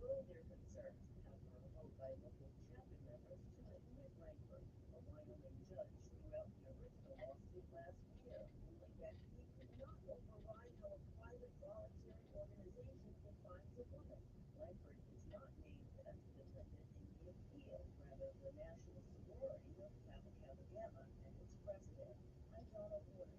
their concerns after a vote by local chapter members to admit Langford, a Wyoming judge, threw out the original lawsuit last year, ruling that he could not override how a private voluntary organization defines a woman. Langford is not named as a defendant in the appeal, rather the National Sorority of Kappa Kappa Gamma and its president. I'm Donna Porter.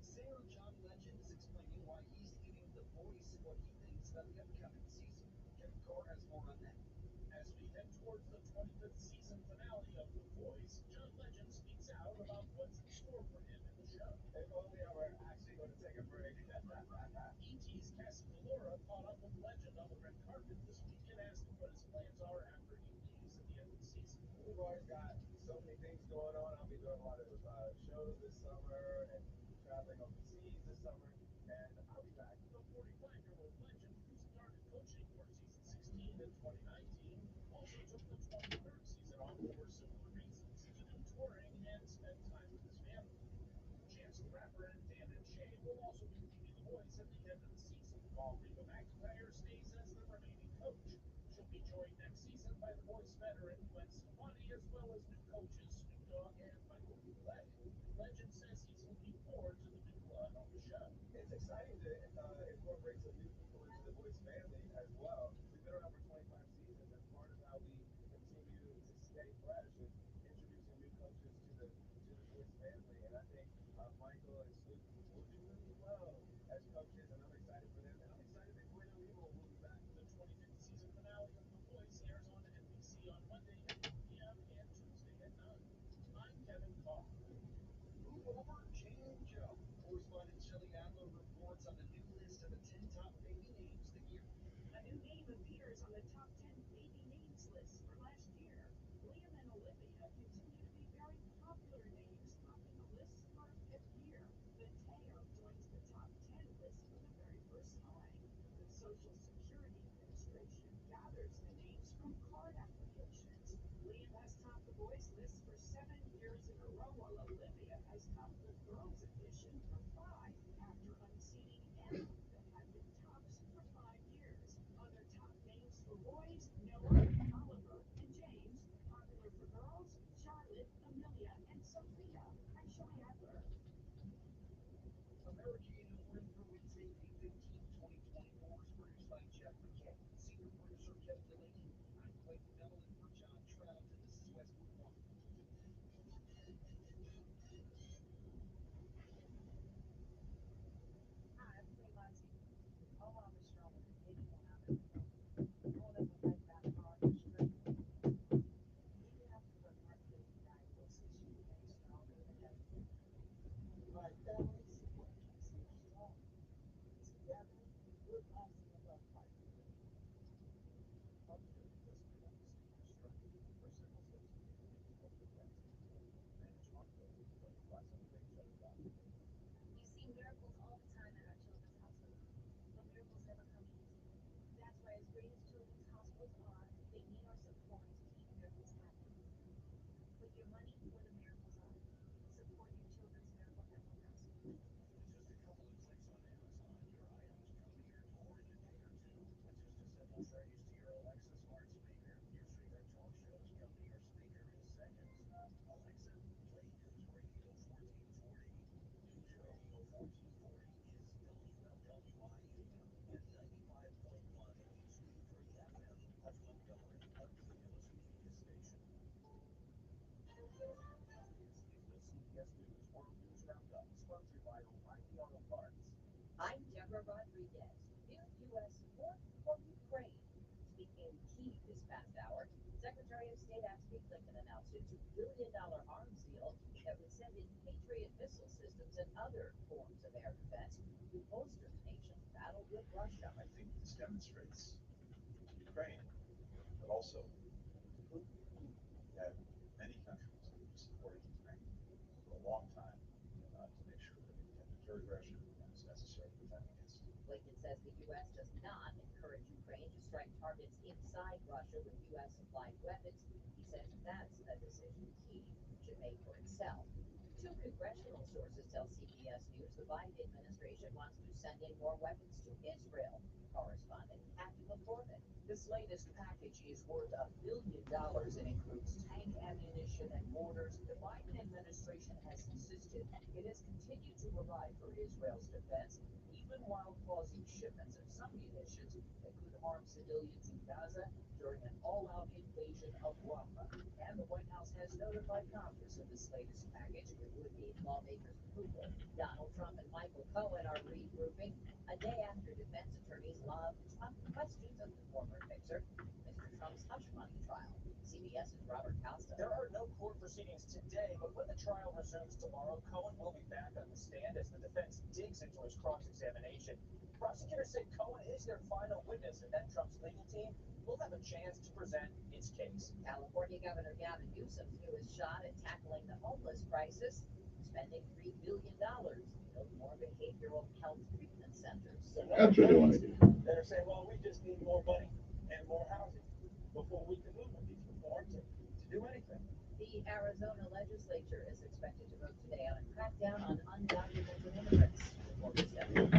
Singer John Legend is explaining why he's giving The Voice what he thinks about the upcoming season. Kevin Carr has more on that. As we head towards the 25th season finale of The Voice, John Legend speaks out about what's in store for him in the show. If only I were actually going to take a break. E.T.'s Cassie Delora caught up with Legend on the red carpet this week and asked him what his plans are after he leaves at the end of the season. We've always got so many things going on. I'll be doing a lot of shows this summer and traveling overseas this summer, and I'll be back. The 45-year-old Legend, who started coaching for season 16 in 2019, also took the 23rd season off for similar reasons, to do touring and spend time with his family. Chance the Rapper and Dan and Shay will also be leaving The Voice at the end of the season, while Reba McEntire stays as the remaining coach. She'll be joined next season by The Voice veteran Gwen Stefani, as well as new coaches Snoop Dogg and Michael Bublé. Legend says he's looking forward to the new blood on the show. It's exciting to incorporate some new people into the Voice family as well. We've been around for 25 seasons, and part of how we continue to stay fresh is introducing new coaches to the Voice family. And I think Michael and Snoop will do really well as coaches, and I'm excited for them. And I'm excited that Gwen and Remo will be back. The 25th season finale of The Voice airs on NBC on Monday at 8 p.m. and Tuesday at 9. I'm Kevin Carr. Move over, change up. Correspondent Shelley Adler reports on the new list of the 10 top baby names of the year. A new name appears on the top 10 baby names list for last year. Liam and Olivia continue to be very popular names, topping the list for a fifth year. Mateo joins the top 10 list for the very first time. The Social Security Administration gathers the names from card applications. Liam has topped the boys list for 7 years in a row, while Olivia has topped the girls edition for 5 after unseating Emma, that had been tops for 5 years. Other top names for boys: Noah, Oliver, and James. Popular for girls: Charlotte, Amelia, and Sophia. I'm Shelley Adler. American Win for Wednesday, May 15, 2024 is produced by Jeff McKay. Senior producer Kevin Delaney. I'm Clayton Mellon for John Trout, and this is Westwood One. Hi, I'm Queen Latifah. Oh, I'm stronger than anyone I've ever known. Growing up with my grandfather and strength. Even after her heart-failing diagnosis, she remains stronger than ever. My family support keeps me strong. Together, we're rising above heartbreak. Healthcare doesn't always seem to strike. For several states, we need people with breast cancer. Manage heart failure with a classic. You see miracles all the time at our children's hospitals, but miracles never come easy. That's why, as great as children's hospitals are, they need our support to keep miracles happening. Put your money where the miracles are. Support your children's Miracle Network Hospital. With just a couple of clicks on Amazon, your items come to your door in a day or two. With just a simple phrase to your Alexa smart speaker, your favorite talk shows come to your speaker in seconds. Alexa, play News Radio 1440. News Radio 1440 is WLWIU and 95.1 HD3 FM, a Flint Governor, a Cumulus Media station. This is the CBS News World News Roundup, sponsored by O'Reilly Auto Parts. I'm Deborah Rodriguez. New U.S. support for Ukraine. Speaking key this past hour, Secretary of State Antony Blinken announced a $2 billion arms deal that would send in Patriot missile systems and other forms of air defense to bolster the nation's battle with Russia. I think this demonstrates Ukraine, but also Putin, that many countries have been supporting Ukraine for a long time to make sure that it can deter aggression and is necessary to defend against it. Blinken says the U.S. does not encourage Ukraine to strike targets inside Russia with U.S.-supplied weapons. He says that's a decision he should make for himself. Two congressional sources tell CBS News the Biden administration wants to send in more weapons to Israel. Correspondent Kathy McCormick. This latest package is worth $1 billion and includes tank ammunition and mortars. The Biden administration has insisted it has continued to provide for Israel's defense, even while pausing shipments of some munitions that could harm civilians in Gaza during an all-out invasion of Rafah. And the White House has notified Congress of this latest package. It would need lawmakers' approval. Donald Trump and Michael Cohen are regrouping a day after defense attorneys lobbed tough questions at the former fixer. Mr. Trump's hush money trial. CBS's Robert Costa. There are no court proceedings today, but when the trial resumes tomorrow, Cohen will be back on the stand as the defense digs into his cross-examination. Prosecutors say Cohen is their final witness, and then Trump's legal team will have a chance to present its case. California Governor Gavin Newsom's newest shot at tackling the homeless crisis, spending $3 billion to build more behavioral health treatment centers. That's what they want to do. They're saying, well, we just need more money and more housing before we can move on these reforms to do anything. The Arizona legislature is expected to vote today on a crackdown on undocumented immigrants. Reporters have employment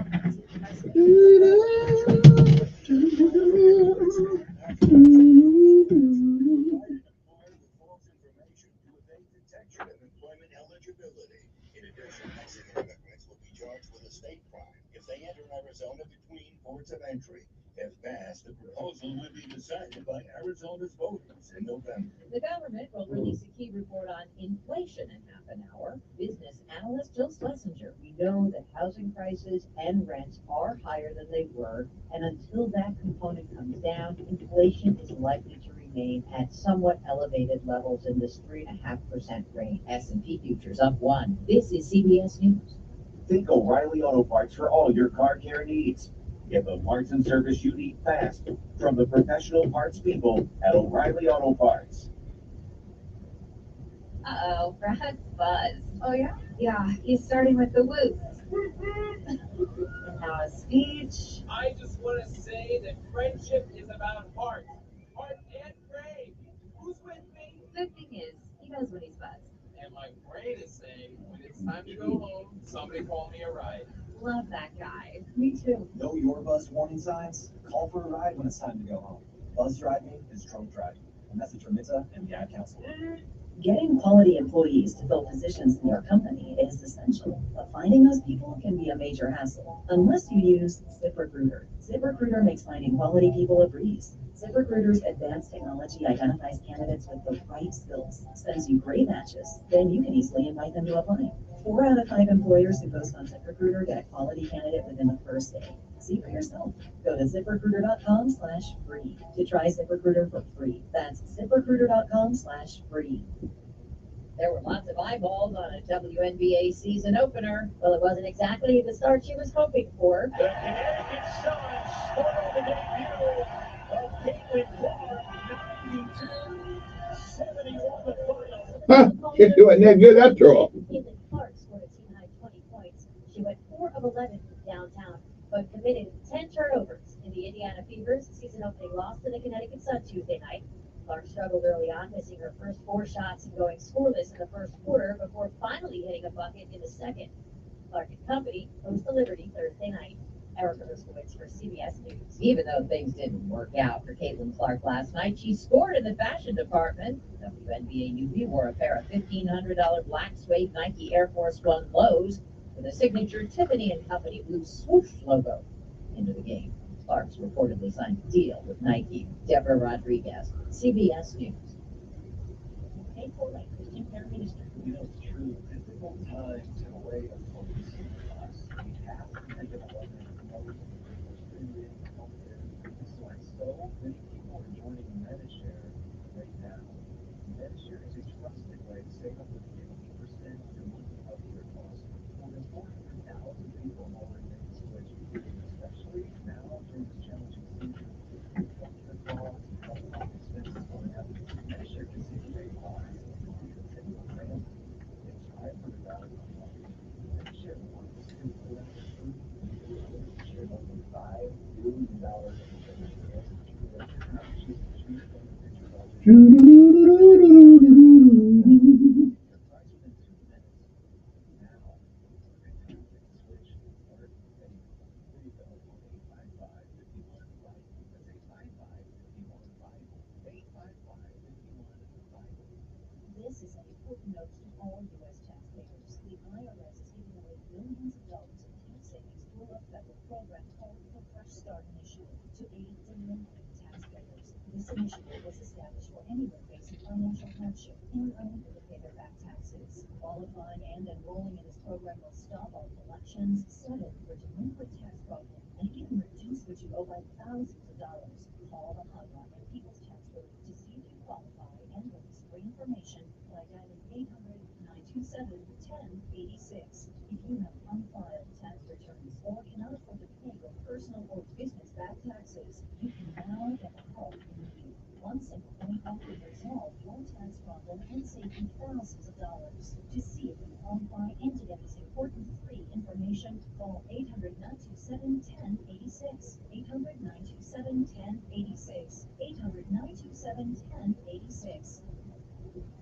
eligibility. In addition, Mexican immigrants will be charged with a state crime if they enter Arizona between ports of entry. If passed, the proposal would be decided by Arizona's voters in November. The government will release a key report on inflation in half an hour. Business analyst Jill Schlesinger. We know that housing prices and rents are higher than they were, and until that component comes down, inflation is likely to remain at somewhat elevated levels in this 3.5% range. S&P futures up 1. This is CBS News. Think O'Reilly Auto Parts for all your car care needs. Get the parts and service you need fast from the professional parts people at O'Reilly Auto Parts. Uh-oh, Brad's buzzed. Oh, yeah? Yeah, he's starting with the whoops. And now a speech. I just want to say that friendship is about heart and brain. Who's with me? Good thing is, he knows when he's buzzed. And my brain is saying, when it's time to go home, somebody call me a ride. Love that guy. Me too. Know your buzz warning signs? Call for a ride when it's time to go home. Buzz driving is drunk driving. A message from NHTSA and the Ad Council. Getting quality employees to fill positions in your company is essential, but finding those people can be a major hassle unless you use ZipRecruiter. ZipRecruiter makes finding quality people a breeze. ZipRecruiter's advanced technology identifies candidates with the right skills, sends you great matches, then you can easily invite them to apply. 4 out of 5 employers who post on ZipRecruiter get a quality candidate within the first day. See for yourself. Go to ZipRecruiter.com/free to try ZipRecruiter for free. That's ZipRecruiter.com/free. There were lots of eyeballs on a WNBA season opener. Well, it wasn't exactly the start she was hoping for. The Connecticut Sun spoiled the debut of Caitlin Clark, 92-71 the final. Can't do it that good after all. Caitlin Clark scored a team-high 20 points. She went 4 of 11 downtown, but committed 10 turnovers in the Indiana Fever's season-opening loss to the Connecticut Sun Tuesday night. Clark struggled early on, missing her first 4 shots and going scoreless in the first quarter before finally hitting a bucket in the second. Clark and company host the Liberty Thursday night. Erica Ruskowitz for CBS News. Even though things didn't work out for Caitlin Clark last night, she scored in the fashion department. WNBA UV wore a pair of $1,500 black suede Nike Air Force One lows with a signature Tiffany & Company blue swoosh logo into the game. Clark's reportedly signed a deal with Nike. Deborah Rodriguez, CBS News. Paid for by Christian Care Ministry. You know, it's true. Difficult times in a way of focus on us. We have to think about what matters most. There's food in healthcare. This is why so many people are joining Medishare right now. Medishare is a trusted way to save up to 50% of your monthly healthcare costs. More than 400,000 people already made the switch, especially now during this challenging season. With healthcare costs and out-of-pocket expenses going up, Medishare can save you a lot. Typical family gets $500 a month. Medishare wants to eliminate food immediately. Share more than $5 billion in prevention care. Not just cheap and fix your budget. Your price within 2 minutes. Now, it's time to make the switch. Start saving. Please dial 1-855-51-FIGHT. That's 855 This initiative was established for anyone facing financial hardship and unable to pay their back taxes. Qualifying and enrolling in this program will stop all collections, settle your delinquent tax problem, and even reduce what you owe by thousands of dollars. Call the hotline at People's Tax Relief to see if you qualify and release free information by dialing 800-927-1086. If you have unfiled tax returns or cannot afford to pay your personal or business back taxes, you can now get the help you need. One simple phone call can resolve your tax problem and save you thousands of dollars. To see if you qualify and to get this important free information, call 800-927-1086. 800-927-1086. 800-927-1086.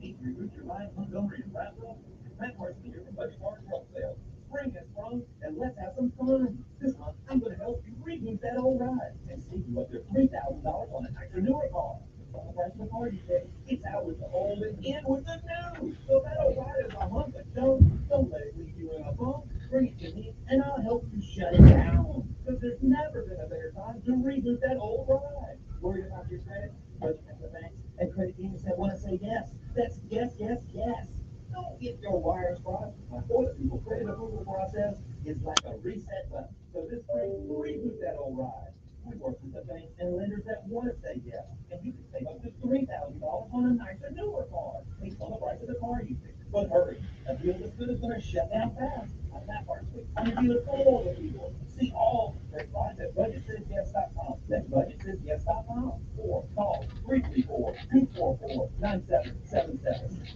Need to reboot your life, Montgomery and Bradwell? Matt Martin here from Buddy Park Truck Sales. Spring has sprung, and let's have some fun. This month, I'm going to help you reboot that old ride and save you up to $3,000 on a nicer, newer car. On the price of the car, you say, it's out with the old and in with the new. So that old ride is a hunk of don't let it leave you in a bump. Bring it to me, and I'll help you shut it down. Because there's never been a better time to reboot that old ride. Worried about your credit? Looking at the banks and credit unions that want to say yes. That's yes, yes, yes. Don't get your wires crossed. My Oil People credit approval process is like a reset button. So this spring, reboot that old ride. We work with the banks and lenders that want to say yes. And you can save up to $3,000 on a nicer, newer car based on the price of the car you pick. But hurry, a deal this good is going to shut down fast. On that part, I'm a dealer for all the people. See all great rides at budgetsays.yes.com. That's budgetsays.yes.com. Or call 334-244-9777.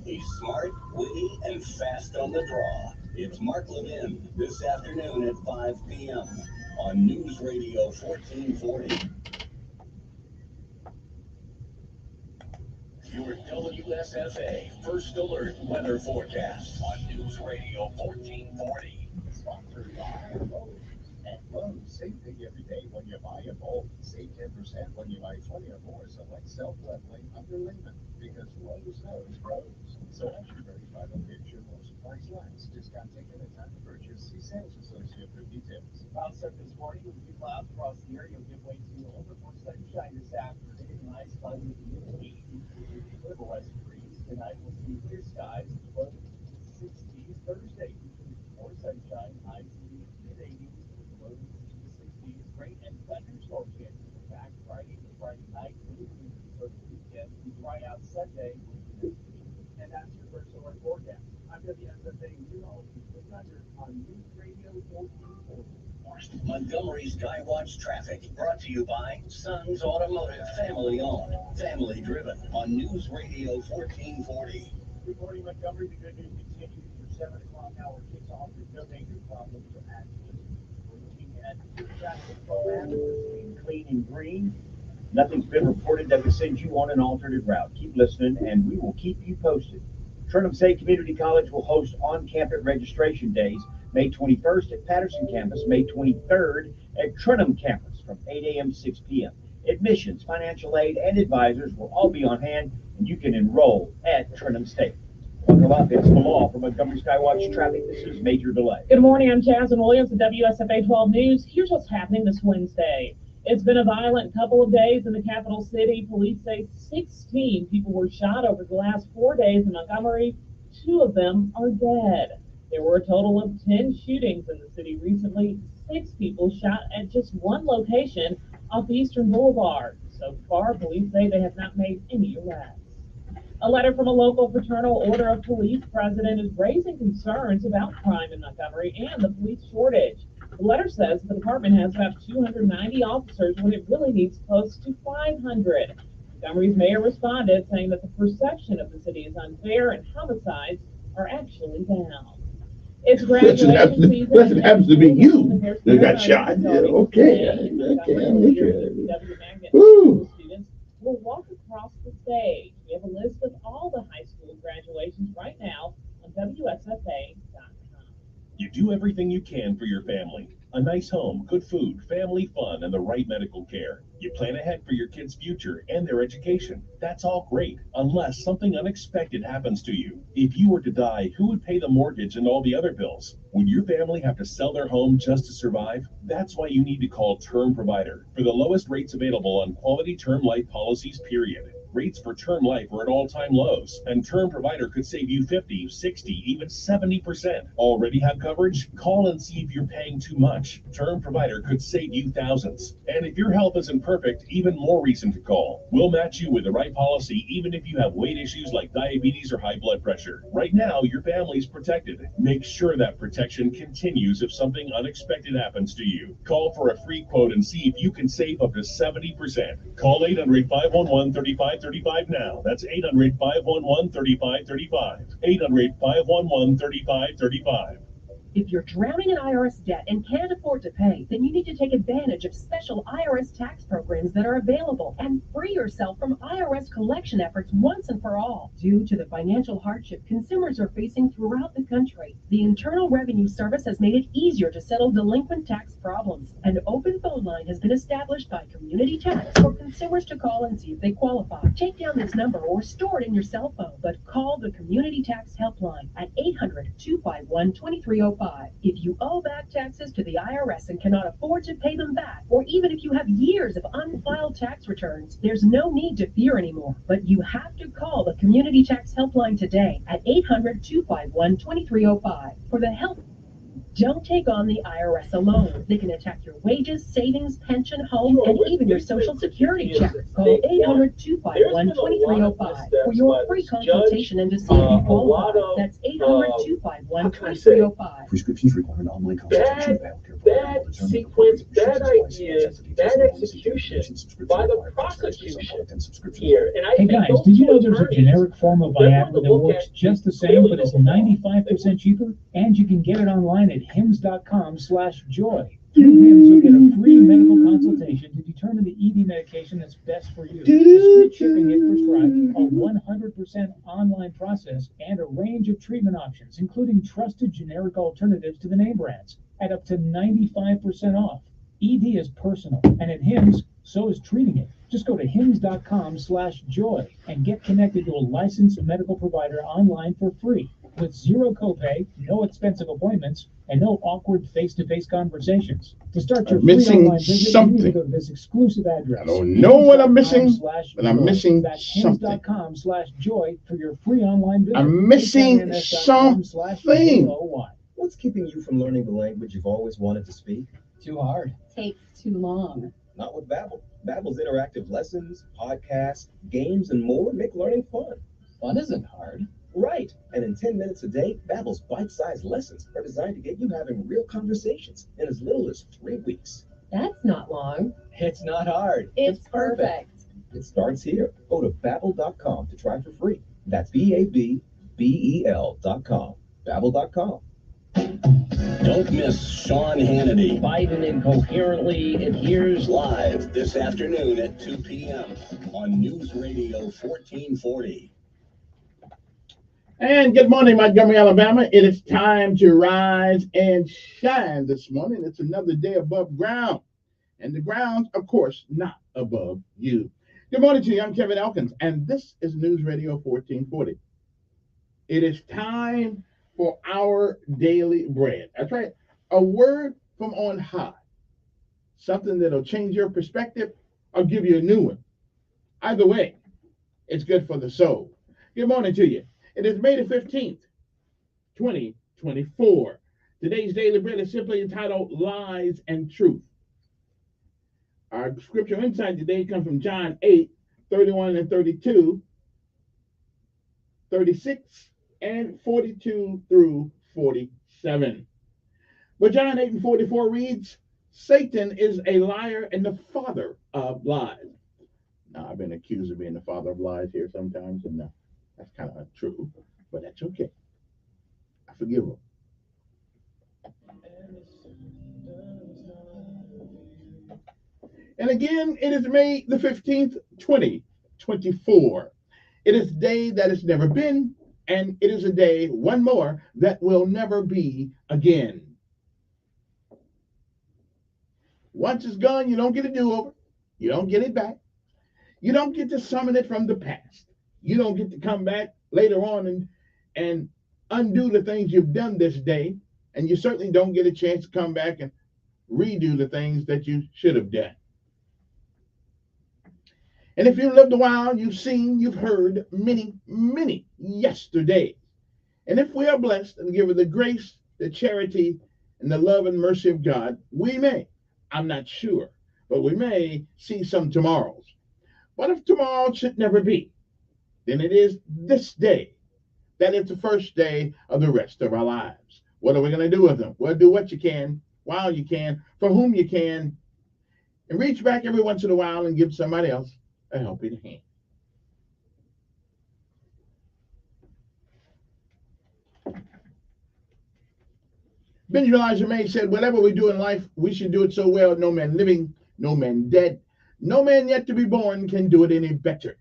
He's smart, witty, and fast on the draw. It's Mark Levin this afternoon at 5 p.m. on News Radio 1440. Your WSFA First Alert Weather Forecast on News Radio 1440. Sponsored by Lowe's. At Lowe's, save big every day when you buy a bulk. Save 10% when you buy 20 or more select self-leveling underlayment, because Lowe's knows pros. Selection varies by location or supplies last. Discount taken at time of purchase. See sales associate for details. Clouds start this morning with a few clouds across the area. You'll give way to a little bit more sunshine this afternoon. Nice cloudy with the mid-80s. A little less breeze. Tonight we'll see clear skies. Low 60s. Thursday, more sunshine. Highs in the mid-80s. Lows in the 60s. Rain and thunderstorm chances. In fact, Friday to Friday night, moving for the weekend. Be dry out Sunday. And that's your first alert forecast. I'm WSFA meteorologist with Thunder on News Radio 1440. Montgomery Skywatch Traffic, brought to you by Sons Automotive, family owned, family driven, on News Radio 1440. Good morning, Montgomery. The good news continues. Your 7 o'clock hour kicks off with no major problems or accidents. We're looking at your traffic flow map between clean and green. Nothing's been reported that would send you on an alternate route. Keep listening, and we will keep you posted. Trenton State Community College will host on-campus registration days May 21st at Patterson campus, May 23rd at Trenton campus from 8 a.m. to 6 p.m. Admissions, financial aid, and advisors will all be on hand, and you can enroll at Trenton State. Buckle up, it's the law for Montgomery Skywatch Traffic. This is Major Delay. Good morning, I'm Jasmine Williams at WSFA 12 News. Here's what's happening this Wednesday. It's been a violent couple of days in the capital city. Police say 16 people were shot over the last 4 days in Montgomery. 2 of them are dead. There were a total of 10 shootings in the city recently. 6 people shot at just one location off Eastern Boulevard. So far, police say they have not made any arrests. A letter from a local fraternal order of police president is raising concerns about crime in Montgomery and the police shortage. The letter says the department has about 290 officers when it really needs close to 500. Montgomery's mayor responded, saying that the perception of the city is unfair and homicides are actually down. It's graduation season. Unless it happens to be you that got shot. Yeah, okay. Woo. Students will walk across the stage. We have a list of all the high school graduations right now on WSFA.com. You do everything you can for your family. A nice home, good food, family fun, and the right medical care. You plan ahead for your kids' future and their education. That's all great, unless something unexpected happens to you. If you were to die, who would pay the mortgage and all the other bills? Would your family have to sell their home just to survive? That's why you need to call Term Provider for the lowest rates available on quality term life policies, period. Rates for term life are at all-time lows, and Term Provider could save you 50, 60, even 70%. Already have coverage? Call and see if you're paying too much. Term Provider could save you thousands. And if your health isn't perfect, even more reason to call. We'll match you with the right policy even if you have weight issues like diabetes or high blood pressure. Right now, your family's protected. Make sure that protection continues if something unexpected happens to you. Call for a free quote and see if you can save up to 70%. Call 800-511-3535 now. That's 800-511-3535. 800-511-3535. If you're drowning in IRS debt and can't afford to pay, then you need to take advantage of special IRS tax programs that are available and free yourself from IRS collection efforts once and for all. Due to the financial hardship consumers are facing throughout the country, the Internal Revenue Service has made it easier to settle delinquent tax problems. An open phone line has been established by Community Tax for consumers to call and see if they qualify. Take down this number or store it in your cell phone, but call the Community Tax Helpline at 800-251-2305. If you owe back taxes to the IRS and cannot afford to pay them back, or even if you have years of unfiled tax returns, there's no need to fear anymore. But you have to call the Community Tax Helpline today at 800-251-2305 for the help. Don't take on the IRS alone. They can attack your wages, savings, pension, home, and even your Social Security check. Call 800-251-2305 for your free consultation and to see if you qualify. That's 800-251-2305. Prescriptions require an online consultation with a healthcare provider. Bad sequence, bad ideas, bad execution by the prosecution here. And Hey guys, did you know there's a generic form of Viagra that works just the same but is 95% cheaper? And you can get it online at hims.com/joy. Through Hims, you'll get a free medical consultation to determine the ED medication that's best for you. Discreet shipping if prescribed, a 100% online process, and a range of treatment options, including trusted generic alternatives to the name brands, at up to 95% off. ED is personal, and at Hims, so is treating it. Just go to hims.com/joy and get connected to a licensed medical provider online for free, with zero copay, no expensive appointments, and no awkward face-to-face conversations. To start your free online visit, you need to go to this exclusive address. I don't know what I'm missing, but I'm missing That's something. hims.com/joy for your free online visit. I'm missing something. What's keeping you from learning the language you've always wanted to speak? Too hard. Takes too long. Not with Babbel. Babbel's interactive lessons, podcasts, games, and more make learning fun. Fun isn't hard. Right. And in 10 minutes a day, Babbel's bite-sized lessons are designed to get you having real conversations in as little as 3 weeks. That's not long. It's not hard. It's perfect. It starts here. Go to Babbel.com to try for free. That's Babbel.com. Babbel.com. Don't miss Sean Hannity. Biden incoherently adheres live this afternoon at 2 p.m. on News Radio 1440. And good morning, Montgomery, Alabama. It is time to rise and shine this morning. It's another day above ground. And the ground, of course, not above you. Good morning to you. I'm Kevin Elkins, and this is News Radio 1440. It is time for our daily bread. That's right. A word from on high. Something that'll change your perspective or give you a new one. Either way, it's good for the soul. Good morning to you. It is May the 15th, 2024. Today's daily bread is simply entitled Lies and Truth. Our scripture insight today comes from John 8:31 and 32, 36, and 42 through 47. But John 8:44 reads, Satan is a liar and the father of lies. Now, I've been accused of being the father of lies here sometimes, and that's kind of untrue, but that's okay. I forgive him. And again, it is May the 15th, 2024. It is a day that has never been, and it is a day, one more, that will never be again. Once it's gone, you don't get a do-over. You don't get it back. You don't get to summon it from the past. You don't get to come back later on and undo the things you've done this day. And you certainly don't get a chance to come back and redo the things that you should have done. And if you've lived a while, you've seen, you've heard many, many yesterdays. And if we are blessed and given the grace, the charity, and the love and mercy of God, we may, I'm not sure, but we may see some tomorrows. But if tomorrow should never be, then it is this day that is the first day of the rest of our lives. What are we going to do with them? Well, do what you can, while you can, for whom you can, and reach back every once in a while and give somebody else a helping hand. Benjamin Elijah May said, whatever we do in life, we should do it so well, no man living, no man dead, no man yet to be born can do it any better.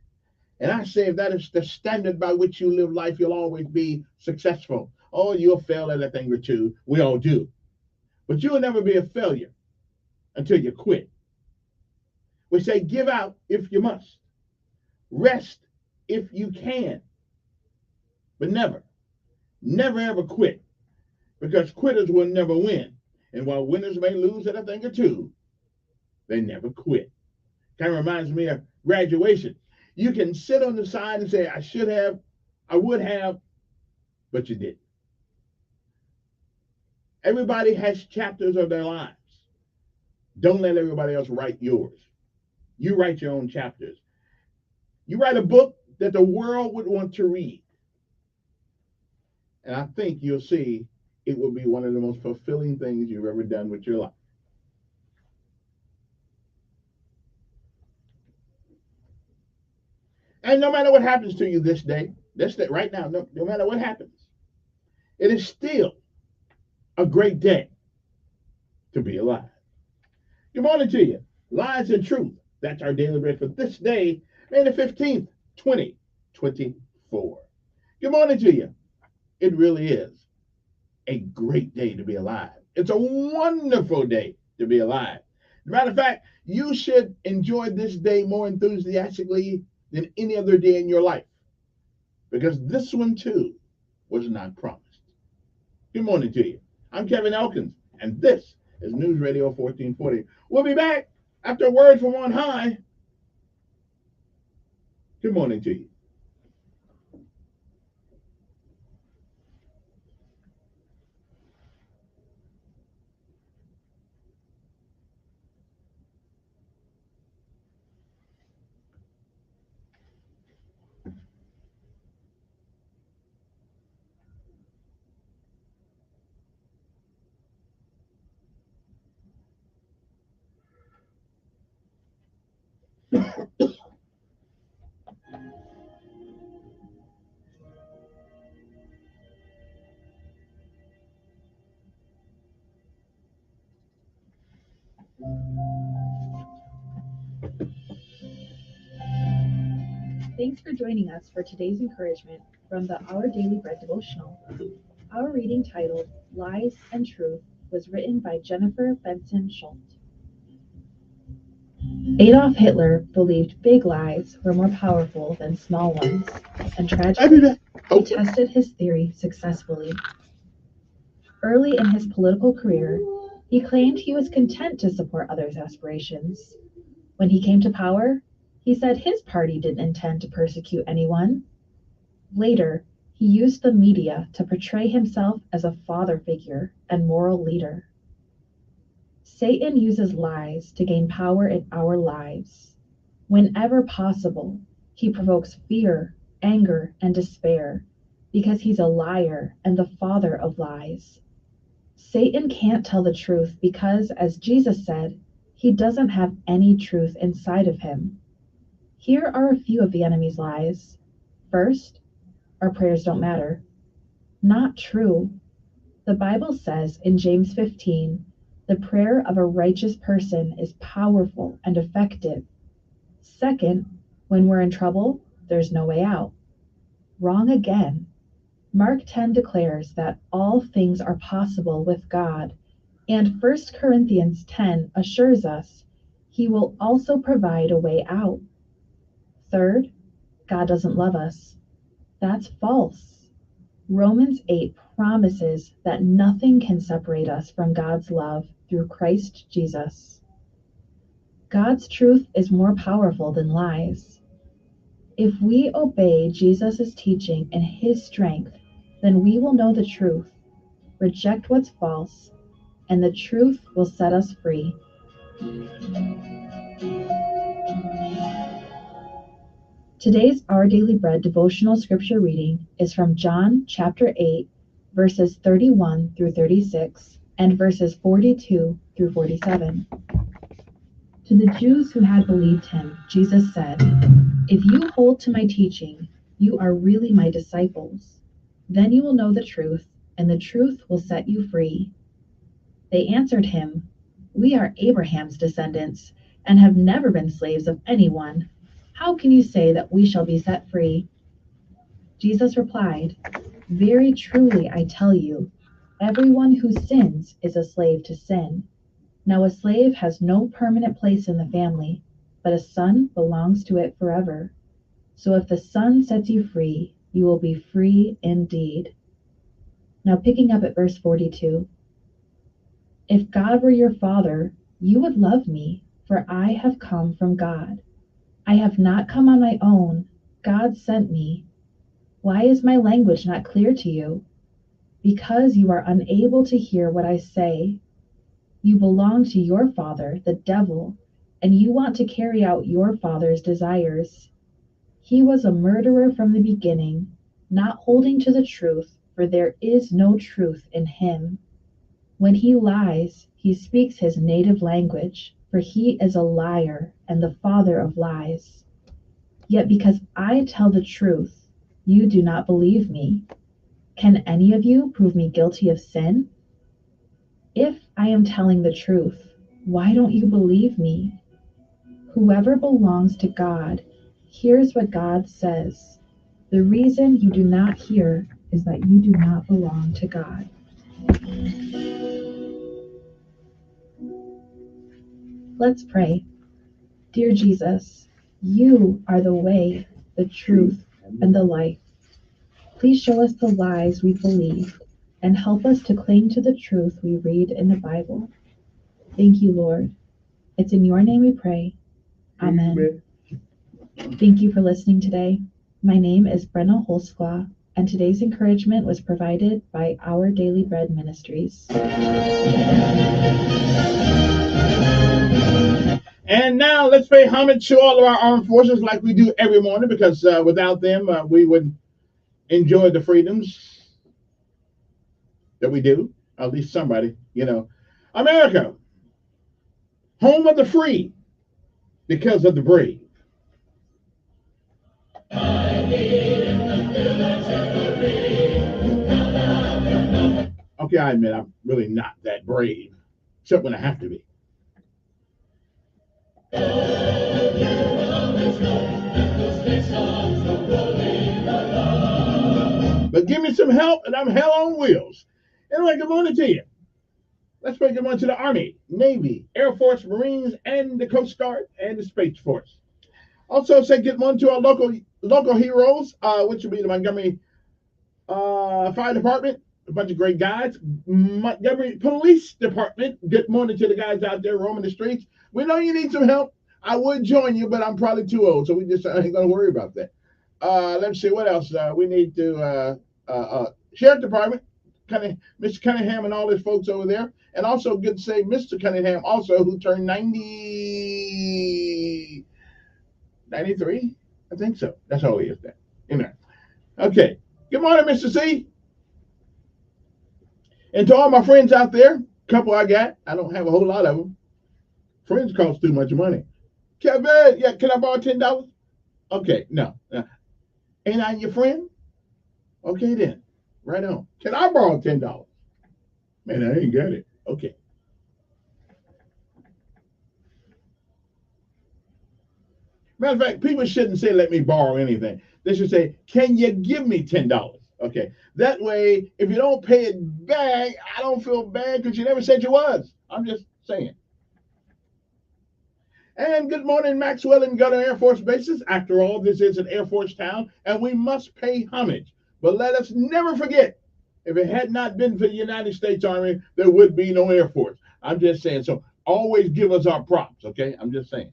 And I say, if that is the standard by which you live life, you'll always be successful. Oh, you'll fail at a thing or two. We all do. But you'll never be a failure until you quit. We say, give out if you must. Rest if you can. But never, never ever quit. Because quitters will never win. And while winners may lose at a thing or two, they never quit. Kind of reminds me of graduation. You can sit on the side and say, I should have, I would have, but you didn't. Everybody has chapters of their lives. Don't let everybody else write yours. You write your own chapters. You write a book that the world would want to read. And I think you'll see it will be one of the most fulfilling things you've ever done with your life. And no matter what happens to you this day right now, no matter what happens, it is still a great day to be alive. Good morning to you. Lies and truth. That's our daily bread for this day, May the 15th, 2024. Good morning to you. It really is a great day to be alive. It's a wonderful day to be alive. As a matter of fact, you should enjoy this day more enthusiastically than any other day in your life, because this one too was not promised. Good morning to you. I'm Kevin Elkins, and this is News Radio 1440. We'll be back after a word from on high. Good morning to you. Thanks for joining us for today's encouragement from the Our Daily Bread devotional. Our reading titled Lies and Truth was written by Jennifer Benson Schultz. Adolf Hitler believed big lies were more powerful than small ones, and tragically, he tested his theory successfully. Early in his political career, he claimed he was content to support others' aspirations. When he came to power, he said his party didn't intend to persecute anyone. Later, he used the media to portray himself as a father figure and moral leader. Satan uses lies to gain power in our lives. Whenever possible, he provokes fear, anger, and despair because he's a liar and the father of lies. Satan can't tell the truth because, as Jesus said, he doesn't have any truth inside of him. Here are a few of the enemy's lies. First, our prayers don't matter. Not true. The Bible says in James 15, the prayer of a righteous person is powerful and effective. Second, when we're in trouble, there's no way out. Wrong again. Mark 10 declares that all things are possible with God, And 1 Corinthians 10 assures us he will also provide a way out. Third, God doesn't love us. That's false. Romans 8 promises that nothing can separate us from God's love through Christ Jesus. God's truth is more powerful than lies. If we obey Jesus' teaching and his strength, then we will know the truth, reject what's false, and the truth will set us free. Today's Our Daily Bread devotional scripture reading is from John chapter 8, verses 31 through 36, and verses 42 through 47. To the Jews who had believed him, Jesus said, "If you hold to my teaching, you are really my disciples. Then you will know the truth, and the truth will set you free." They answered him, "We are Abraham's descendants, and have never been slaves of anyone. How can you say that we shall be set free?" Jesus replied, "Very truly I tell you, everyone who sins is a slave to sin. Now a slave has no permanent place in the family, but a son belongs to it forever. So if the Son sets you free, you will be free indeed." Now picking up at verse 42. "If God were your Father, you would love me, for I have come from God. I have not come on my own. God sent me. Why is my language not clear to you? Because you are unable to hear what I say. You belong to your father, the devil, and you want to carry out your father's desires. He was a murderer from the beginning, not holding to the truth, for there is no truth in him. When he lies, he speaks his native language, for he is a liar and the father of lies. Yet because I tell the truth, you do not believe me. Can any of you prove me guilty of sin? If I am telling the truth, why don't you believe me? Whoever belongs to God hears what God says. The reason you do not hear is that you do not belong to God. Let's pray. Dear Jesus, you are the way, the truth, and the life. Please show us the lies we believe and help us to cling to the truth we read in the Bible. Thank you, Lord. It's in your name we pray. Amen. Thank you for listening today. My name is Brenna Holsclaw, and today's encouragement was provided by Our Daily Bread Ministries. And now let's pay homage to all of our armed forces like we do every morning, because without them, we wouldn't enjoy the freedoms that we do. At least somebody, America, home of the free because of the brave. Okay, I admit I'm really not that brave, except when I have to be. But give me some help and I'm hell on wheels. Anyway, good morning to you. Let's say good morning to the Army, Navy, Air Force, Marines, and the Coast Guard and the Space Force. Also say good morning to our local heroes, which would be the Montgomery Fire Department, a bunch of great guys. Montgomery Police Department, good morning to the guys out there roaming the streets. We know you need some help. I would join you, but I'm probably too old, so we just ain't gonna worry about that. Let's see what else we need to. Sheriff Department, Mr. Cunningham and all his folks over there, and also good to say Mr. Cunningham also, who turned 93, I think so. That's all he is there. Okay. Good morning, Mr. C. And to all my friends out there, couple I got, I don't have a whole lot of them. Friends cost too much money. Kevin, yeah, can I borrow $10? Okay, no. Ain't I your friend? Okay then. Right on. Can I borrow $10? Man, I ain't got it. Okay. Matter of fact, people shouldn't say let me borrow anything. They should say, can you give me $10? Okay. That way, if you don't pay it back, I don't feel bad because you never said you was. I'm just saying. And good morning, Maxwell and Gunner Air Force Bases. After all, this is an Air Force town, and we must pay homage. But let us never forget, if it had not been for the United States Army, there would be no Air Force. I'm just saying. So always give us our props, okay? I'm just saying.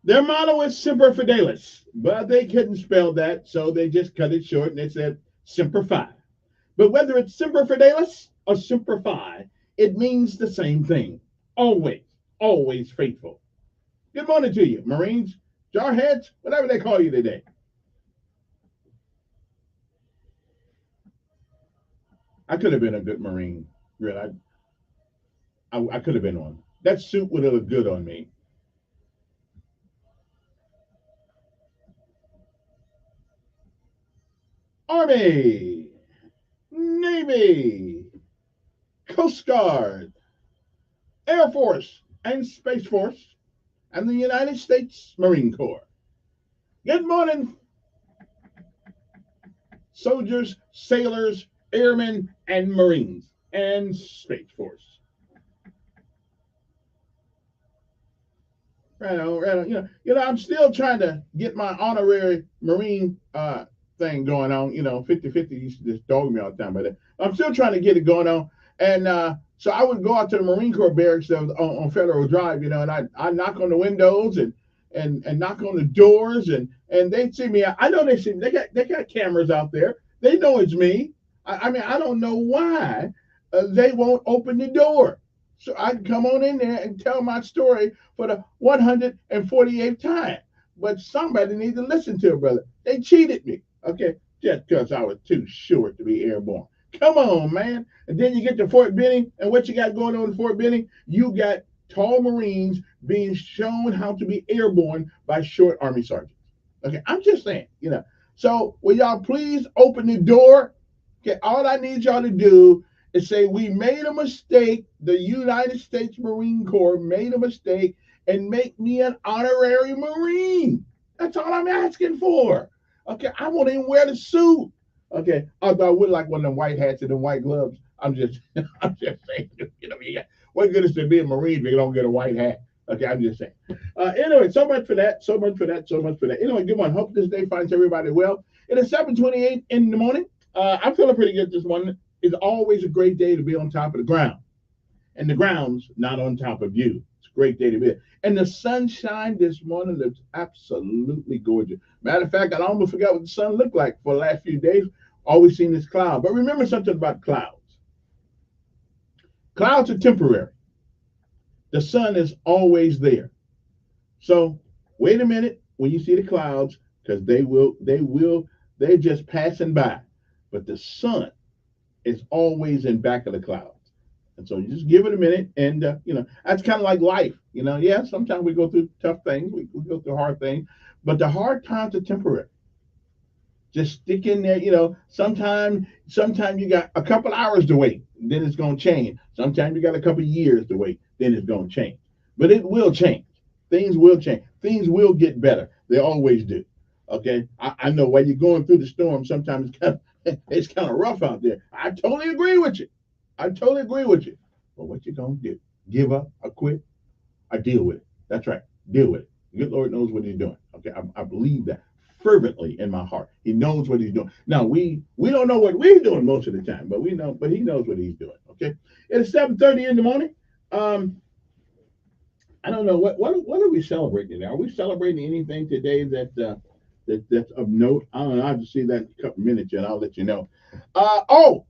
Their motto is Semper Fidelis, but they couldn't spell that, so they just cut it short and they said Semper Fi. But whether it's Semper Fidelis or Semper Fi, it means the same thing. Always, always faithful. Good morning to you, Marines, jarheads, whatever they call you today. I could have been a good Marine. Really, I could have been one. That suit would have looked good on me. Army, Navy, Coast Guard, Air Force, and Space Force, and the United States Marine Corps. Good morning, soldiers, sailors, airmen, and Marines, and Space Force. Right on. I'm still trying to get my honorary Marine thing going on. 50-50 used to just dog me all the time, but I'm still trying to get it going on. And so I would go out to the Marine Corps barracks that was on Federal Drive, and I knock on the windows and knock on the doors, and they see me. I know they see me. They got cameras out there. They know it's me. I mean, I don't know why they won't open the door so I can come on in there and tell my story for the 148th time. But somebody needs to listen to it, brother. They cheated me, okay, just because I was too short to be airborne. Come on, man. And then you get to Fort Benning, and what you got going on in Fort Benning? You got tall Marines being shown how to be airborne by short Army sergeants. Okay, I'm just saying. So will y'all please open the door? Okay, all I need y'all to do is say we made a mistake. The United States Marine Corps made a mistake and make me an honorary Marine. That's all I'm asking for. Okay, I won't even wear the suit. Okay, although I would like one of them white hats and them white gloves. I'm just, I'm just saying. What good is to be a Marine if you don't get a white hat? Okay, I'm just saying. Anyway, so much for that. So much for that. So much for that. Anyway, good one. Hope this day finds everybody well. It is 7:28 in the morning. I'm feeling pretty good this morning. It's always a great day to be on top of the ground, and the ground's not on top of you. It's a great day to be. And the sunshine this morning looks absolutely gorgeous. Matter of fact, I almost forgot what the sun looked like for the last few days. Always seen this cloud. But remember something about clouds. Clouds are temporary. The sun is always there. So wait a minute when you see the clouds, because they're just passing by. But the sun is always in back of the clouds. And so you just give it a minute, and that's kind of like life. Yeah, sometimes we go through tough things, we go through hard things, but the hard times are temporary. Just stick in there. Sometime you got a couple hours to wait, then it's gonna change. Sometimes you got a couple years to wait, then it's gonna change. But it will change. Things will change. Things will get better. They always do. Okay, I know while you're going through the storm, sometimes it's kind of rough out there. I totally agree with you. I totally agree with you. But what you gonna do? Give up or quit? Or deal with it? That's right. Deal with it. The good Lord knows what He's doing. Okay, I believe that fervently in my heart. He knows what He's doing. Now we don't know what we're doing most of the time, but we know. But He knows what He's doing. Okay, it's 7:30 in the morning. I don't know what are we celebrating today? Are we celebrating anything today that's of note? I don't know. I'll just see that in a couple minutes, and I'll let you know. Oh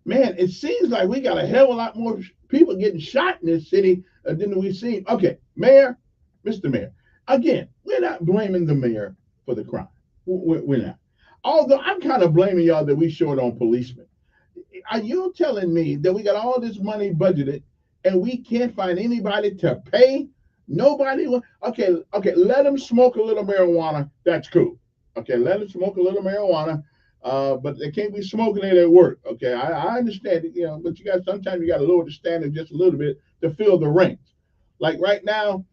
man, it seems like we got a hell of a lot more people getting shot in this city than we've seen. Okay, Mayor, Mr. Mayor. Again, we're not blaming the mayor for the crime. We're not. Although I'm kind of blaming y'all that we short on policemen. are you telling me that we got all this money budgeted and we can't find anybody to pay? Nobody. Okay, okay. Let them smoke a little marijuana. That's cool. Okay, let them smoke a little marijuana, but they can't be smoking it at work. Okay, I understand it, but you got sometimes you got to lower the standard just a little bit to fill the ranks. Like right now,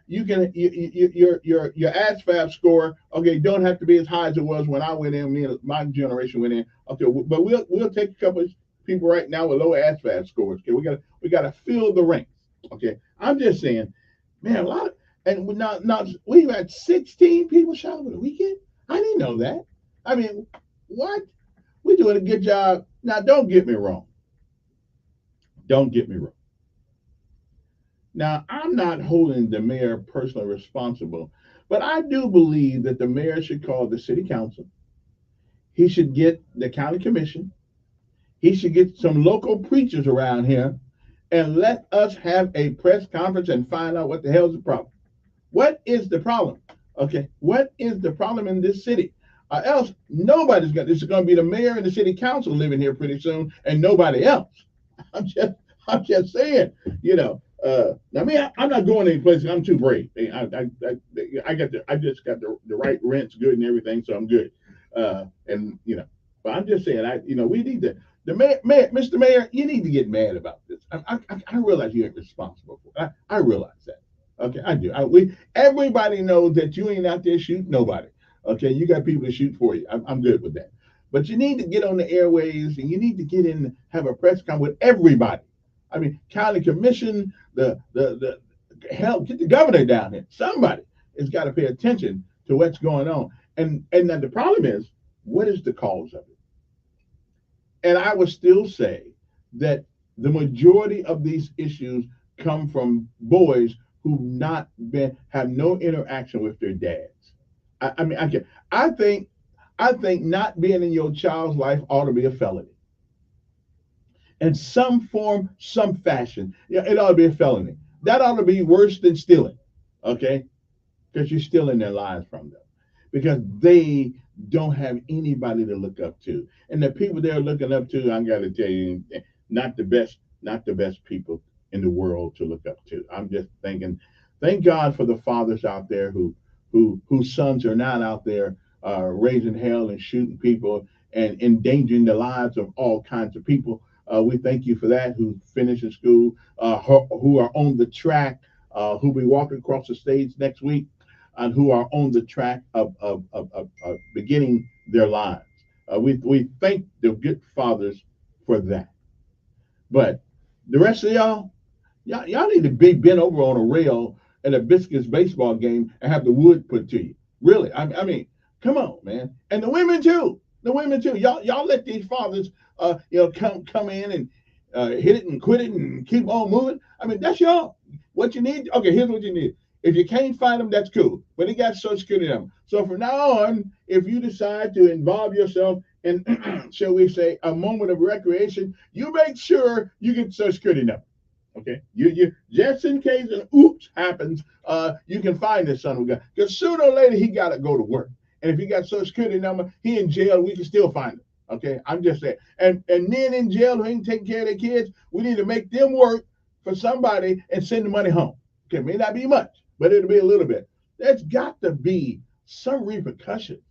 you can your ASVAB score, okay, don't have to be as high as it was when I went in. Me and my generation went in. Okay, but we'll take a couple of people right now with low ASVAB scores. Okay, we got to fill the ranks. Okay, I'm just saying, man, a lot of and we've had 16 people shot over the weekend. I didn't know that. I mean, what? We're doing a good job. Now, don't get me wrong. Don't get me wrong. Now, I'm not holding the mayor personally responsible, but I do believe that the mayor should call the city council. He should get the county commission. He should get some local preachers around here and let us have a press conference and find out what the hell's the problem. What is the problem? Okay, what is the problem in this city? Else nobody's got. This is going to be the mayor and the city council living here pretty soon, and nobody else. I'm just, I'm just saying. Now me, I'm not going any place. I'm too brave. I just got the right rents good and everything, so I'm good. And but I'm just saying, we need to. The mayor, Mr. Mayor, you need to get mad about this. I realize you ain't responsible for it. I realize that. Okay, I do. Everybody knows that you ain't out there shooting nobody. Okay, you got people to shoot for you. I'm good with that. But you need to get on the airways and you need to get in, have a press conference with everybody. I mean, county commission, the hell, get the governor down here. Somebody has got to pay attention to what's going on. And then the problem is, what is the cause of it? And I would still say that the majority of these issues come from boys who've not been have no interaction with their dads. I mean, I think not being in your child's life ought to be a felony. In some form, some fashion, yeah, it ought to be a felony. That ought to be worse than stealing, okay? Because you're stealing their lives from them. Because they don't have anybody to look up to. And the people they're looking up to, I gotta tell you, not the best people in the world to look up to. I'm just thinking, thank God for the fathers out there whose sons are not out there raising hell and shooting people and endangering the lives of all kinds of people. We thank you for that, who finishing school, who are on the track, who will be walking across the stage next week, and who are on the track of beginning their lives. We thank the good fathers for that. But the rest of y'all need to be bent over on a rail at a Biscuits baseball game and have the wood put to you. Really, I mean, come on, man. And the women too. The women too. Y'all let these fathers, come in and hit it and quit it and keep on moving. I mean, that's y'all. What you need. Okay, here's what you need. If you can't find them, that's cool. But they got Social Security number. So from now on, if you decide to involve yourself in, shall we say, a moment of recreation, you make sure you get Social Security number. Okay, you just in case an oops happens, you can find this son of a gun. Because sooner or later he got to go to work, and if he got Social Security number, he in jail. We can still find him. Okay, I'm just saying. And men in jail who ain't taking care of their kids, we need to make them work for somebody and send the money home. Okay, may not be much, but it'll be a little bit. There's got to be some repercussions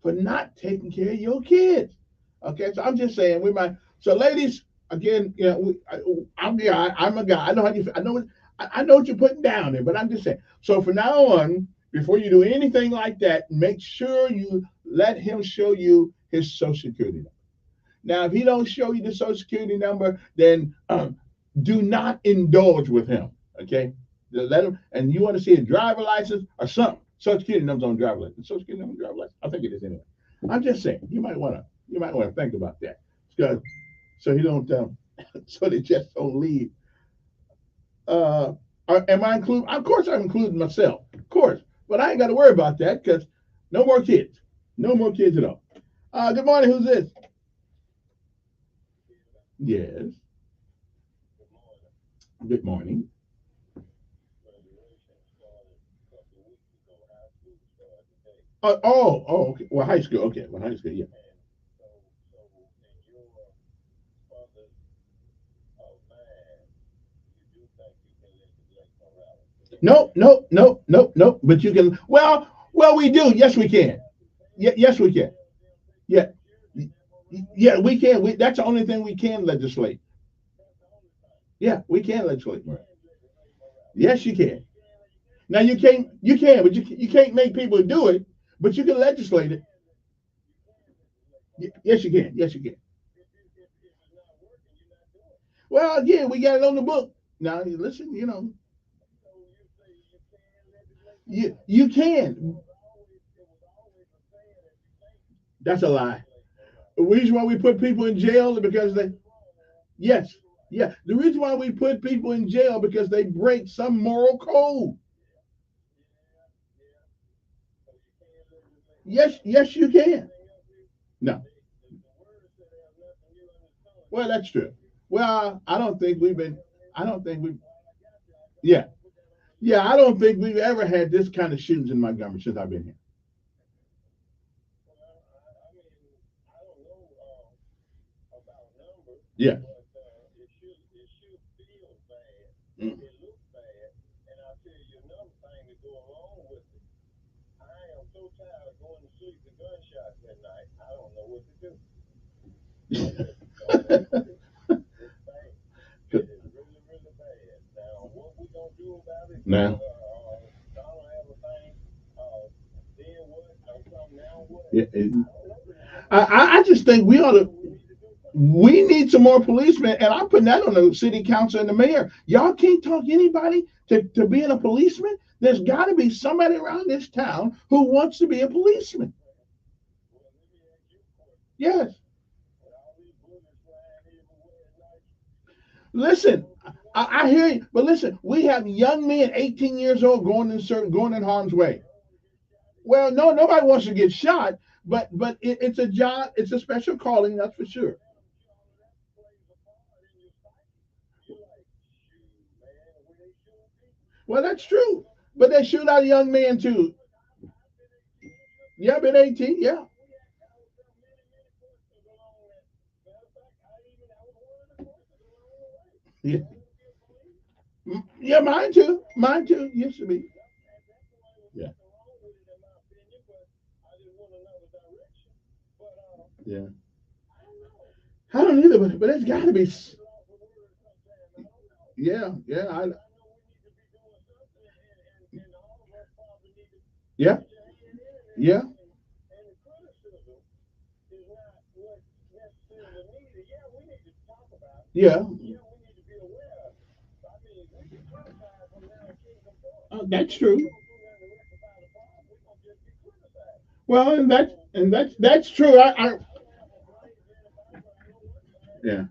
for not taking care of your kids. Okay, so I'm just saying we might. So ladies, again, I'm a guy. I'm a guy. I know how you. I know what you're putting down there, but I'm just saying. So from now on, before you do anything like that, make sure you let him show you his Social Security number. Now, if he don't show you the Social Security number, then do not indulge with him. Okay, let him. And you want to see a driver license or something? Social Security number's on driver license. Social Security number on driver license. I think it is anyway. I'm just saying. You might want to think about that. Because so he don't so they just don't leave. Am I including? Of course, I'm including myself, of course, but I ain't got to worry about that because no more kids, no more kids at all. Good morning. Who's this? Yes. Good morning. Okay. Well, high school. Okay. Well, high school. Yeah. No, no, no, no, no. But you can. Well, we do. Yes, we can. Yes, we can. Yeah, yeah, we can. That's the only thing we can legislate. Yeah, we can legislate. Yes, you can. Now you can't. You can, but you can't make people do it. But you can legislate it. Yes, you can. Yes, you can. Well, yeah, we got it on the book. Now, listen, you can. That's a lie. The reason why we put people in jail is because they, yes, yeah. The reason why we put people in jail because they break some moral code. Yes, yes, you can. No. Well, that's true. Well, I don't think we've been. I don't think we. Yeah, yeah. I don't think we've ever had this kind of shootings in Montgomery since I've been here. Yeah. Mm. Now. Yeah, I just think we ought to. We need some more policemen, and I'm putting that on the city council and the mayor. Y'all can't talk anybody to being a policeman. There's got to be somebody around this town who wants to be a policeman. Yes. Listen, I hear you, but listen, we have young men, 18 years old, going in harm's way. Well, no, nobody wants to get shot, but it's a job, it's a special calling, that's for sure. Well, that's true, but they shoot out a young man too. Yeah, been 18. Yeah, yeah, yeah. Mine too. Mine too. Used to be. Yeah, yeah. I don't either, but it's got to be. Yeah, yeah, yeah, yeah, yeah. That's true. Well, and that's true. Yeah.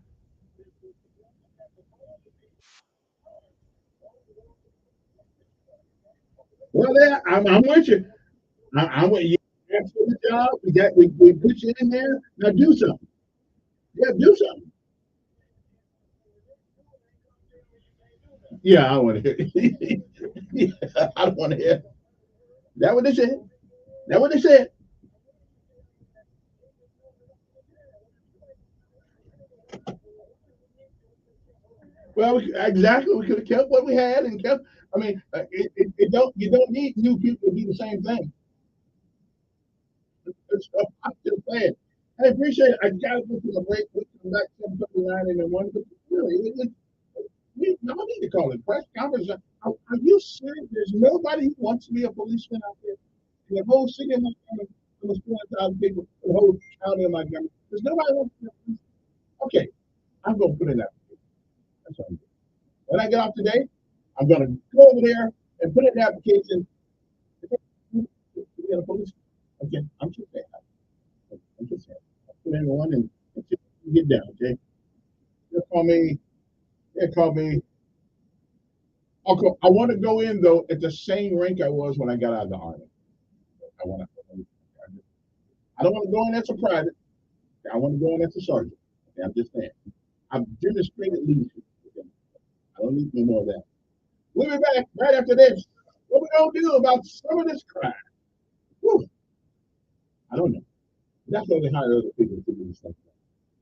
Well, yeah, I'm with you. I'm with you. That's for the job. We put you in there. Now do something. Yeah, do something. Yeah, I want to hear. Yeah, I don't want to hear. That what they said. That what they said. Well, exactly. We could have kept what we had and kept. I mean, it don't. You don't need new people to do the same thing. So I'm just saying. I appreciate it. I got to go to the break. We come back 7:39 in the morning. But really, y'all need to call it press conference. Are you serious? There's nobody who wants to be a policeman out there in the whole city of Montgomery. Almost 400,000 people, the whole county of Montgomery. There's nobody who wants to be a policeman. Okay, I'm going to put in that. That's what I'm doing. When I get off today, I'm going to go over there and put in the application to be a policeman. Okay, I'm just saying. I'm just saying. I'll put in one and see if we can get down. Okay, they'll call me. They'll call me. I want to go in though at the same rank I was when I got out of the army. I want to. I don't want to go in as a private. I want to go in as a sergeant. Okay, I'm just saying. I've demonstrated leadership. Okay? I don't need no more of that. We'll be back right after this. What we gonna do about some of this crime? Whew, I don't know. That's why they hire other people to do stuff.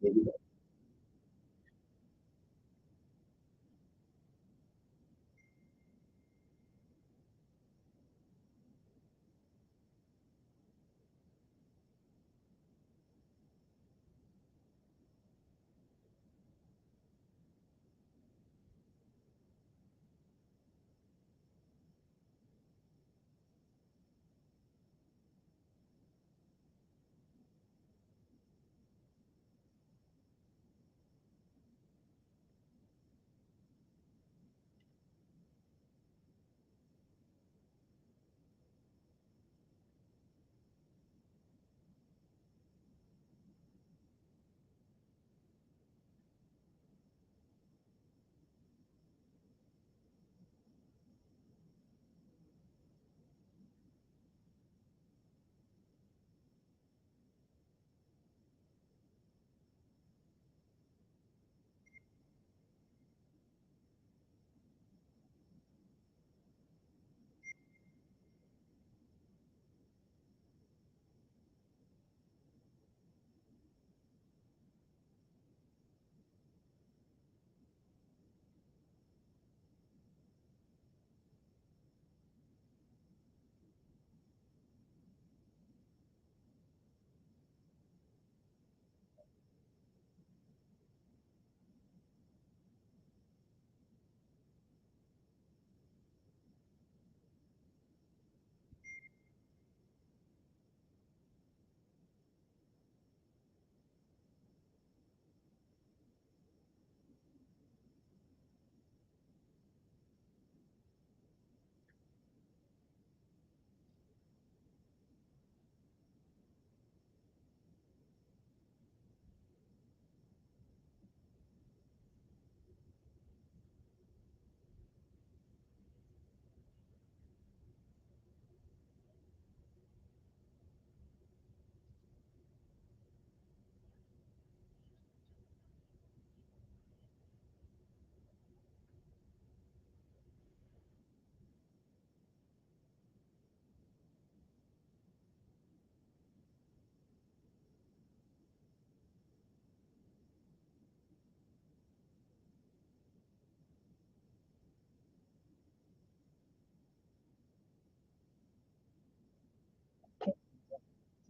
We'll be back.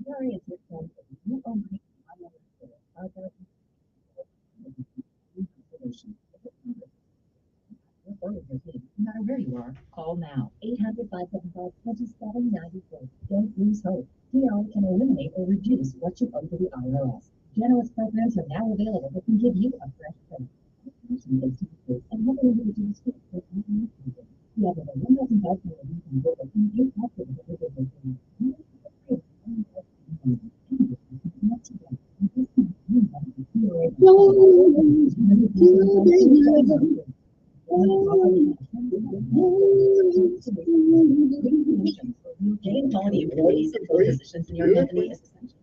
Sorry, it's your phone. You own my solution. Your phone is your team, no matter where you are. Call now. 800-575-2794. Don't lose hope. DL can eliminate or reduce what you owe to the IRS. Generous programs are now available that can give you a fresh start. And helping you to the for you have over 1,000 customers you can go with you have to the business. Getting quality employees and positions in your company is essential,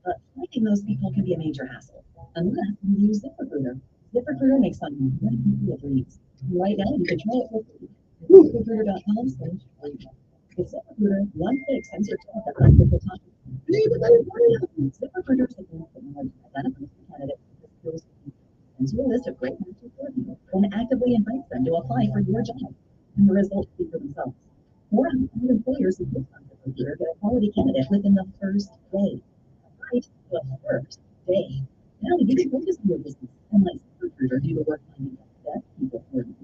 but finding those people can be a major hassle unless you use ZipRecruiter. ZipRecruiter makes finding good people a breeze. Right now, you can try it for free. ZipRecruiter.com/free. With ZipRecruiter, one click sends your job to hundreds of times. ZipRecruiter is the one that knows identifies the candidate with skills sends you a list of great matches for you, and actively invites them to apply for your job. And the results speak for themselves. More than 100 employers who post on ZipRecruiter get a quality candidate within the first day. Right, the first day. Now you can focus on your business and let ZipRecruiter do the work finding the best people for you.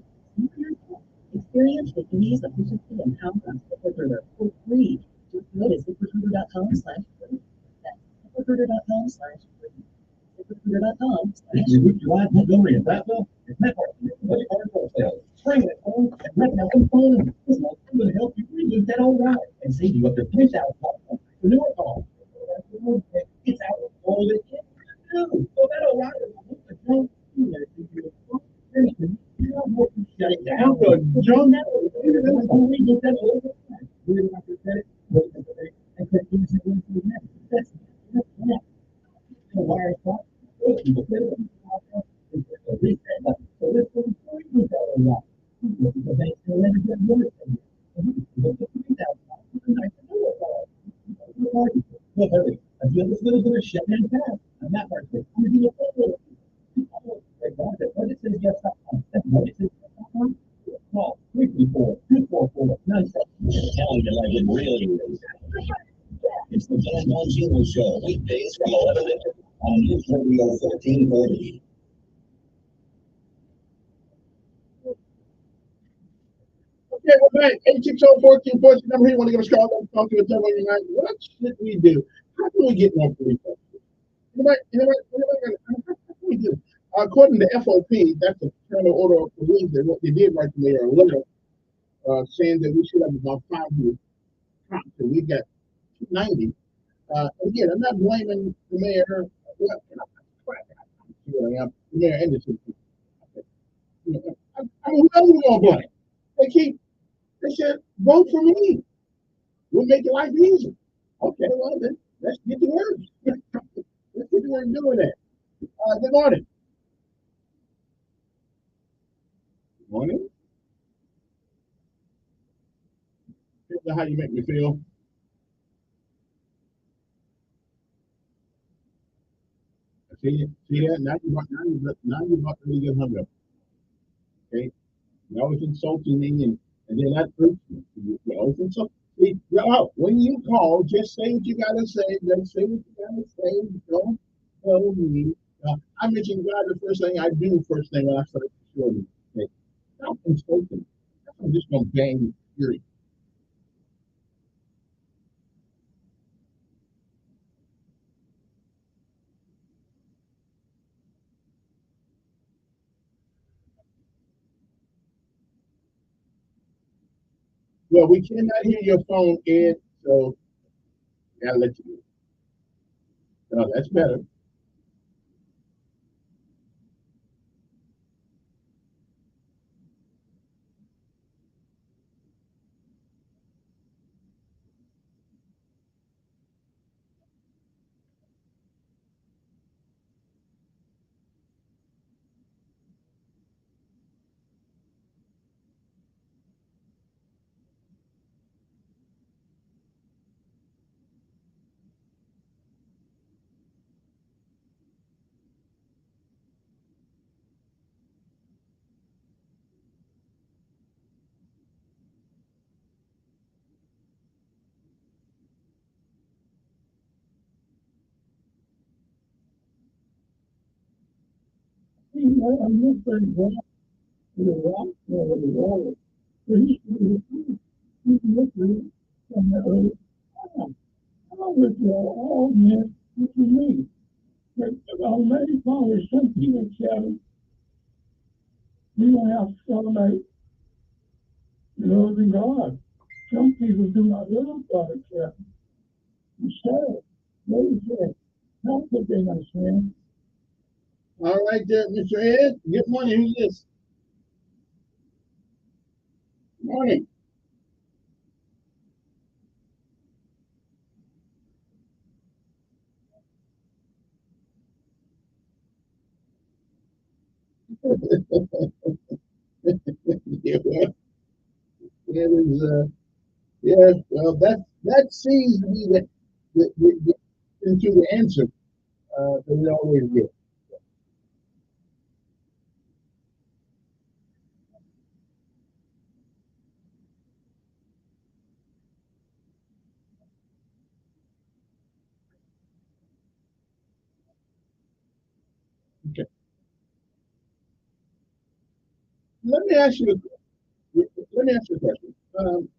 Experience the ease, efficiency, and power of ZipRecruiter for free. Just go to ZipRecruiter.com/free. That's ZipRecruiter.com/free. ZipRecruiter.com/free. Would you like Montgomery and Prattville? It's network. Everybody hard for sale. Spring it home and let out some fun. This month, I'm going to help you redo that old ride and save you up to $3,000 for newer cars. It's out of all the kids do. So that old ride is a junk. Shut it down. John, that was only get that over. We're not going to set it. I can't use it when you have. That's that. The wire spot. So this was we got a lot. The bank still never get worse than no hurry. I feel this little bit of shut down fast. I'm not working. I'm going to be a little. What it says yes, what it says call 334-244-97. Telling you like it really is. It's the Dan Bongino Show, weekdays from 11 to 2 on News Radio 1440. Okay, we're back. 860-1440 number here. Want to give us a call? Talk to us on your mind. What should we do? How can we get more police officers? How can we do? According to FOP, that's the Fraternal Order of Police, and what they did right there, a letter saying that we should have about 500 cops, and we got 290. Again, I'm not blaming the mayor. Well, the mayor and the city. I mean, who else we gonna blame? They said, vote for me. We'll make your life easy. Okay, well then, let's get to work. Let's get to work doing that. Good morning. Good morning. How you make me feel? See that? Now you're about to really get hung up. Okay? You're always insulting me, and then that hurts me. You're always insulting. See, when you call, just say what you gotta say. Then say what you gotta say. Don't tell me. I mentioned God the first thing I do, first thing when I start showing you. Okay? Stop insulting. I'm just gonna bang you. Period. Well, we cannot hear your phone, Ed, so I'll let you know. Oh, that's better. I'm not very well. The rock or the water. But he's looking from the early time. I'm with you all, man. What you mean? But Almighty Father, some people, Kevin, you don't have to celebrate loving God. Some people do not love God, Kevin. You said it. What is it? That's what they understand. All right, there, Mr. Ed. Good morning. Who's this? Morning. Yeah, well, it is, yeah, well, that seems to be the into the answer that we always get. Okay. Let me ask you. Let me ask you a question.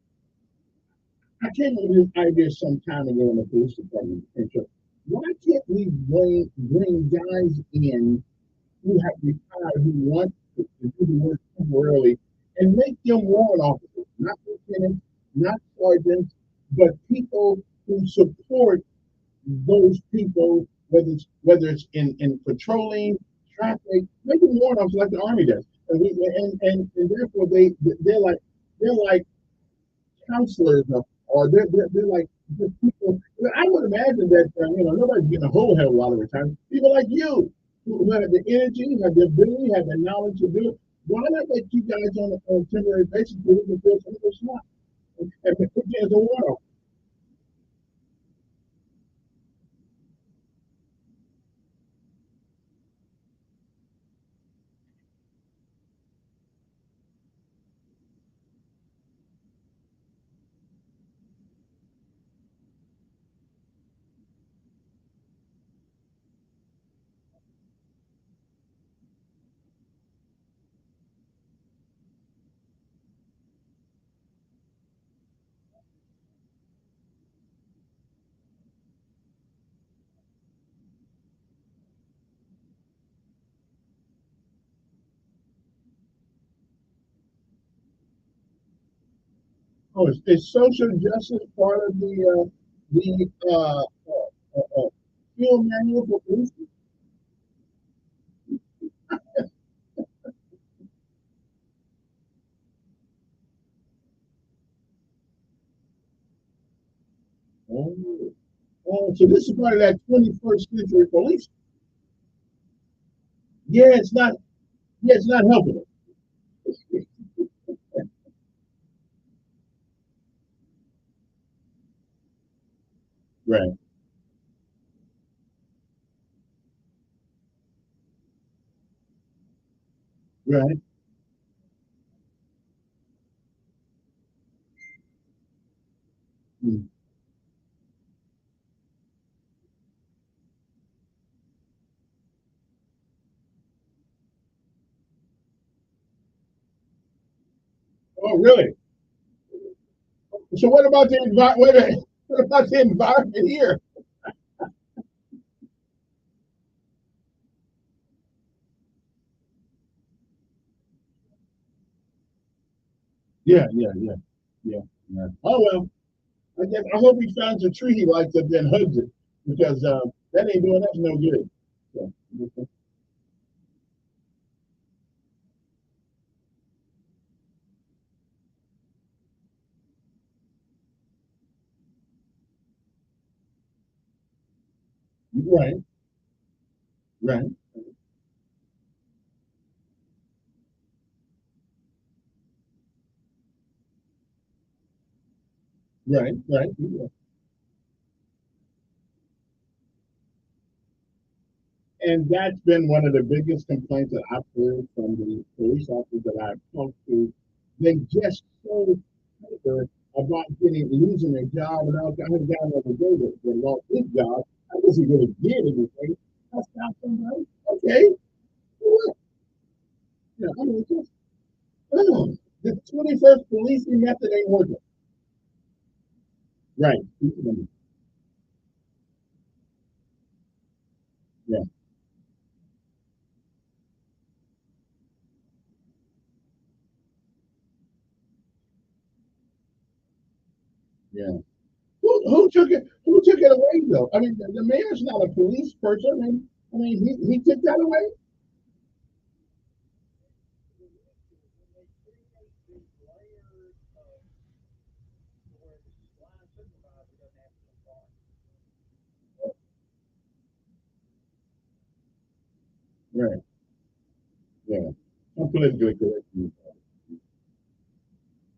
I came up with this idea some time ago in the police department. And so, why can't we bring guys in who have retired who want to do the work temporarily and make them warrant officers, not lieutenants, not sergeants, but people who support those people, whether it's in patrolling, traffic, make them warrant officers like the Army does. And therefore they're like counselors or they're like just people. I would imagine that nobody's getting a whole hell of a lot of retirement. People like you who have the energy, have the ability, have the knowledge to do it. Why not let you guys on a temporary basis so we can feel some of those slots and put you as a one. Oh, is social justice part of the field manual for police? Oh, oh, so this is part of that 21st century police. Yeah, it's not. Yeah, it's not helping us. Right, right. Mm. Oh, really? So what about the environment? Wait a minute. What about the environment here? Yeah, yeah, yeah, yeah, yeah. Oh well, I guess I hope he finds a tree he likes and then hugs it because that ain't doing us no good. So, right, right, right, right. Yeah. And that's been one of the biggest complaints that I've heard from the police officers that I've talked to. They just so hyper about losing their job and all. I had a guy the other day that lost his job. I wasn't really did anything. I stopped somebody. Okay, for what? Yeah, I mean, just, ugh, the 21st policing method ain't working. Right. Yeah, yeah. Who took it? Who took it away though? I mean, the mayor's not a police person. I mean, he took that away. Right. Yeah. I'm politically correct.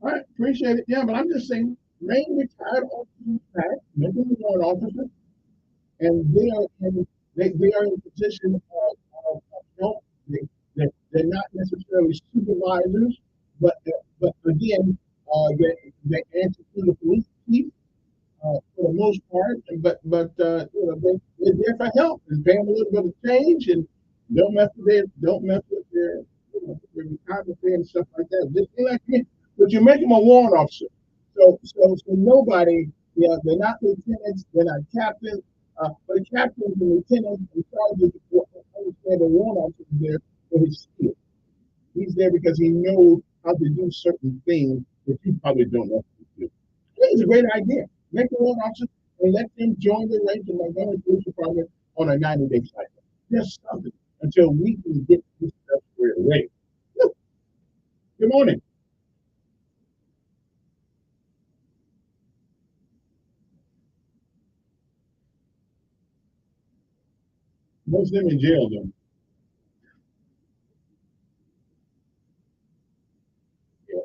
All right, appreciate it. Yeah, but I'm just saying, main retired officers back, making the warrant officers, and they are in a position of help. They're not necessarily supervisors, but again, they answer to the police chief for the most part. But they're there for help and pay them a little bit of change and don't mess with their retirement pay and stuff like that. Just like me, but you make them a warrant officer. So nobody, yeah, they're not lieutenants, they're not captains, but the captains and lieutenants and sergeants understand the warrant officer is there for his skill. He's there because he knows how to do certain things that you probably don't know how to do. It's a great idea. Make the warrant officer and let them join the ranks of Montgomery Police Department on a 90-day cycle. Just something until we can get this stuff squared away. Good morning. Most of them in jail, though. Yeah,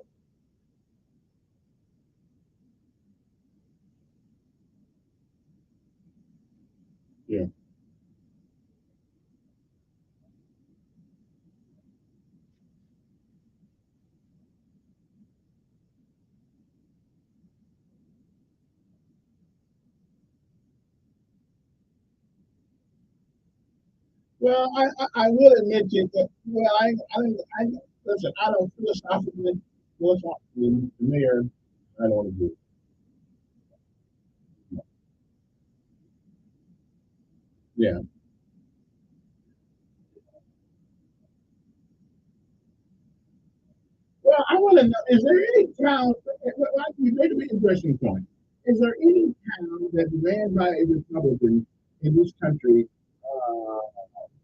yeah. Well, I will admit to you that, well, I listen, I don't philosophically, the mayor, I don't agree. Yeah. Well, I want to know, is there any town, well, you made an interesting point. Is there any town that's ran by a Republican in this country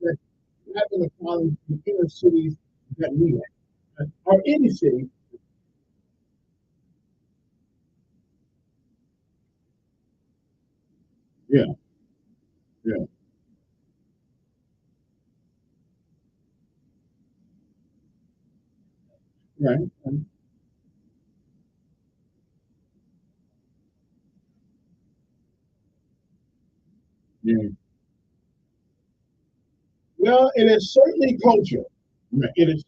that having a problem in inner cities that we have? Or any city? Yeah, yeah, right. Yeah. Well, it is certainly culture. Right. It is,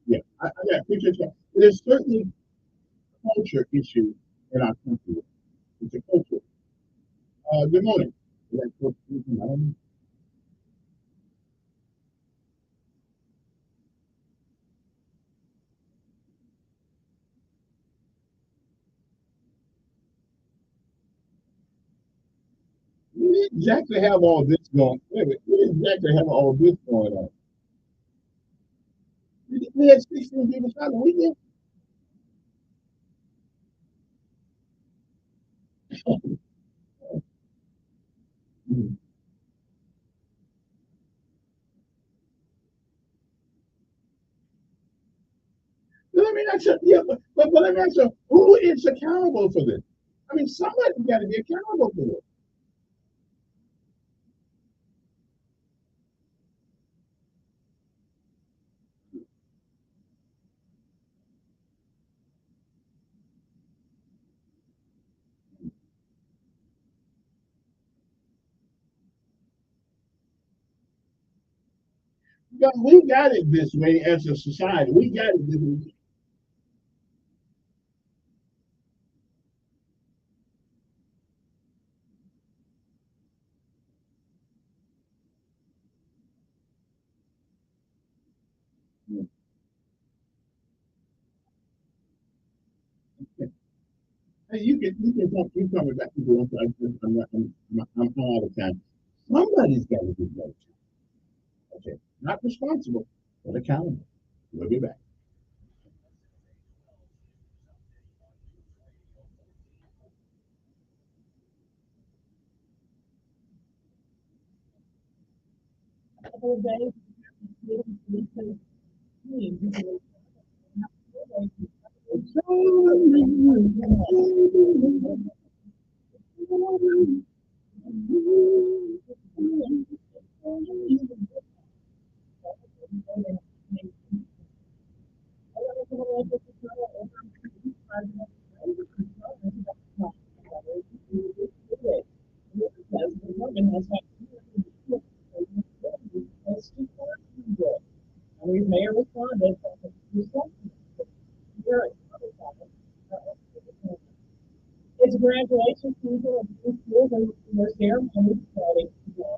yeah, yeah, appreciate that. It is certainly culture issue in our country. It's a culture. Good morning. Yeah, we didn't exactly have all this going. Wait a minute, we didn't exactly have all this going on. We had 16 people shot on weekend. Well, let me ask you, yeah, but let me ask you, who is accountable for this? I mean, somebody got to be accountable for this. But we got it this way as a society. We got it this way. You can talk. You coming back to do. I'm all the time. Somebody's got to be voted. Okay, not responsible, but accountable. We'll be back. Couple of days, police say, Mayor responded. It's a graduation season of the schools and their ceremonies starting today.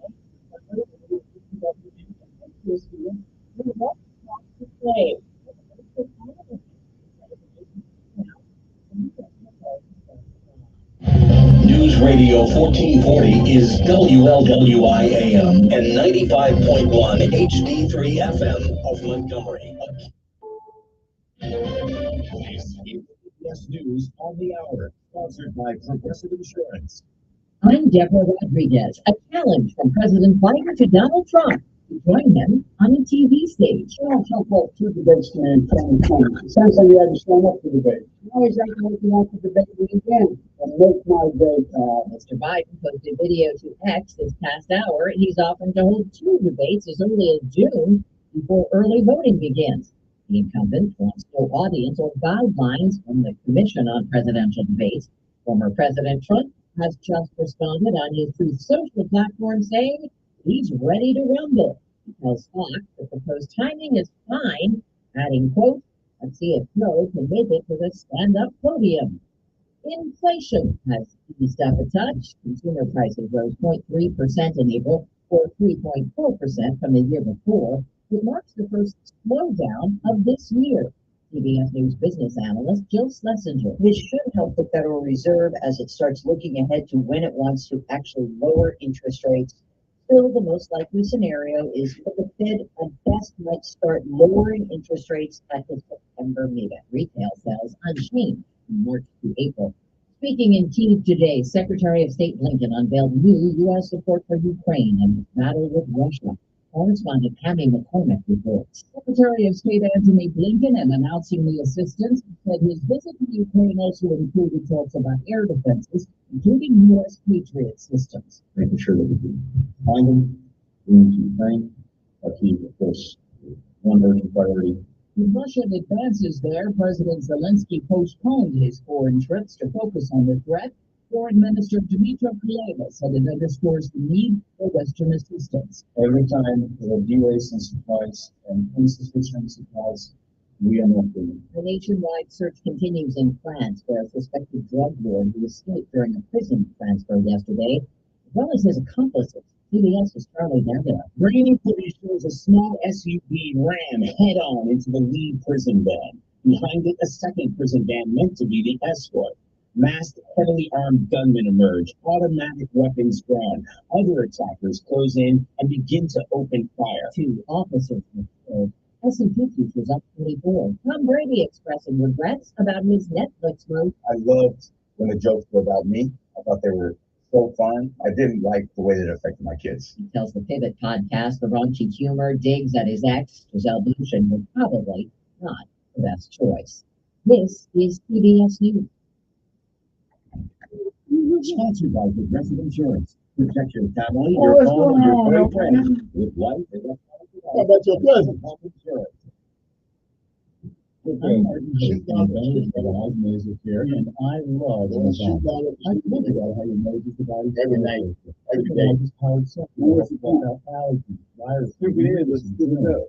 News Radio 1440 is WLWI AM and 95.1 HD3 FM of Montgomery. This is CBS News on the Hour, sponsored by Progressive Insurance. I'm Deborah Rodriguez. A challenge from President Biden to Donald Trump to join him on a TV stage. Donald Trump had 2 debates in 2020. Essentially, you had to stand up for the debate. Now he's acting like he wants to debate me again and make my day. Mr. Biden posted video to X this past hour. He's offering to hold 2 debates as early as June before early voting begins. The incumbent wants no audience or guidelines from the Commission on Presidential Debates. Former President Trump has just responded on his Truth Social platform saying he's ready to rumble. He tells Fox the proposed timing is fine, adding, quote, "Let's see if Joe can make it to the stand-up podium." Inflation has eased up a touch. Consumer prices rose 0.3% in April, or 3.4% from the year before. It marks the first slowdown of this year. CBS News business analyst Jill Schlesinger. This should help the Federal Reserve as it starts looking ahead to when it wants to actually lower interest rates. Still, the most likely scenario is that the Fed at best might start lowering interest rates at the September meeting. Retail sales unchanged from March to April. Speaking in Kyiv today, Secretary of State Blinken unveiled new U.S. support for Ukraine and its battle with Russia. Correspondent Tammy McCormick reports. Secretary of State Antony Blinken, in announcing the assistance, said his visit to Ukraine also included talks about air defenses, including U.S. Patriot systems. Making sure that we can find them, bring them to Ukraine. That's, of course, one urgent priority. With Russian advances there, President Zelensky postponed his foreign trips to focus on the threat. Foreign Minister Dmytro Kuleba said it underscores the need for Western assistance. Every time there are delays in supplies and insufficient supplies, we are not doing. The nationwide search continues in France for a suspected drug lord who escaped during a prison transfer yesterday, as well as his accomplices. CBS's Charlie Dagger. Grainy footage shows a small SUV ran head-on into the lead prison van. Behind it, a second prison van meant to be the escort. Masked, heavily armed gunmen emerge, automatic weapons drawn. Other attackers close in and begin to open fire. 2 officers were killed. S&P futures up 24. Tom Brady expressing regrets about his Netflix move. I loved when the jokes were about me. I thought they were so fun. I didn't like the way that it affected my kids. He tells the Pivot podcast the raunchy humor digs at his ex, Gisele Bündchen, was probably not the best choice. This is CBS News. Sponsored by Progressive Insurance. Protect your family, your home, and your boyfriend with life and How about your cousin? health insurance. And I love I think about how your nose is about it every night, every day. Stupid is, it's stupid up.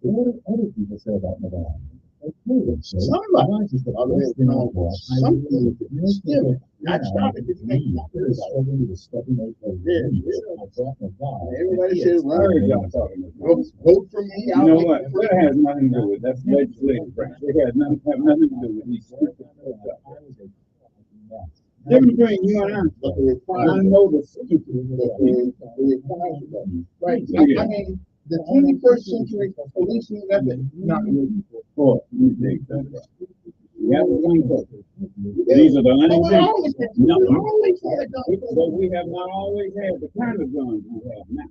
What do other people say about Nevada? Somebody. Not stopping. Just make stop it. Everybody says, well, vote for me. You know what? That has nothing to do with it. That's legislative branch. It has nothing to do with these stupid stuff. Different between you and I. I know the right. I mean, the 21st century policing method, not moving forward. Yeah, these are the unintended. No, but we have not always had the kind of guns we have now.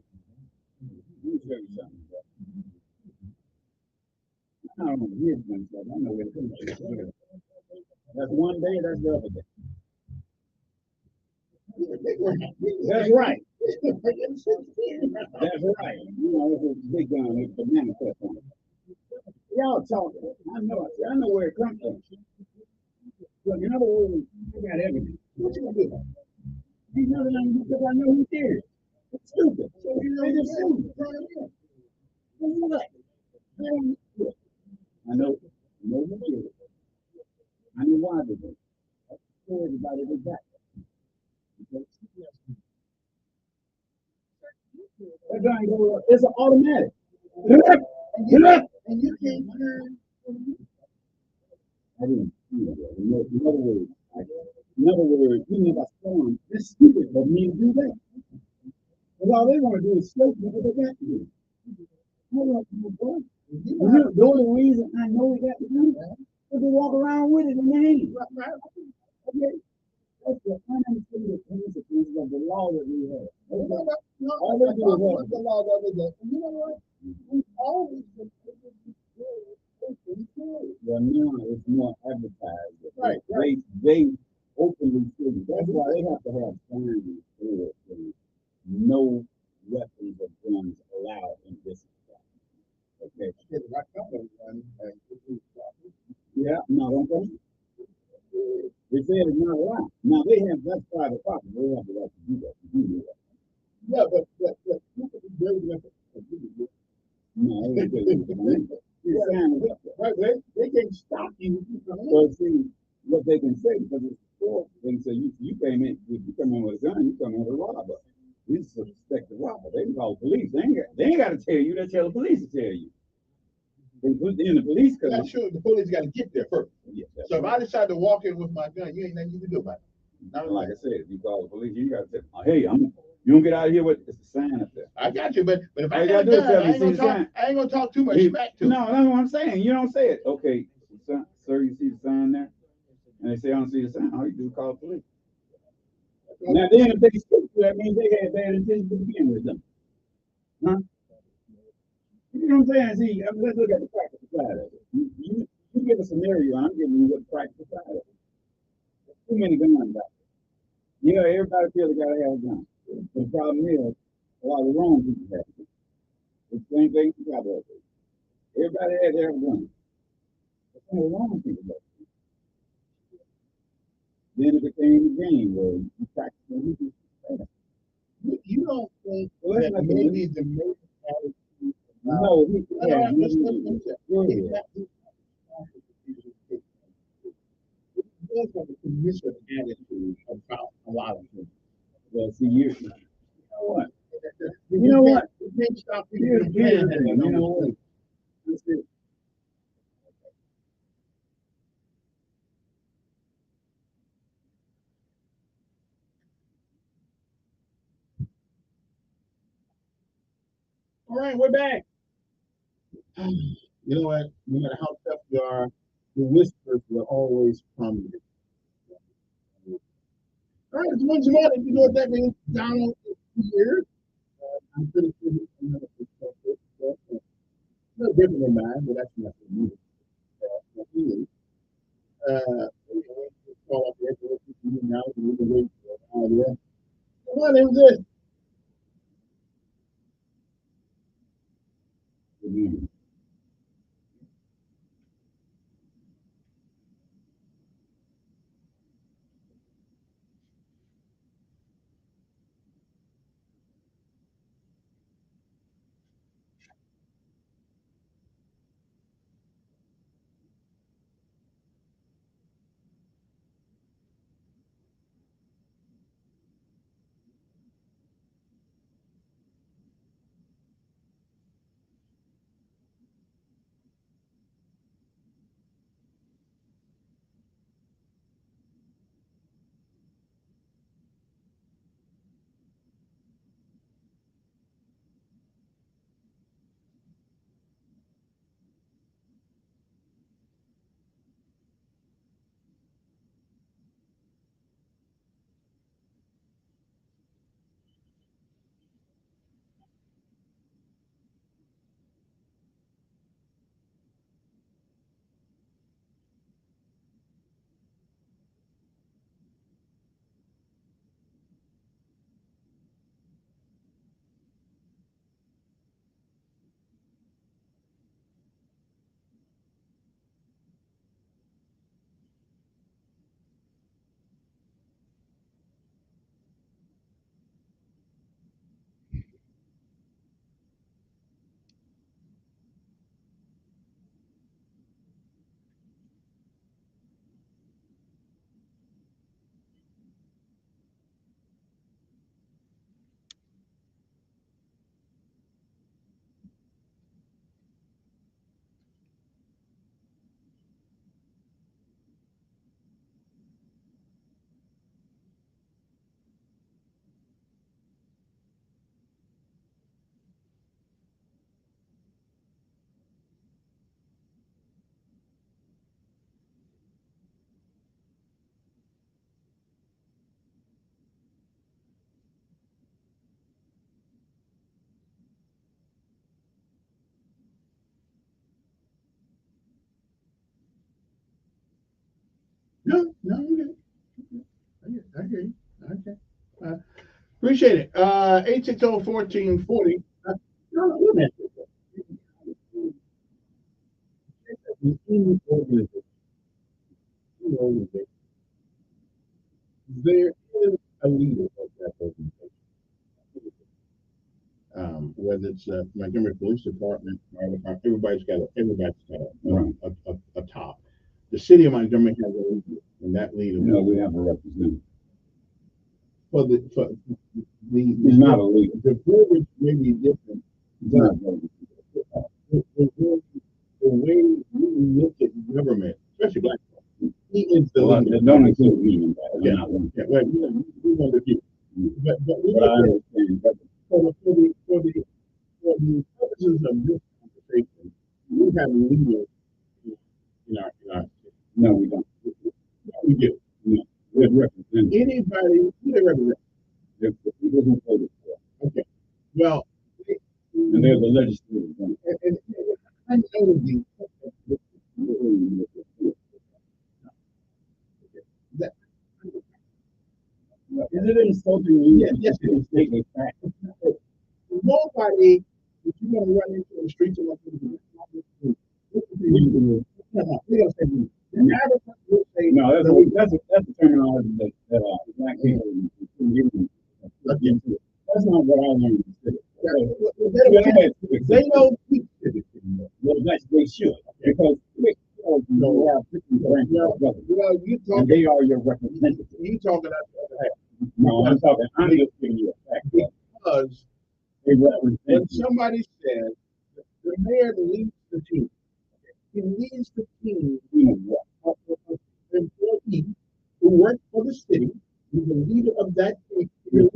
Let me show you something. I don't know here's guns, but I know where it comes from. That's one day, that's the other day. That's right. That's right. You know, it's a big gun, it's a manifest on it. Y'all talking. I know where it comes from. But in other words, I got evidence. What you gonna do? Ain't nothing I can do because I know who did it. It's stupid. So they just stupid. I know who did it. I know why they did it. I tell everybody they got it. That gun go up. It's an automatic. And you can't turn. I didn't see that. In other words, you know about storm. It's stupid for me to do that. Because all they want to do is slope me what they got to do. The only reason I know we got to do that is to walk around with it in the hand. Okay? That's the unintended consequences of the law that we have. All they do is have the law the other day. You know what? We always well, now it's more advertised. Right. They openly say that's why they have to have signs for no weapons or guns allowed in this establishment. Okay. Yeah, no, don't they? They say it's not allowed. Now they have that's private property. They have the right to do that. Yeah, but very no, they can stop you. Well, see, what they can say because it's court, they can say you came in with a gun, you come in with a robber. You suspect the robber. They can call the police. They ain't got to tell you. They tell the police to tell you. They put in the police because that's true. The police got to get there first. Yeah, so if I decide to walk in with my gun, you ain't nothing you can do about it. Not like I said, if you call the police, you got to tell them, hey, you don't get out of here with it's a sign up there. I got you, but if I got a gun, I ain't gonna talk too much smack to No, that's what I'm saying. You don't say it. Okay, sir, you see the sign there? And they say, I don't see the sign. All you do is call the police. Now, then, if they speak to that means they had bad intentions to begin with them. Huh? You know what I'm saying? See, let's look at the practical side of it. You give a scenario, I'm giving you what the practical side of it. There's too many guns out there. Yeah, everybody feels they got to have a gun. But the problem is, a lot of the wrong people have it. It's the same thing you got to have. Everybody had to have a gun. But some of the wrong people have it. Then it became a game where you practice and you don't think that maybe the main attitude no, there's a commission attitude about a lot of things. Well, see, you know what? You know what? You can't stop people Here's the thing, you know what? All right, we're back. You know what? No matter how tough you are, the whispers will always come. All right, it's once more. You know what that means? Donald is here. I'm pretty sure he's another perspective. A little different than mine, but that's not for me. Call up there for you now. You can wait for it. Come on, who's this? No, no, I hear you. Okay. Appreciate it. 860-1440. No, wait a minute. There is a leader of that organization. Whether it's Montgomery Police Department, everybody's got a top. The city of Montgomery has a leader, and that leader. No, we have a representative. For He's not a leader. The verbiage may be different, but the way we look at government, especially black people, he is the leader. Don't include me in that. Yeah, well, we want to keep. But I understand. But for the purposes of this conversation, we have leaders in our no, we don't. We do. No, we have representatives. Anybody who they represent. He doesn't vote for. Okay. Well, and there's a legislative. And I know that. Is it insulting you? Yes, it is. Nobody, if you're going to run into the streets of no, that's a terminology that black people that's not what I learned in the city. They don't teach it. Well, they should, because we have different branches of government, and they are your representatives. You talking about the other half? No, I'm just giving you a fact. Because when somebody says the mayor leads the team, he leads the team of employees who work for the city. He's the leader of that team. Which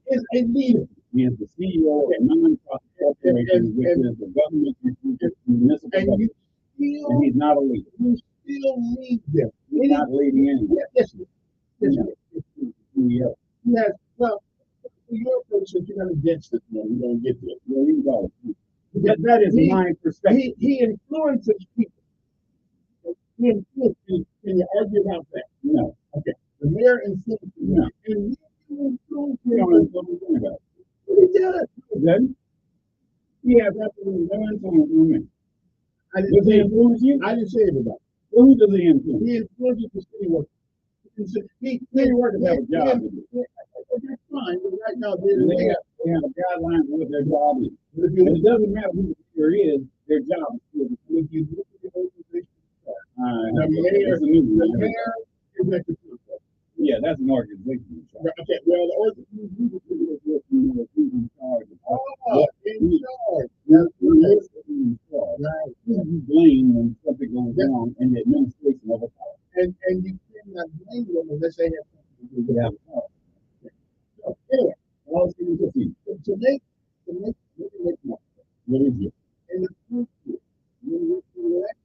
is a leader. He is the CEO of a non-profit corporation, which is the government municipal government. And he's not a leader. You still lead them. He's not leading anyone. Yes, yes. Well, your person, you're not against it, man. You don't get there. Well, you go. That is my perspective. He influences people. He influences. Can you argue about that? No. Okay. The mayor influences. No. And you influence you don't know what we're talking about. He does. Then? Yeah, that's what we're doing. Does he influence you? I didn't say everybody. Well, who does he influence? He influences the city workers. City workers have a job to do. That's fine, but right now they have a guideline of what their job is. And it doesn't matter who the mayor is, their job is to do. If you look at the organization, the mayor is at the city. Yeah, that's an organization. Okay, well, the organization is in charge. In charge. Right. You blame when something goes wrong in the administration of a power. And you cannot blame them unless they have something to do with it. So, anyway, to make what is it? In the future, when we elect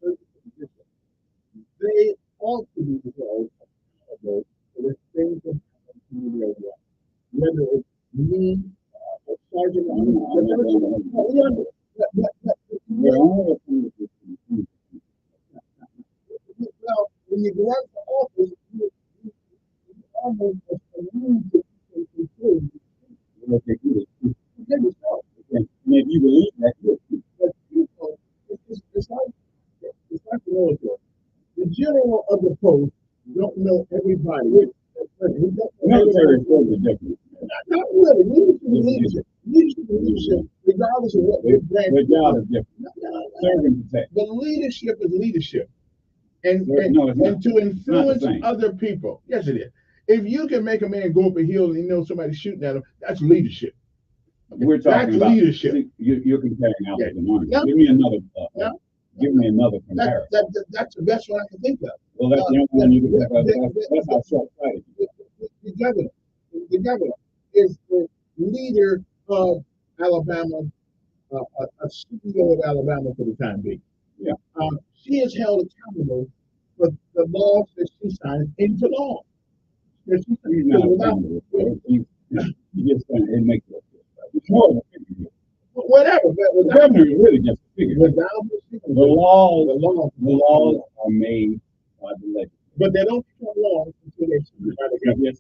certain positions, they ought to be held accountable for the things that happen to their work. Whether it's me, or Sergeant, well, when you go out to office, you almost allude to people. And if you believe that, but people, it's like the military. The general of the post don't know everybody. Military is totally different. Not really. Leadership, regardless of what their job is different. Serve and protect. But leadership is leadership. And to influence other people. Yes, it is. If you can make a man go up a hill and you know somebody's shooting at him, that's leadership. We're talking about leadership. You're comparing apples and oranges. No. Give me another. Give me another comparison. That's the best one I can think of. Well, that's the only one you can think of. That's how short-sighted. The governor is the leader of Alabama, a CEO of Alabama for the time being. Yeah. She is held accountable for the laws that she signs into law. He's not accountable. He just it makes it. It's more of a figure. whatever. But The governor is really just a figure. without The laws are made by the legislature. but they don't become laws until they're signed by the government.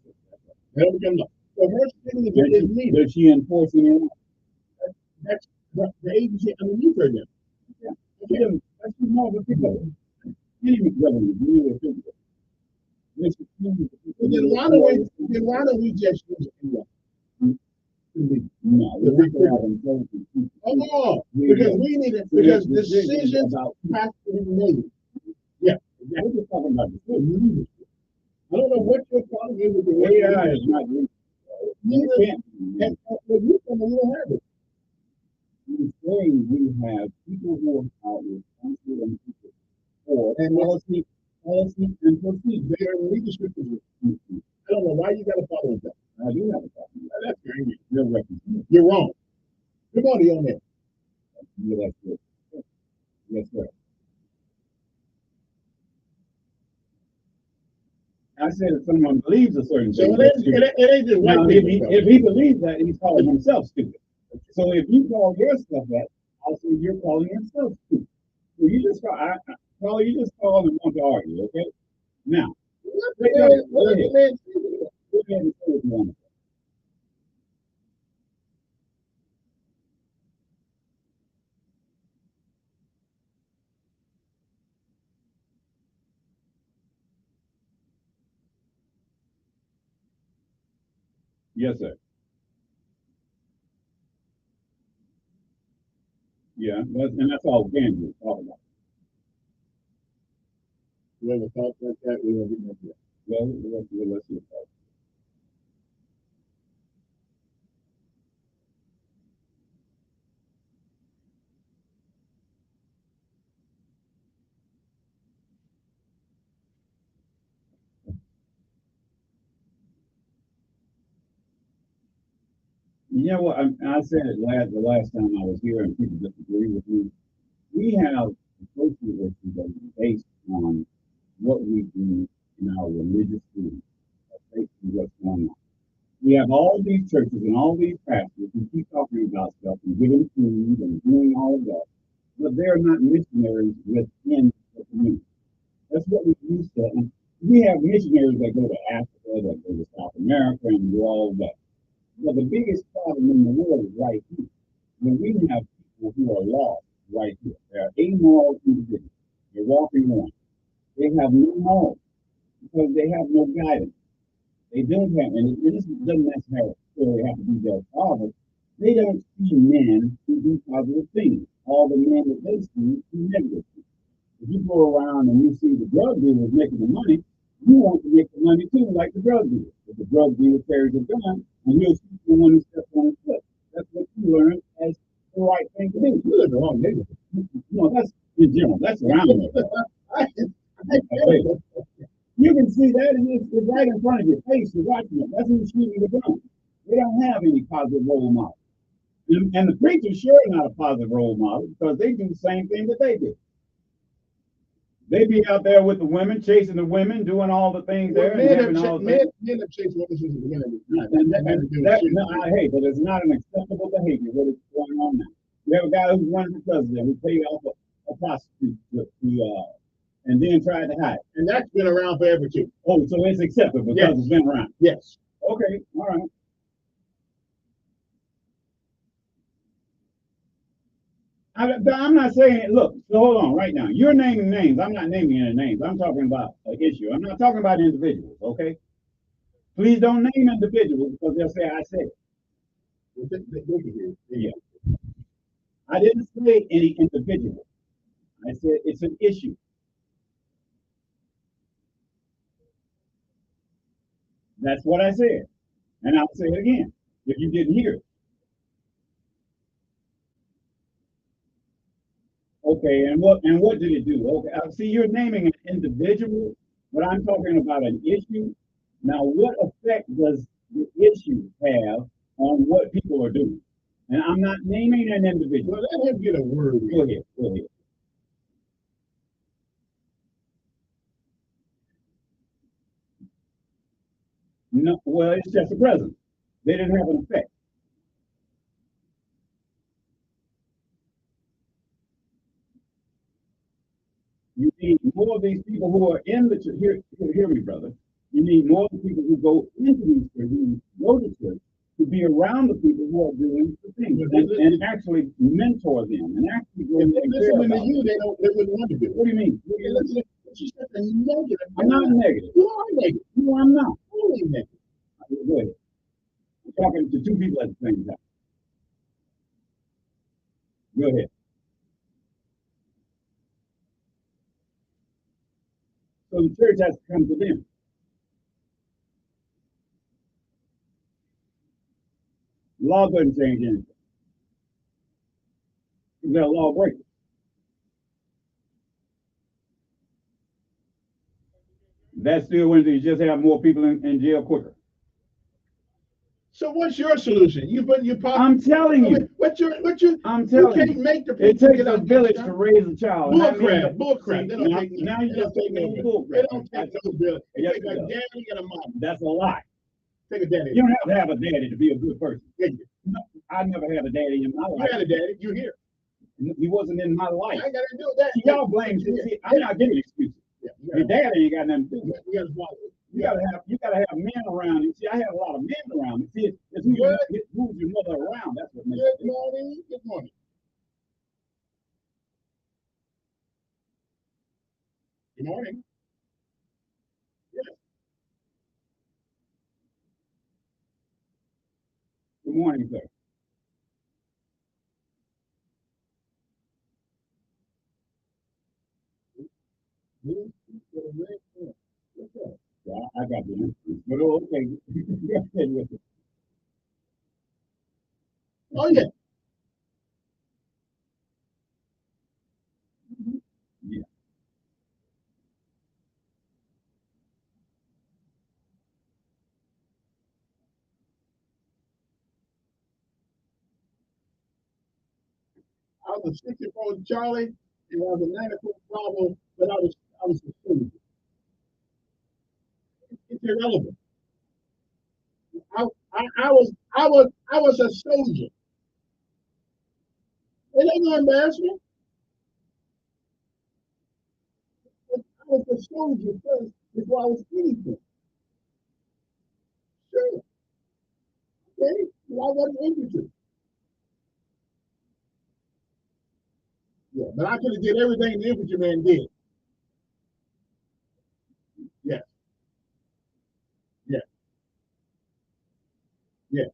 They don't become law. So her city is needed. Is she enforcing it? That's the agency underneath her then. Yeah. That's more of a figure. Any government, really a figure. Then why don't we just use it? No, we have to have enforcement. Because we need it, because decisions have to be made. Yeah, we're just talking about decisions. I don't know what you're calling it with the AI is not real. You don't have it. He's saying we have people who are out responsible and people for policy and procedure. They are in leadership position. I don't know why you got to follow that. I do have a problem. That's crazy. You're right. You're wrong. Good morning on that. Yeah, that's good. Yes, sir. I said if someone believes a certain thing, it ain't just white people. If he believes that, he's calling himself stupid. So if you call your stuff that, I'll say you're calling yourself stupid. So you just call and want to argue, okay? Now, go ahead and say what you want to say. Yes, sir. Yeah, that's all we can do. Talk about. Whoever talks like that, we will get no good. Well, let's see. You know what? I said it the last time I was here, and people disagree with me. We have social issues that are based on what we do in our religious beliefs, basically what's going on. We have all these churches and all these pastors who keep talking about stuff and giving food and doing all of that, but they're not missionaries within the community. That's what we used to. And we have missionaries that go to Africa, that go to South America, and do all of that. But the biggest problem in the world is right here. When we have people who are lost right here, they are amoral individuals. They're walking around. They have no morals because they have no guidance. They don't have, and this doesn't necessarily have to be their father. They don't see men who do positive things. All the men that they see do negative things. If you go around and you see the drug dealers making the money, you want to make the money too, like the drug dealer. If the drug dealer carries a gun, and you'll shoot the one who steps on his foot. That's what you learn as the right thing to do. You live in the wrong neighborhood. No, that's in general. That's around me. You can see that, and it's right in front of your face. You're watching it. That's who's shooting the gun. They don't have any positive role model. And the preachers sure are not a positive role model because they do the same thing that they do. They be out there with the women, chasing the women, doing all the things there. Men have chased women since the beginning of the time. Hey, but it's not an acceptable behavior what is going on now. You have a guy who's running for president who paid off a prostitute and then tried to hide. And that's been around forever too. Oh, so it's acceptable because it's been around. Yes. Okay, all right. I'm not saying, look, so hold on right now. You're naming names. I'm not naming any names. I'm talking about an issue. I'm not talking about individuals, okay? Please don't name individuals because they'll say I said it. Yeah. I didn't say any individual. I said it's an issue. That's what I said. And I'll say it again if you didn't hear it. Okay, and what did it do? Okay, I see you're naming an individual, but I'm talking about an issue. Now, what effect does the issue have on what people are doing? And I'm not naming an individual. Well, let him get a word. Go ahead. No, well, it's just a present. They didn't have an effect. You need more of these people who are in the church. Hear me, brother. You need more of the people who go into these churches, who go to church, to be around the people who are doing the things and actually mentor them and actually go and listening to you, they wouldn't want to do it. What do you mean? She's such a negative. I'm not negative. You are negative. No, I'm not. Totally negative. Go ahead. I'm talking to two people at the same time. Go ahead. So the church has to come to them. The law doesn't change anything. They're a law breaker. That's still when you just have more people in jail quicker. So what's your solution? I'm telling you. What's your? I'm telling you. Can't make the it people takes get a out village to raise a child. Bullcrap. Bullcrap. Now you just take no bullcrap. They don't take no bill. They Yes, take a daddy and a mom. That's a lie. Take a daddy. You don't have to have a daddy to be a good person. Yeah. No, I never had a daddy in my life. You had a daddy. You here. He wasn't in my life. I ain't got to do that. See, y'all blame. See, I'm not giving excuses. Yeah, Your daddy ain't got nothing to do with it. You got to follow. You gotta have men around you. See, I have a lot of men around me. See, it's who's your mother around. That's what makes it. Good morning. Good morning. Good morning. Yes. Good morning, sir. Yeah, I got the answer. But okay. Oh yeah. Yeah. I was a 60-year-old Charlie, and I was a 94 Bravo, but I was a soldier. It's irrelevant. I was a soldier. It ain't no embarrassment. I was a soldier first before I was anything. Sure. Okay. Well, I wasn't infantry. Yeah, but I could have did everything the infantryman did. Yes. Yeah. Yeah.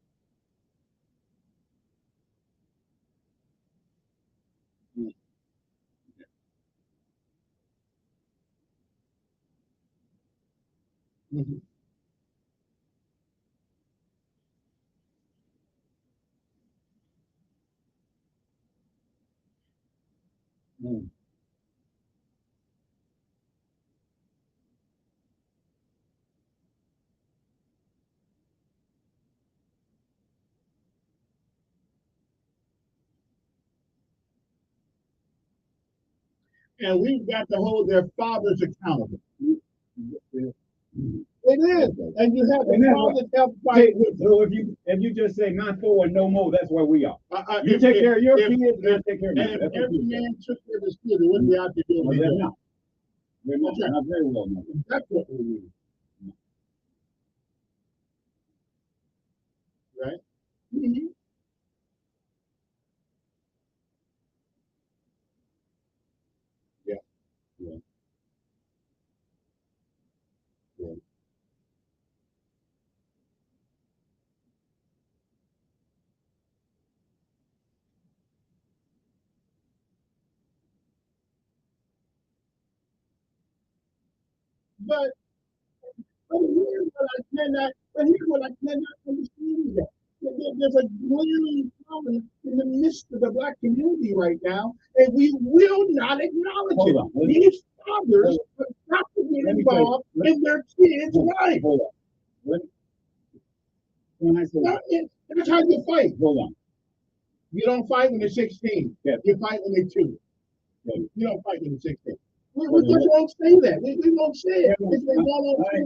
Mm-hmm. Mm-hmm. And we've got to hold their fathers accountable. It is, and you have the fathers help fight with them. So if you just say not for and no more, that's where we are. You take care of your kids, and I take care of mine. And if every man took care of his kids, it wouldn't be out there doing they're it. not. They're not. Not very well known. That's what we need. Right? Mm-hmm. Yeah. Yeah. Yeah. But here's what I cannot understand that. There's a glaring problem in the midst of the black community right now, and we will not acknowledge it. These fathers have got to get involved in their kids' life. Hold on. When I say That's how you fight. Hold on. You don't fight when they're 16. Yeah. You fight when they're 2. Yeah. You don't fight when they're 16. We just won't say that. We won't say it. It's been going on too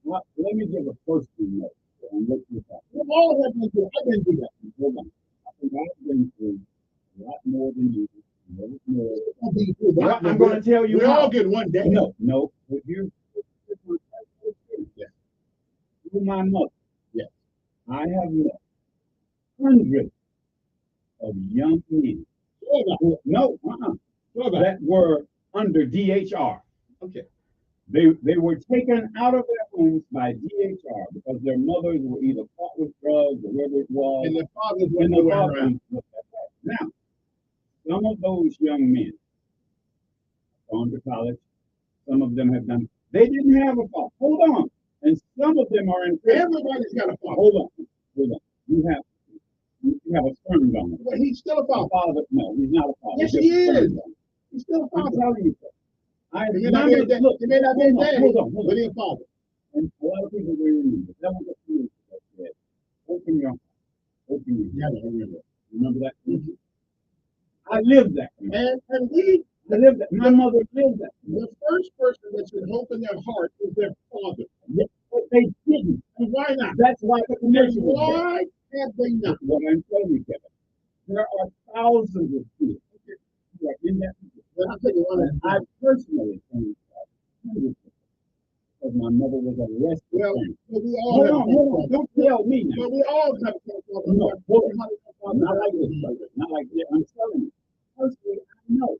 long. Let me give a personal note. We've all had to do it. I've been through that. Hold on. I think I've been through a lot more than you. I'm going to tell you. We all get one day. No. If you, Yeah. you're my mother. Yeah. I have met hundreds of young men. No, that were under DHR. Okay. They were taken out of their homes by DHR because their mothers were either caught with drugs or whatever it was. And the fathers were And the nowhere fathers. around. Now, some of those young men gone to college. Some of them have done. They didn't have a father. Hold on. And some of them are in prison. Everybody's got a father. Hold on. You have a sperm donor. But he's still a father. No, he's not a father. Yes, he is. He's still a I'm father. telling you. He may not be a dad. He may not be a dad, Hold on. but he's a father. And a lot of people will remember. That was a few years ago said, open your heart. Open your heart. Yeah, I remember. Remember that? I lived that. And we, I lived that. My mother lived that. the first person that should open their heart is their father. Yeah, but they didn't. And why not? That's why the commercial was there. Why have they not? What I'm telling you, Kevin, there are thousands of kids who are in that position. Let me tell you one of I personally think that because my mother was arrested. Well, we all have Hold on. Don't tell me now. But we all have a father. No, hold on. Not like this, brother. Not like this. I'm telling you. Personally, I know.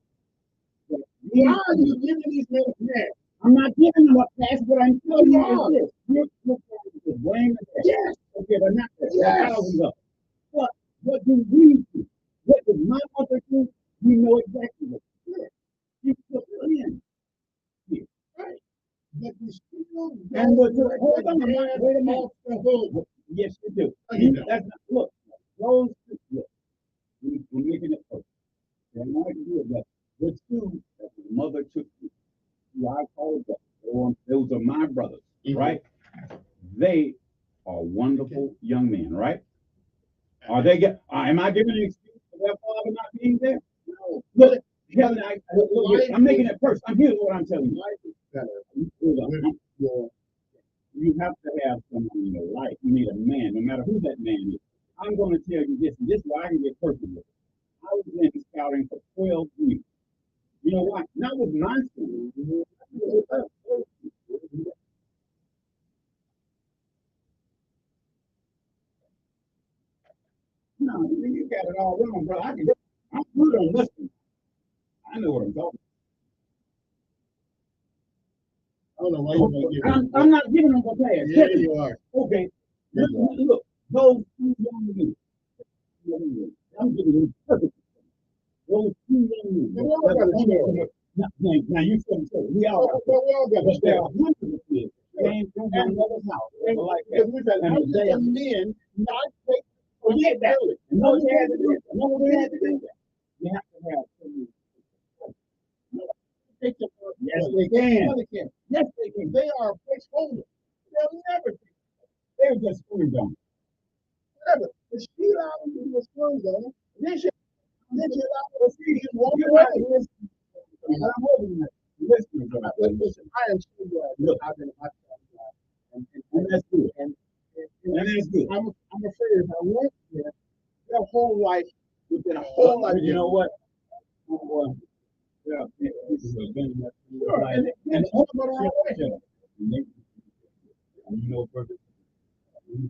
that Why are you giving these men a pass? I'm not giving them a pass. What I'm telling You you are. is this. You're trying to blame the Yes. Okay, but not that. Yes. Thousands of. What do we do? What does my mother do? We know exactly what she did. She put in here. Right. But we still And don't hold on, let the wait a man minute. off the hook. Yes, you do. No, you don't. That's not, look, those two, look, we're making it perfect. And I can do it, but the two that my mother took me, who I called them, those are my brothers, right? They are wonderful young men, right? Are they am I giving an excuse for their father not being there? No. Look, Kevin, I'm making it first. Here's what I'm telling you. Life is better. You have to have someone in your life. You need a man, no matter who that man is. I'm going to tell you this, and this is why I can get personal with it. I was in scouting for 12 years. You know why? Not with my school. No, you got it all wrong, bro. I'm good on listening. I know what I'm talking I don't know why you're going to give I'm not giving them a pass. Yeah, you are. Okay. Look, those two young men. I'm giving them perfect. Those two young men. Now you couldn't say we all got but there are hundreds of kids came from my mother's house. Like that. We've had hundreds of men not take forget that. No, they had to do that. No, they had to do that. You have to have someone. Yes, they can. Yes, they can. They are a placeholder. They'll never take They're just screwed on. whatever. The sheet out and do the screws on them. Then you allow the feet and walk away. I'm hoping that listeners are Listen, I am so glad I've been a hot guy. and that's good. And that's good. I'm afraid if I went there, their whole life would be a whole life. You know what? Yeah, this is a good one. Sure. And all about our way. You know, perfect. You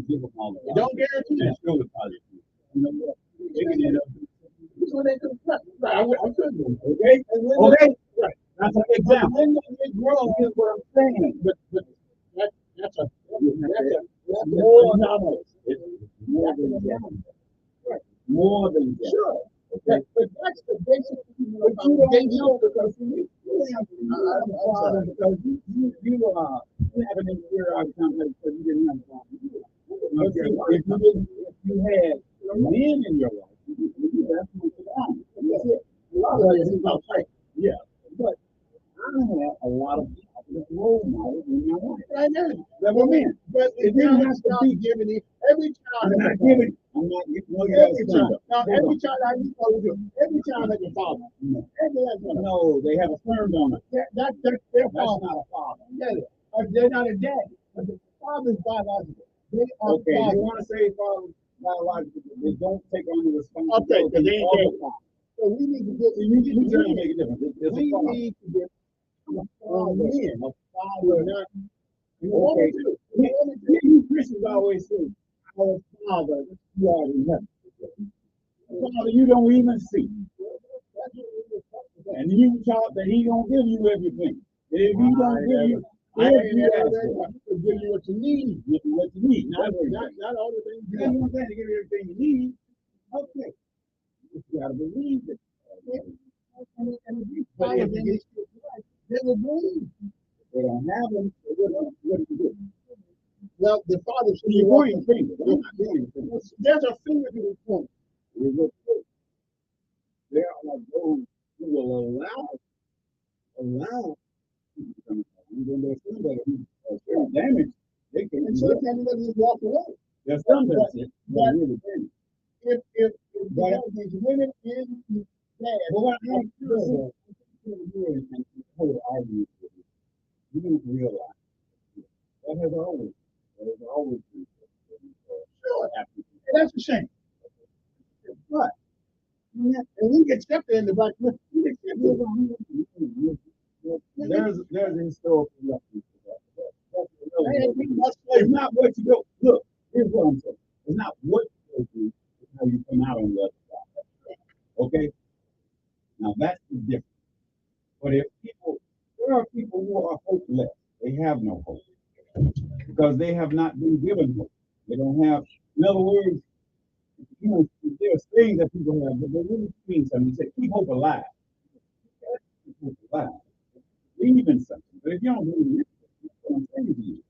give them all the Don't guarantee that. show the positive. You know what? I could do. Okay? Okay? Right. That's an example. When they grow, is what I'm saying. But that's more than more than right. More than sure. Okay? But that's the basic foundation because you have an inferiority complex because you didn't have a problem. If you had men in your life, you definitely could have. That's it. A lot of it is about fight. Yeah. But I have a lot of positive role models in my life. I know. That were men. But it didn't have to be giving it every time. I'm not giving. Every time. Now, every time I used to every time they can father. No, they have a sperm donor. That's their father. That's not a father. They're not a dad. But the father's biological. They are okay. You want to say father? biological, they don't take on the responsibility. Okay, because they ain't all there. the time. So we need to get, You trying to make a difference. It's a we problem. need to get A on father, men. a father. Not, Okay, you Christians always say, our Father, you are in heaven. Father, you don't even see. And you taught that he don't give you everything. And if he don't give you, I if ain't you ever ask that. for, To give you what you need. give you what you need. Not Not all the things you you don't want. want to give you everything you need. Okay. You gotta believe it. And the big But problem if in you this life, they will believe. They don't have them. So what do you do? well, the Father So you're pointing fingers. I'm not doing anything. there's a finger to the point. There are those who will allow people to come and when there's some that are damaged, they can. And sometimes they just walk away. There's some that are really damaged. If these women in that, Well, I'm sure and whole argument with you don't realize that has always been sure, and that's a shame. But and we get accepted in the black we get accepted. there's a historical reference to that. It's not what you go. Look, here's what I'm saying. It's not what you go through, it's how you come out on the other side. Okay? Now that's the difference. But there are people who are hopeless. They have no hope because they have not been given hope. They don't have, in other words, there's things that people have, but they really mean something. You say, keep hope alive. Keep hope alive. Believe in something. But if you don't believe in it, that's what I'm saying to you.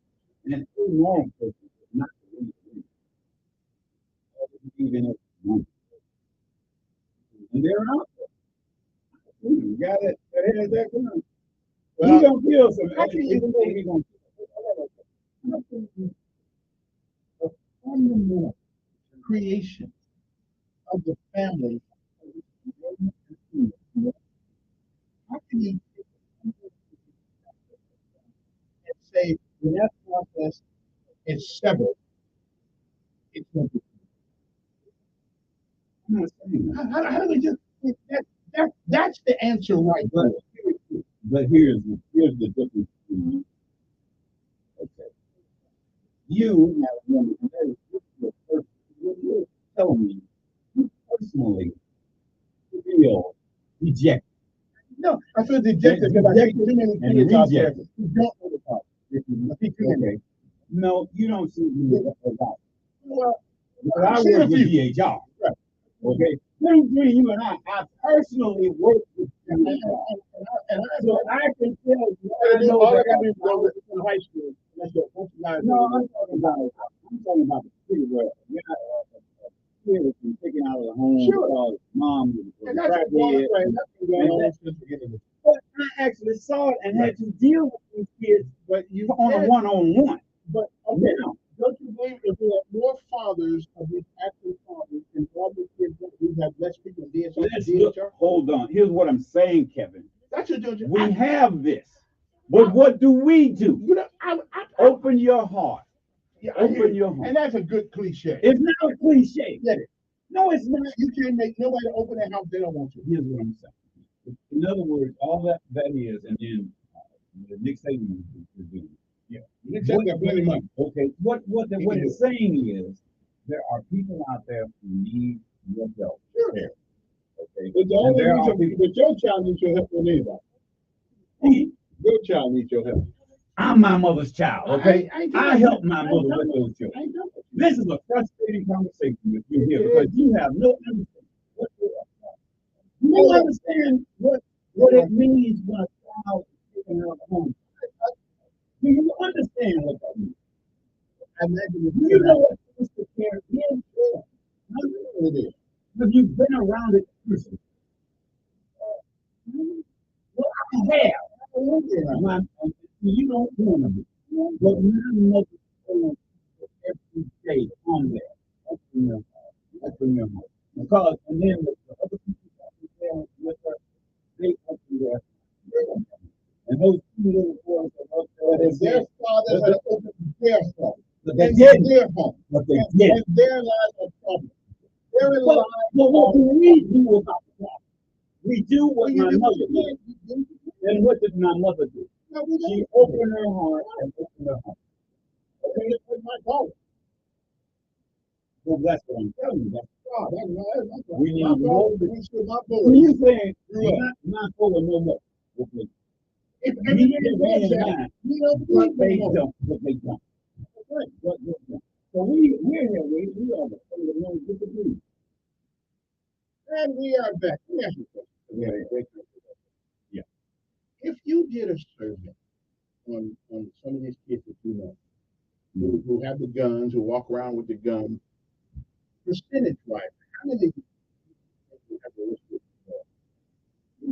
And it's a normal person not to believe in it. Believe in it. And they're out there. You got it. That has that gun. Well, he don't kill somebody. Even though he's going to a fundamental Creation of the family. How can you say when that process is severed? It's no good. I'm not saying that. How do we just that's the answer right there. But here's the difference between you. Okay. You have one you're telling me you personally feel rejected. No, I feel dejected because I see too many And kids out there rejected. who don't know the Father. I see too many. Okay. No, you don't see me as a guy. Well, Because I I've seen work a with few. DHR. Right. Okay. Between you and I personally work with DHR. So I can tell you, I know all I that got to do is in high school. That's what most guys no, do. I'm talking about the city where you're not kid has been taken out of the home Sure. because mom was And a that's what crackhead. that's been going on since the beginning. But I actually saw it and had to deal with these kids, but you on a one-on-one. But okay, now, don't you believe if we have more fathers of these active fathers and all these kids we have less people in DHR? Let's look, hold on. Here's what I'm saying, Kevin. That's what you're doing. We have this. But what do we do? You know, Open your heart. yeah, Open your heart. and that's a good cliche. It's not a cliche. Yeah. No, it's not. You can't make nobody open their house they don't want to. Here's what I'm saying. In other words, all that is, and then Nick Saban is doing. Yeah. Nick Saban got plenty of money. Okay. What it's saying is there are people out there who need your help. Sure. Okay. But the only reason, but your child needs your help with anybody. Your child needs your help. I'm my mother's child, okay? I help my mother with those children. This is a frustrating conversation with you here because you have no understanding. You don't understand what it means when a child is taken out of the home. Do you understand what that means? I imagine if You know what foster care is? I know what it is. Because you've been around it personally. Well, I have. You don't want to be. But my mother told every day on there. That's in your heart. That's in your heart. Because, and then the other people that were there with her, they opened their and those two little boys that up there, their father had opened their father. But they and didn't. their home. But they And didn't. their lives are troubled. Their Well, lives what do are we do about the problem? We do well, what you my do what mother you did. can. You do what you can. And what did my mother do? No, we She don't. opened her heart and opened her home. Okay, that's my goal. Well, that's what I'm telling you. That's Oh, that's we need my more. goal. That's what my So goal. you saying Grew up. not full of no more? Okay. If You everybody keep does in that, mind, you don't but need they no more. don't. But they don't. Okay. But they don't. So we're here. We are the one who disagree. And we are back. Let me ask you a question. Yeah. If you did a survey on some of these kids that you know, who have the guns, who walk around with the guns, percentage wise, how many do you think you have the risk of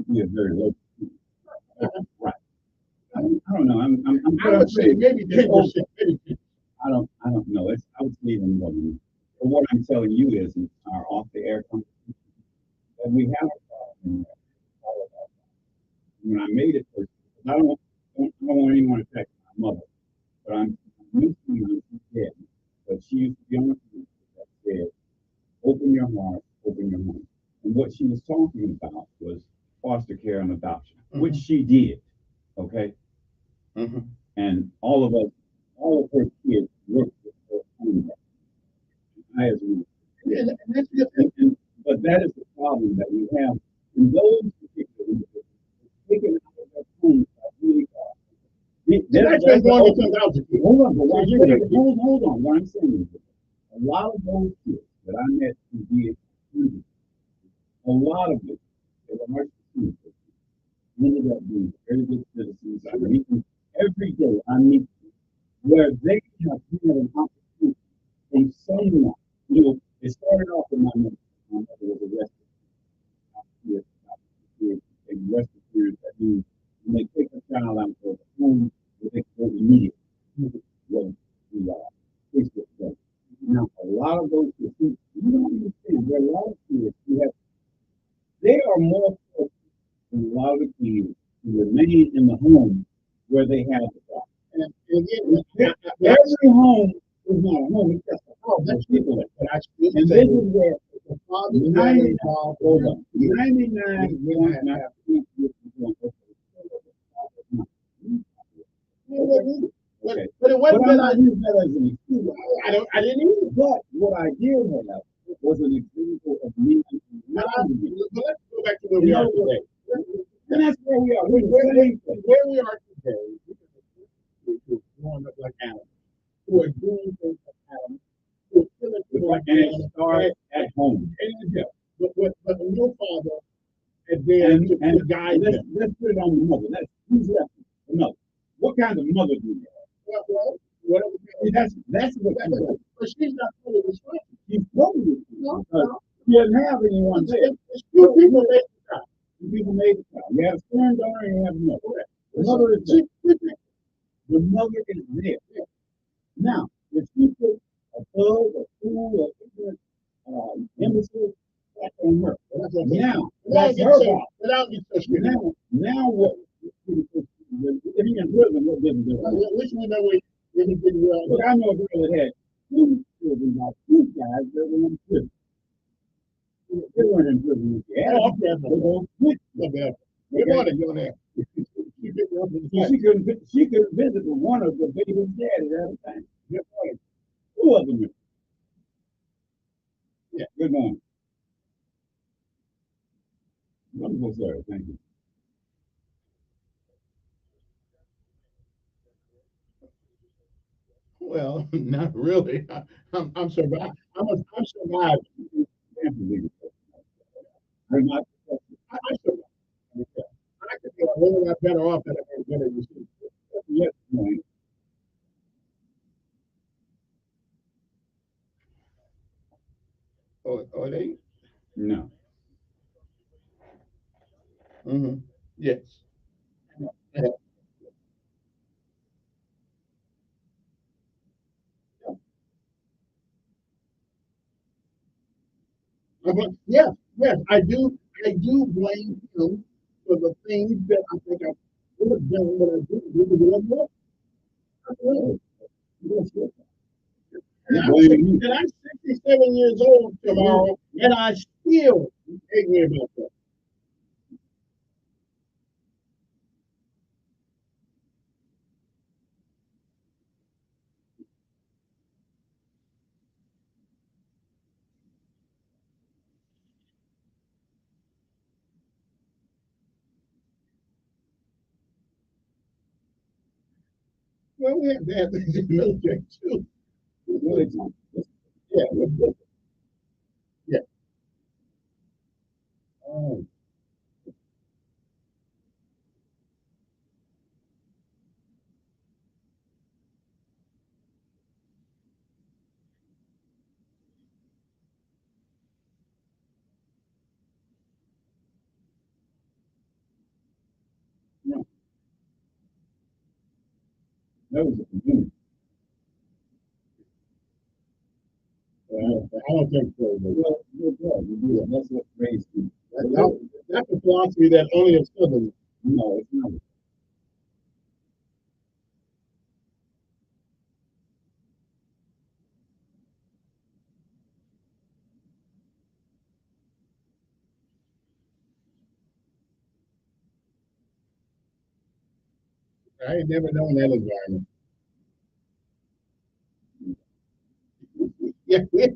Yeah, very low. Right. I don't know. I would say maybe 10%. I don't know. I would say even more than that. But what I'm telling you is in our off the air competition that we have a problem. When I made it first, I don't want anyone to attack my mother, but I'm mentioning her, she's dead. But she used to be on the committee that said, open your heart, open your home. And what she was talking about was foster care and adoption, which she did. Okay. And all of her kids worked with her home. I as well. But that is the problem that we have in those particular individuals. Taken out of their homes by really That's going to come out to you. Hold on, but what I'm saying, hold on. What I'm saying is a lot of those kids that I met who did, a lot of them, they were hard to see. Ended up being very good citizens. I meet them every day. I meet them where they have had an opportunity from someone. You know, it started off with my mother. My mother was arrested. Yes, and arrested period. That means when they take a child out of the home, they go immediately. Well, Facebook does. Now, a lot of those kids, you don't understand. There are a lot of kids who have, they are more fortunate than a lot of the kids who remain in the home where they have the problem. And again, every home is not a home, it's just a house. There's people there. And this is where the father 99, hold on, 99.9%. Okay. But it wasn't that I used that as an excuse. I didn't either. But what I did have was an example of me. But let's go back to where we are today. And that's where we are. Where we are today, who are growing up like animals, who are doing things like animals, who are killing like animals, start at home. But no father is there to guide them. Let's put it on the mother. Who's left? The mother. What kind of mother do you have? Well, whatever. That's what she does. But she's not fully responsible. She's totally responsible. She doesn't have anyone there. It's two people made the child. Two people made the child. You have a son daughter and you have a mother. The mother is there. The mother is there. Now, if you put a bug, a fool, a ignorant imbecile, that's on her. Now, that's her fault. Now what? If he in prison, what business is that? At least we know we didn't get well. But I know a girl that had two children, like two guys that were in prison. They weren't in prison. Yeah, they're going to quit. They wanted to go there. She couldn't visit with one of the baby's daddies at a time. Two of them. Yeah, good morning. Wonderful, sir. Thank you. Well, not really. I'm survived. I'm survived. I'm not. I survived. I could be a whole lot better off than I been in this. Yes, ma'am. Oh, they? No. Yes. Yeah. But yes, I do blame him for the things that I think I would have done, but I didn't do the good work. I will. Yes, yes. And I'm 67 years old tomorrow, and I still angry about that. Well, we have bad things in the military too. Yeah, yeah. Oh, no, that was the beginning. I don't think so. That's what raised me. That's a philosophy that only a Southern. No, it's not. I ain't never known that environment. Yeah, yeah.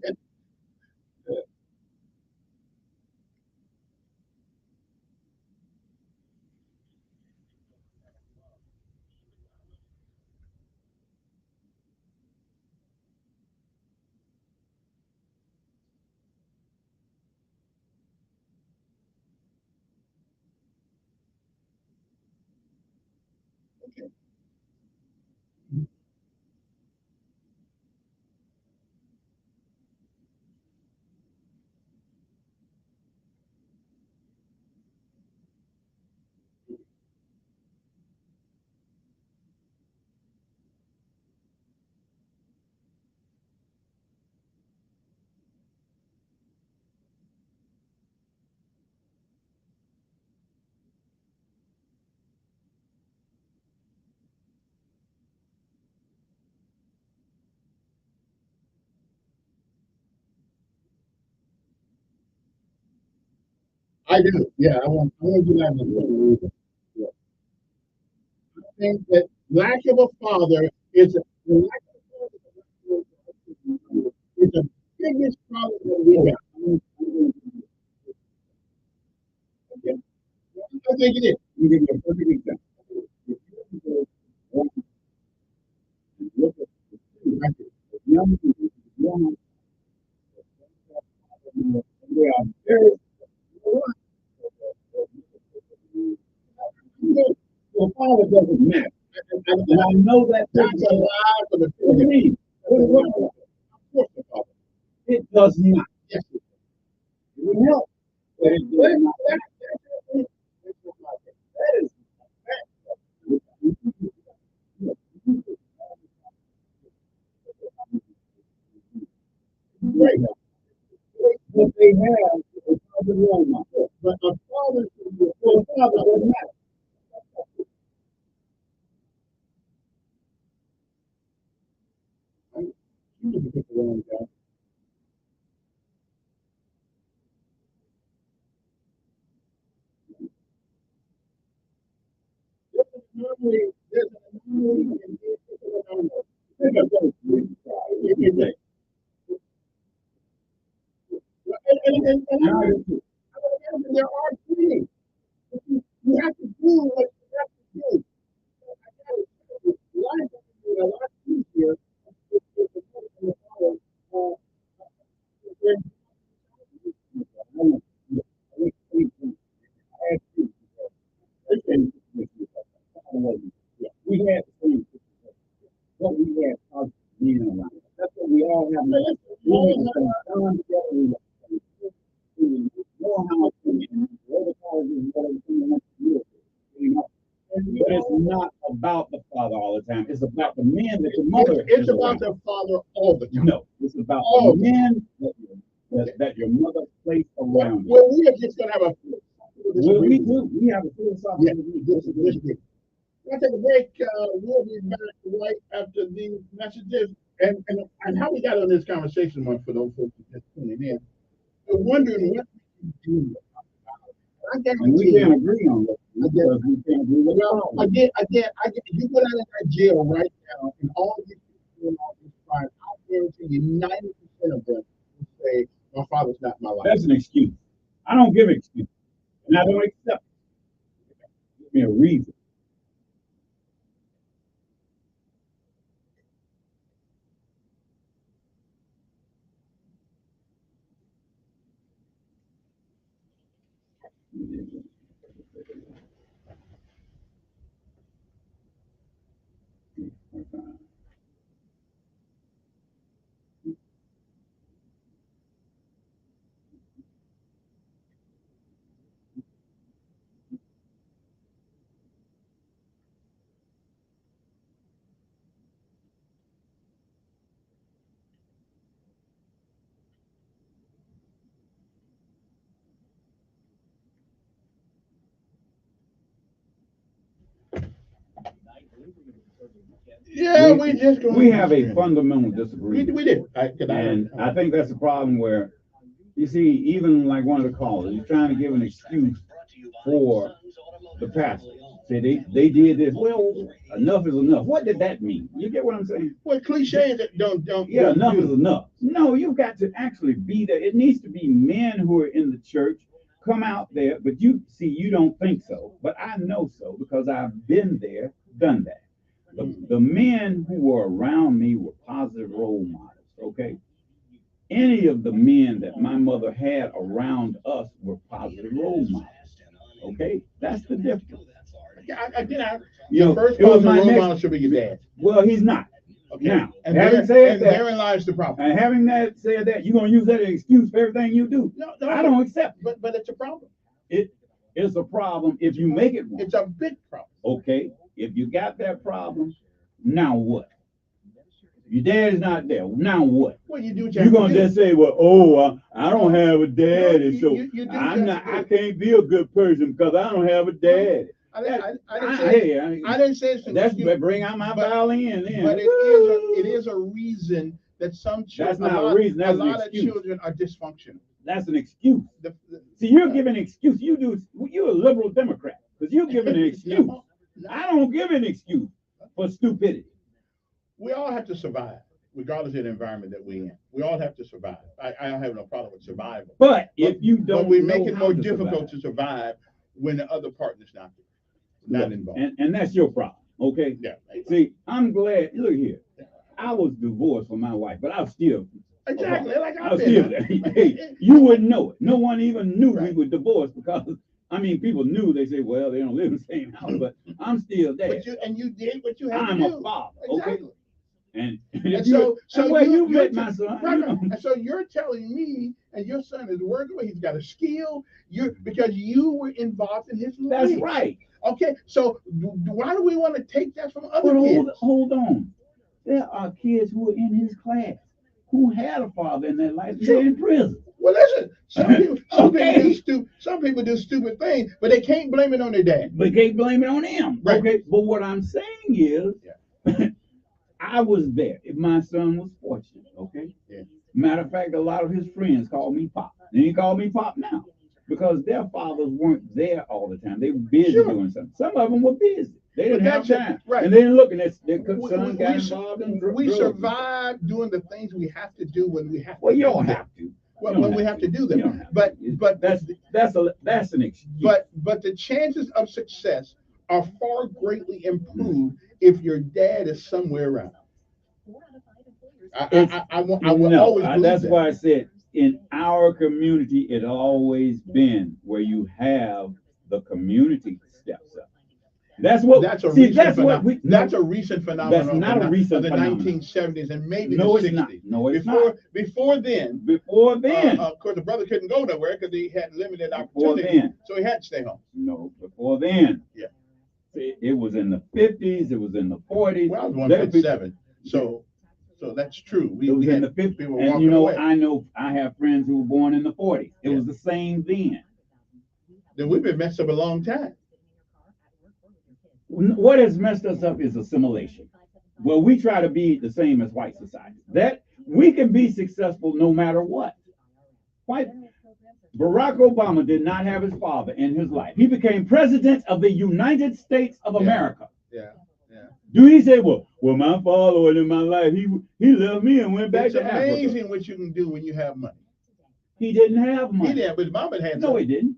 I do. Yeah, I want to do that in the reason. Yeah. I think that lack of a father is the lack of a father is the biggest problem that we have. Okay. I think it is. You give me a perfect example. If you go and look at the record of young people, young people, they are very well, father doesn't matter. And I know that that's a lie for the what do you mean? Of course the father. It does not. Yes, it would help. But it does not. That is great. What they have is father role model. But a father should be a father doesn't matter. You need to get the wrong guy. There's an anomaly in this. And there are things you have to do what you have to do. Life is a lot easier if the father when we had what we had being around. That's what we all have. We need to spend time together. We know how much we need. Whatever colleges, whatever thing they want to do. You know. But it's not about the father all the time. It's about the men that your mother. It's about the father all the time. No, it's about all the men that your mother placed around. Well, we are just gonna have a. Well, we do. We have a philosophical. Yeah, we'll take a break. We'll be back right after these messages. And how we got on this conversation, one for those folks who just tuning in, we're wondering what we can do. I And we guarantee can't you, agree on that because we can't agree with the well, problem. you go down in that jail right now, and all these people doing all these crimes, I guarantee you, 90% of them will say, "My father's not my life." That's an excuse. I don't give excuses, and I don't accept it. Give me a reason. Yeah, we just going We to have a disagree. fundamental We disagreement, did. and I think that's a problem where you see, even like one of the callers, he's trying to give an excuse for the pastor. Say they did this. Well, enough is enough. What did that mean? You get what I'm saying? Well, cliches that don't. Yeah, don't enough do. is enough. No, you've got to actually be there. It needs to be men who are in the church. Come out there, but you see, you don't think so, but I know so because I've been there, done that. The men who were around me were positive role models. Okay, any of the men that my mother had around us were positive role models. Okay, that's the difference. Your first positive role model should be your dad. Well, he's not. Okay. Now, And having said that, therein lies the problem. and having that said that, you're gonna use that as an excuse for everything you do. No, I don't accept it. But it's a problem. It is a problem if you make it one. It's a big problem. Okay, if you got that problem, now what? Your dad is not there. Now what? Well, you do what You're gonna just say, "Well, I don't have a daddy, so you do I'm not. I can't be a good person because I don't have a daddy." I didn't say it's an That's excuse, bring out my violin then. but it is a reason that some children. That's not a reason. That's a lot an of excuse. children are dysfunctional. That's an excuse. See, you're giving an excuse. You're a liberal Democrat because you're giving an excuse. No. I don't give an excuse for stupidity. We all have to survive, regardless of the environment that we're in. We all have to survive. I don't have no problem with survival. But if you don't, but we make it know how more to difficult survive. to survive when the other partner's not involved. And that's your problem. Okay. Yeah. See, I'm glad. Look here. I was divorced from my wife, but I was still. Exactly. Like I was still. Hey, you wouldn't know it. No one even knew we were divorced because. I mean, people knew. They say, "Well, they don't live in the same house," but I'm still there. But you did what you had to I'm do. a father. Exactly. Okay. And so you met my son. Right. And so you're telling me, and your son is working, he's got a skill. Because you were involved in his life. That's right. Okay. So why do we want to take that from other kids? Hold on. There are kids who are in his class who had a father in their life. They're in prison. Well, listen. Some people do stupid things, but they can't blame it on their dad. They can't blame it on him. Right. Okay. But what I'm saying is. Yeah. I was there. My son was fortunate, okay? Yeah. Matter of fact, a lot of his friends called me Pop. And he called me Pop now because their fathers weren't there all the time. They were busy doing something. Some of them were busy. They didn't have time. Right. And then looking at their son got involved in drugs. We survive doing the things we have to do when we have to. Well, you don't have to. When we have to do them. But that's an excuse. But the chances of success are far greatly improved if your dad is somewhere around. I will always believe that's that. why I said in our community it always been where you have the community steps up. That's a recent phenomenon. That's not a recent of the phenomenon. 1970s and maybe No, the 60s. it's not. No, it's not. Before then, of course, the brother couldn't go nowhere because he had limited opportunity. So he had to stay home. No, before then. Yeah. It was in the 50s. It was in the 40s. Well, I was 157. So that's true. We had in the 50s. People and walking away. I have friends who were born in the 40s. It was the same then. Then we've been messed up a long time. What has messed us up is assimilation. Well, we try to be the same as white society. That we can be successful no matter what. White Barack Obama did not have his father in his life. He became president of the United States of America. Yeah. Yeah. Do he say, well, my father was in my life. He left me and went back It's to Africa. amazing what you can do when you have money. He didn't have money. He didn't, but his mama had No, some. he didn't.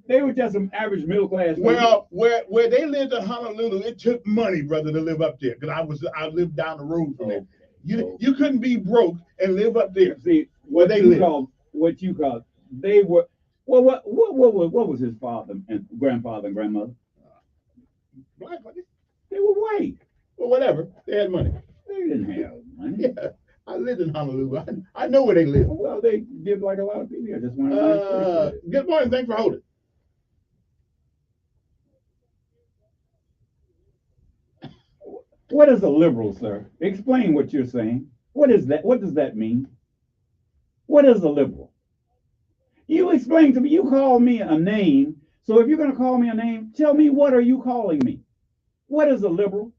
They were just some average middle class. Well, where they lived in Honolulu, it took money, brother, to live up there. Because I lived down the road from there. You couldn't be broke and live up there. See, where they lived. What you call they were. Well, what was his father and grandfather and grandmother? Black money. They were white. Well, whatever. They had money. They didn't have money. Yeah, I lived in Honolulu. I know where they live. Well, they did like a lot of people. I just want to. Good morning. Thanks for holding. What is a liberal, sir? Explain what you're saying. What is that? What does that mean? What is a liberal? You explain to me. You call me a name. So if you're going to call me a name, tell me what are you calling me? What is a liberal?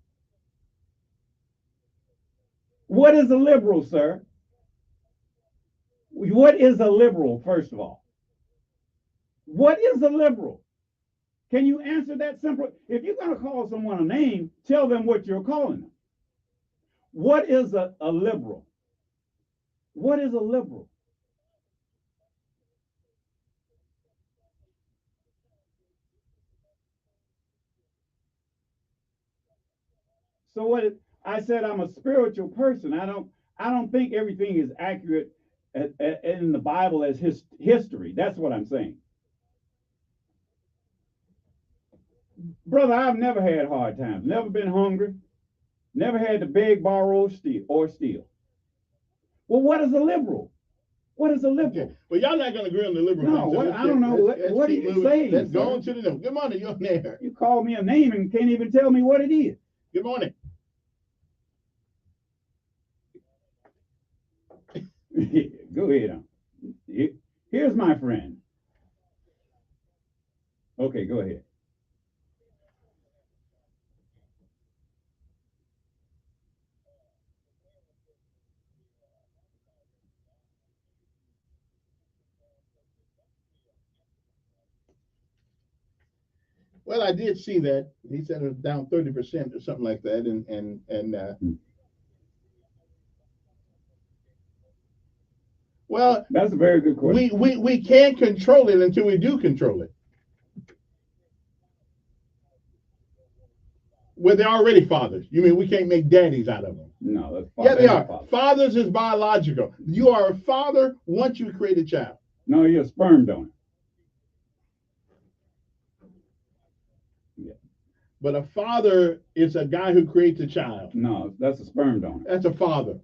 What is a liberal, sir? What is a liberal, first of all? What is a liberal? Can you answer that simple? If you're going to call someone a name, tell them what you're calling them. What is a liberal? What is a liberal? So I said I'm a spiritual person. I don't think everything is accurate in the Bible as history. That's what I'm saying. Brother, I've never had hard times, never been hungry, never had to beg, borrow, or steal. Well, what is a liberal? What is a liberal? Okay. Well, y'all not going to agree on the liberal no, thing. So I don't know. What are you saying? Let's go on to the next. Good morning. You're there. You call me a name and can't even tell me what it is. Good morning. Go ahead. Here's my friend. Okay, go ahead. Well, I did see that. He said it was down 30% or something like that, and well, that's a very good question. We can't control it until we do control it. Well, they're already fathers. You mean we can't make daddies out of them? No, that's yeah, they are. Fathers is biological. You are a father once you create a child. No, you're a sperm donor. But a father is a guy who creates a child. No, that's a sperm donor. That's a father.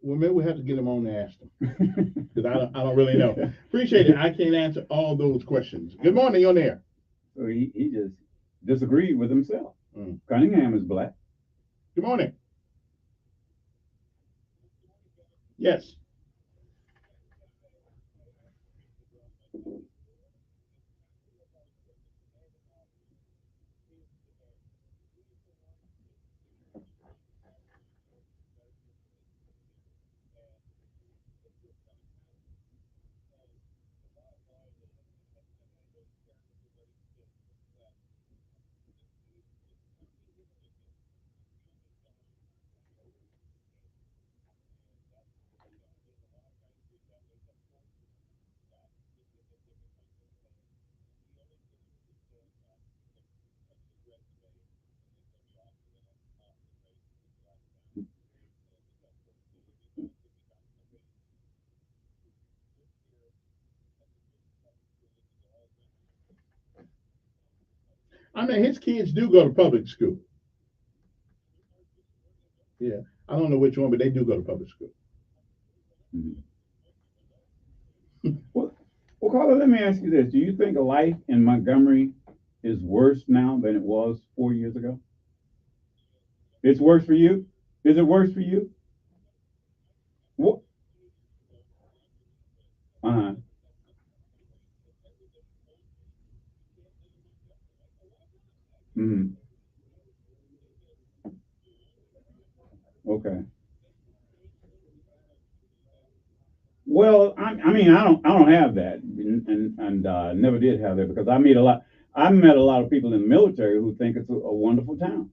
Well, maybe we have to get him on and ask him because I don't really know. Appreciate it. I can't answer all those questions. Good morning, you're there. So he just disagreed with himself. Cunningham is black. Good morning. Yes. I mean, his kids do go to public school. Yeah, I don't know which one, but they do go to public school. Mhm. Well, well, Carla, let me ask you this: do you think life in Montgomery is worse now than it was 4 years ago? It's worse for you. Is it worse for you? What? Uh huh. Hmm. Okay. Well, I mean, I don't have that, and never did have that because I met a lot of people in the military who think it's a wonderful town,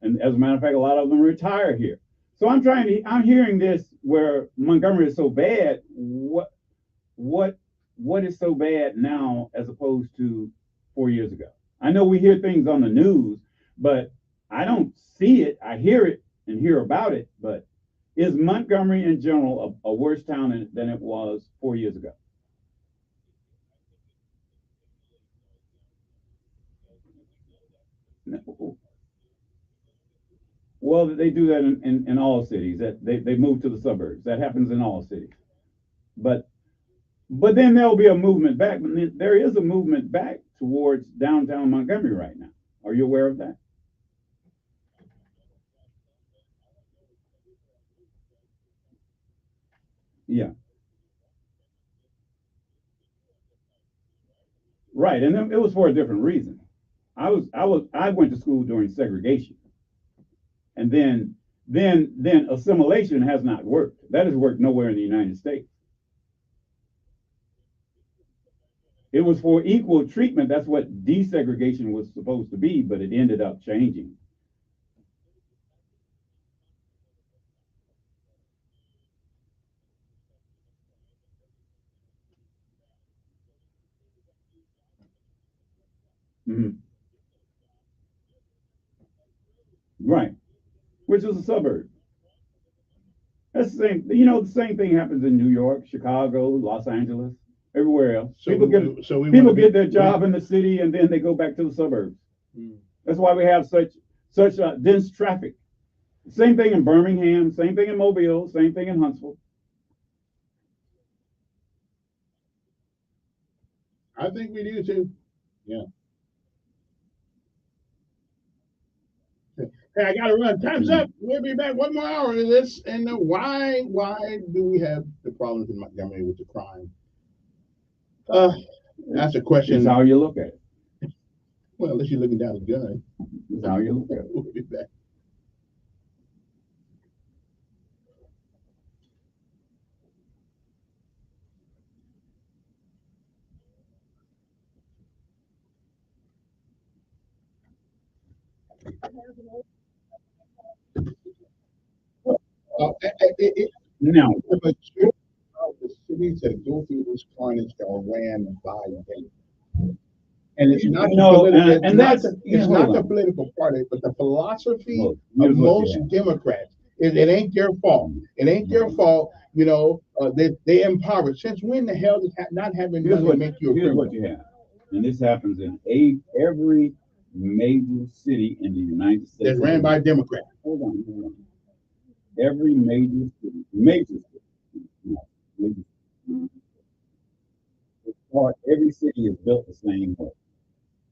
and as a matter of fact, a lot of them retire here. So I'm hearing this where Montgomery is so bad. What, what is so bad now as opposed to 4 years ago? I know we hear things on the news, but I don't see it. I hear it and hear about it, but is Montgomery in general a worse town than it was 4 years ago? No. Well, they do that in all cities. That they move to the suburbs. That happens in all cities. But but then there'll be a movement back. There is a movement back towards downtown Montgomery right now. Are you aware of that? Yeah, right. And then it was for a different reason. I went to school during segregation, and then assimilation has not worked. That has worked nowhere in the United States. It was for equal treatment. That's what desegregation was supposed to be, but it ended up changing. Mhm. Right, which is a suburb. That's the same. The same thing happens in New York, Chicago, Los Angeles, everywhere else. So we want to People get be. their job in the city and then they go back to the suburbs. Mm. That's why we have such dense traffic. Same thing in Birmingham, same thing in Mobile, same thing in Huntsville. I think we do too. Yeah. Hey, I gotta run. Time's Mhm. up. We'll be back one more hour of this. And why do we have the problems in Montgomery with the crime? Uh, that's a It's question. how you look at it. Well, unless you're looking down a gun. It's how you look at it. We'll be back. It, Now, the majority of the cities that go through this carnage are ran by them. And it's not the and that's it's hold not the on. political party, but the philosophy Look, of here's what you most have. Democrats. It ain't their fault. It ain't their fault. They empower. Since when the hell does not having Here's money what make you a here's what criminal? you have, and this happens in every major city in the United That's States of ran by a America. Democrat. Hold on. Every major city, major every city is built the same way.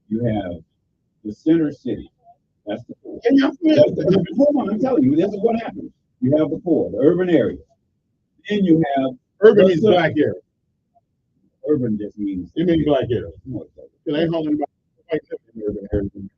You have the center city. That's the core. And y'all feel Hold on, I'm telling you, this is what happens. You have the core, the urban area. Then you have urban the means black area. urban just means It means black area. no, it doesn't. It ain't talking about white people in urban areas.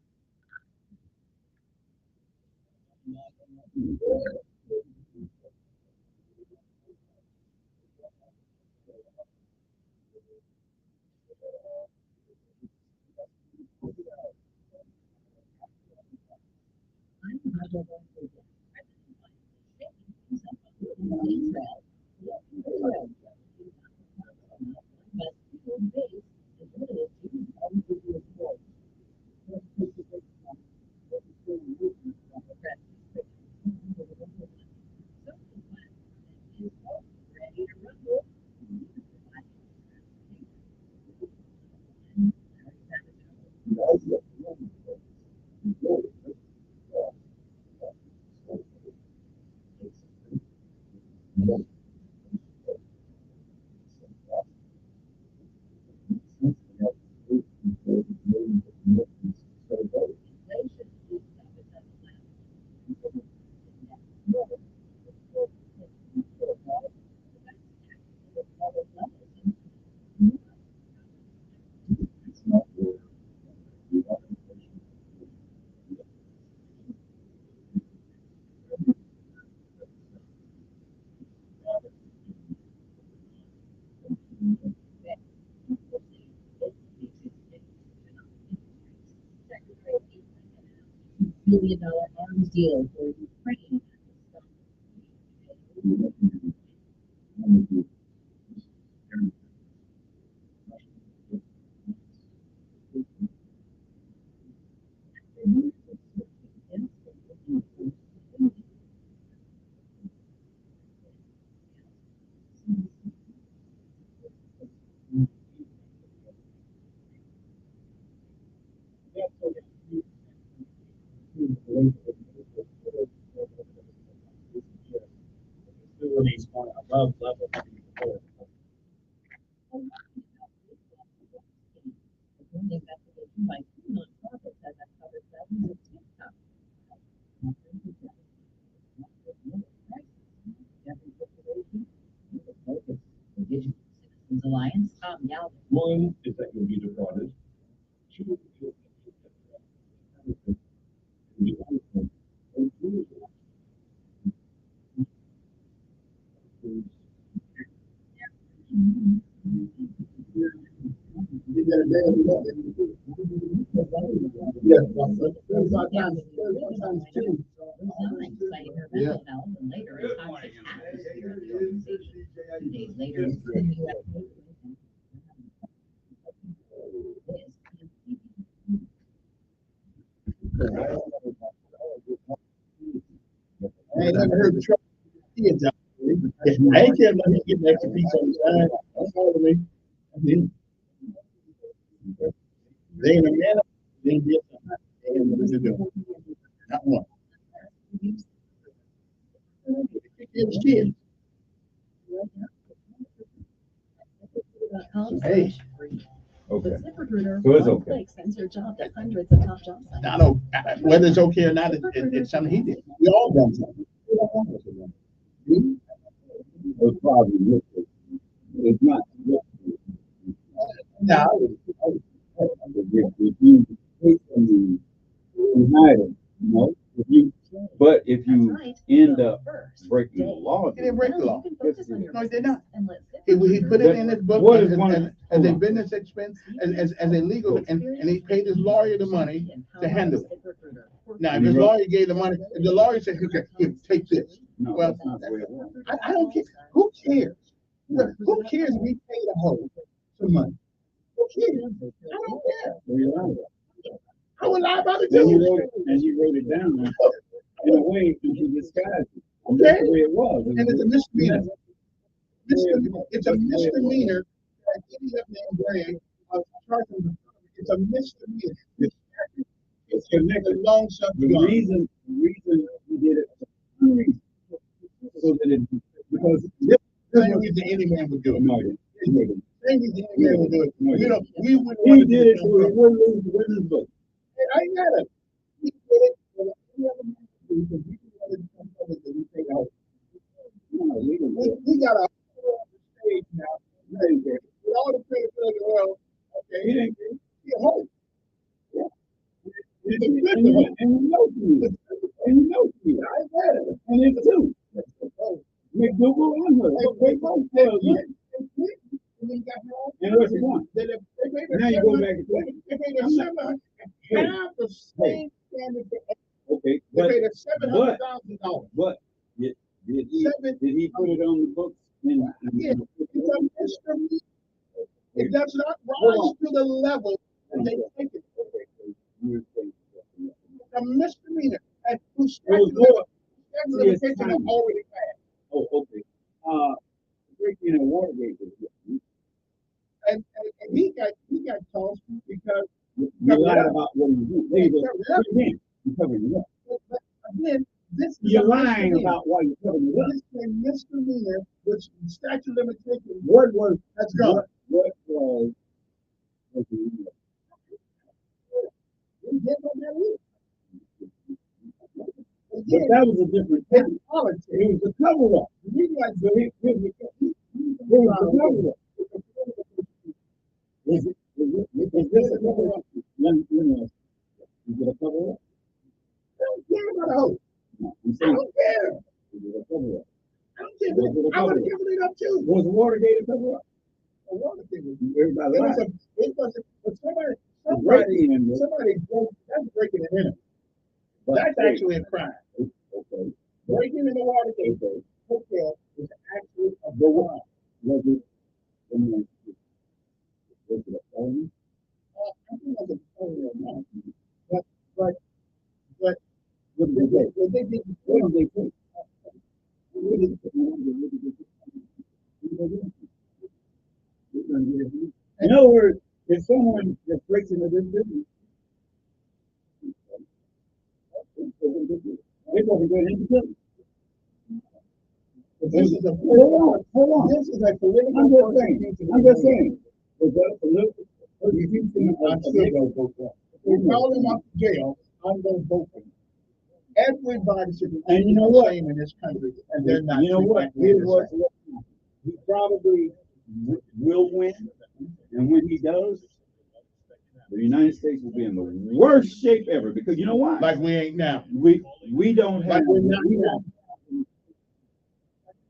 $1 billion arms deal for Ukraine. Above level. An investigation by two nonprofits has uncovered dozens of TikTok the Digital Citizens Alliance, Tom Galvin. One is that you'll be defrauded. Two Yeah. And later, a toxic atmosphere at the organization. 2 days later, the U.S. I ain't never heard the trouble kids out there. I ain't care about him getting extra piece on the side. That's all to me. They ain't a man. They ain't did something. They ain't what they're doing. Not one. It's kids. Hey. Okay. So it's okay. Sends your job to hundreds of top job sites. I know whether it's okay or not, it's something he did. We all done something. It's probably it's not. No. If you take from the United, you know, if you end up breaking the law, He didn't break the law. No, he did not. He put it in his book What is as a business expense and as a legal, and he paid his lawyer the money to handle it. Now, if his lawyer gave the money, if the lawyer said, okay, here, take this. Well, I don't care. Who cares? Who cares if we pay the whole some money? Who cares? I don't care. I would lie about it too. And you wrote it down in a way to disguise it. Okay. That's the way it was. And it's a misdemeanor. It's a misdemeanor. It's a misdemeanor. It's connected. Long shot. The reason we did it for two reasons. So that it, because same reason any man would do it. No, same reason any man would do it. You know, we would. He did it so he wouldn't lose the witness book. I got it. He did it for any other man to do because we wanted to come forward that we take out. We got a stage now. With all the criticism, well, okay, he didn't get it. Home. Yeah. It's a good thing. And you know you. And you know you. I got it. And it's two. McDougal and her. They both tell you. And what's the point? Now you go back to they paid a half the same standard. Okay, They paid a $700,000. But did he put it on the books? Yeah, it's a misdemeanor. It does not rise to the level that they take it. It's a misdemeanor. And whose statute of limitations are already passed. Oh, okay. Breaking a Watergate. And he got tossed because you lied about what he did. Again, this is you're lying about why you're covering it up. This is a misdemeanor, which statute of limitations. What was that's gone? What was but that was a different thing. It was a cover up. It was a cover up. Is this a cover up? Let me ask. Is it a cover up? I don't care about a hoe. I don't care. Is it a cover up? I don't care. I would have given it up too. Was Watergate a cover up? A Watergate was everybody lied. Somebody broke, that's breaking and entering. That's actually a crime. Okay. Breaking in the water hotel is actually a crime. Was it, let me ask you, was it a felony? I think it was a felony or not. But What did they say? what they did, What did they say? In other words, if someone just breaks into this business, they're going to go into prison. this is a Hold on. This is a political. I'm just saying. Was that a political? I'm still going to vote for him. If we call him up to jail, I'm going to vote for him. Everybody should be And you know what? same in this country, and they're not. You know what? Here's what he probably will win, and when he does, the United States will be in the worst shape ever. Because you know why? Like we ain't now. We don't have. Like we're not now.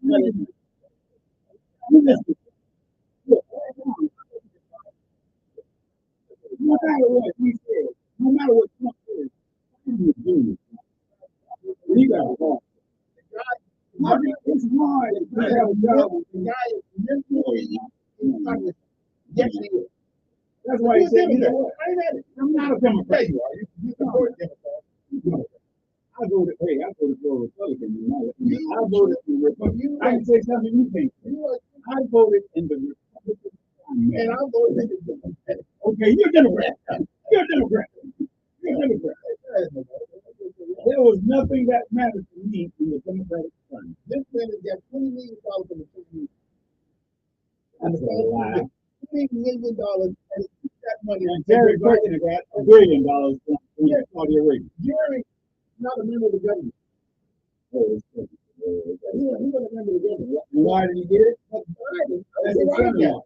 No matter what he said, no matter what Trump says, he got a heart. It's hard to have a job. The guy is mentally. Yes, he is. That's why he said, you know what? I'm not a Democrat. You are. You support Democrat. I voted for a Republican. I voted for Republican. I can say something you think. I voted in the Republican. And I voted in the Democrat. Okay, you're a Democrat. You're a Democrat. You're a Democrat. There was nothing that mattered to me in the Democratic Party. This man has got $20 million in the 2 years. That's a lie. $20 million, and that money. And Jerry Corbyn got $1 billion from Saudi Arabia. Jerry, not a member of the government. Oh, he was a member of the government. And why did he get it? That's his son-in-law.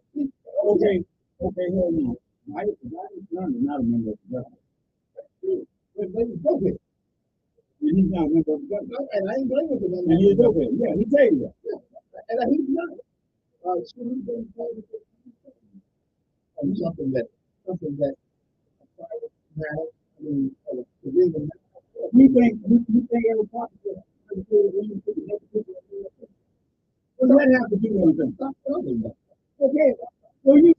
Okay, hold on. Biden's son is not a member of the government. But he's okay. And he's not a member of the government. And I ain't blaming him. And he's okay. Yeah, he tell you that. And he's not. Should he be involved in something that a private matter? I mean, You think every politician what does that have to do with anything? Okay,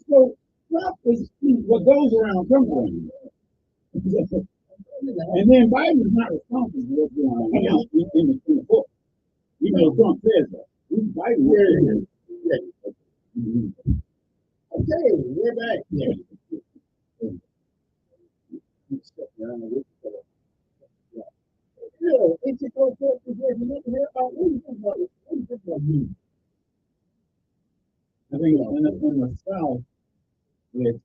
so Trump is what goes around comes around. And then Biden is not responsible for what's going on in the book. Even though Trump says that. Biden okay, we're back. Yeah. It's a close up to hear about what you think about me. I think in the South, it's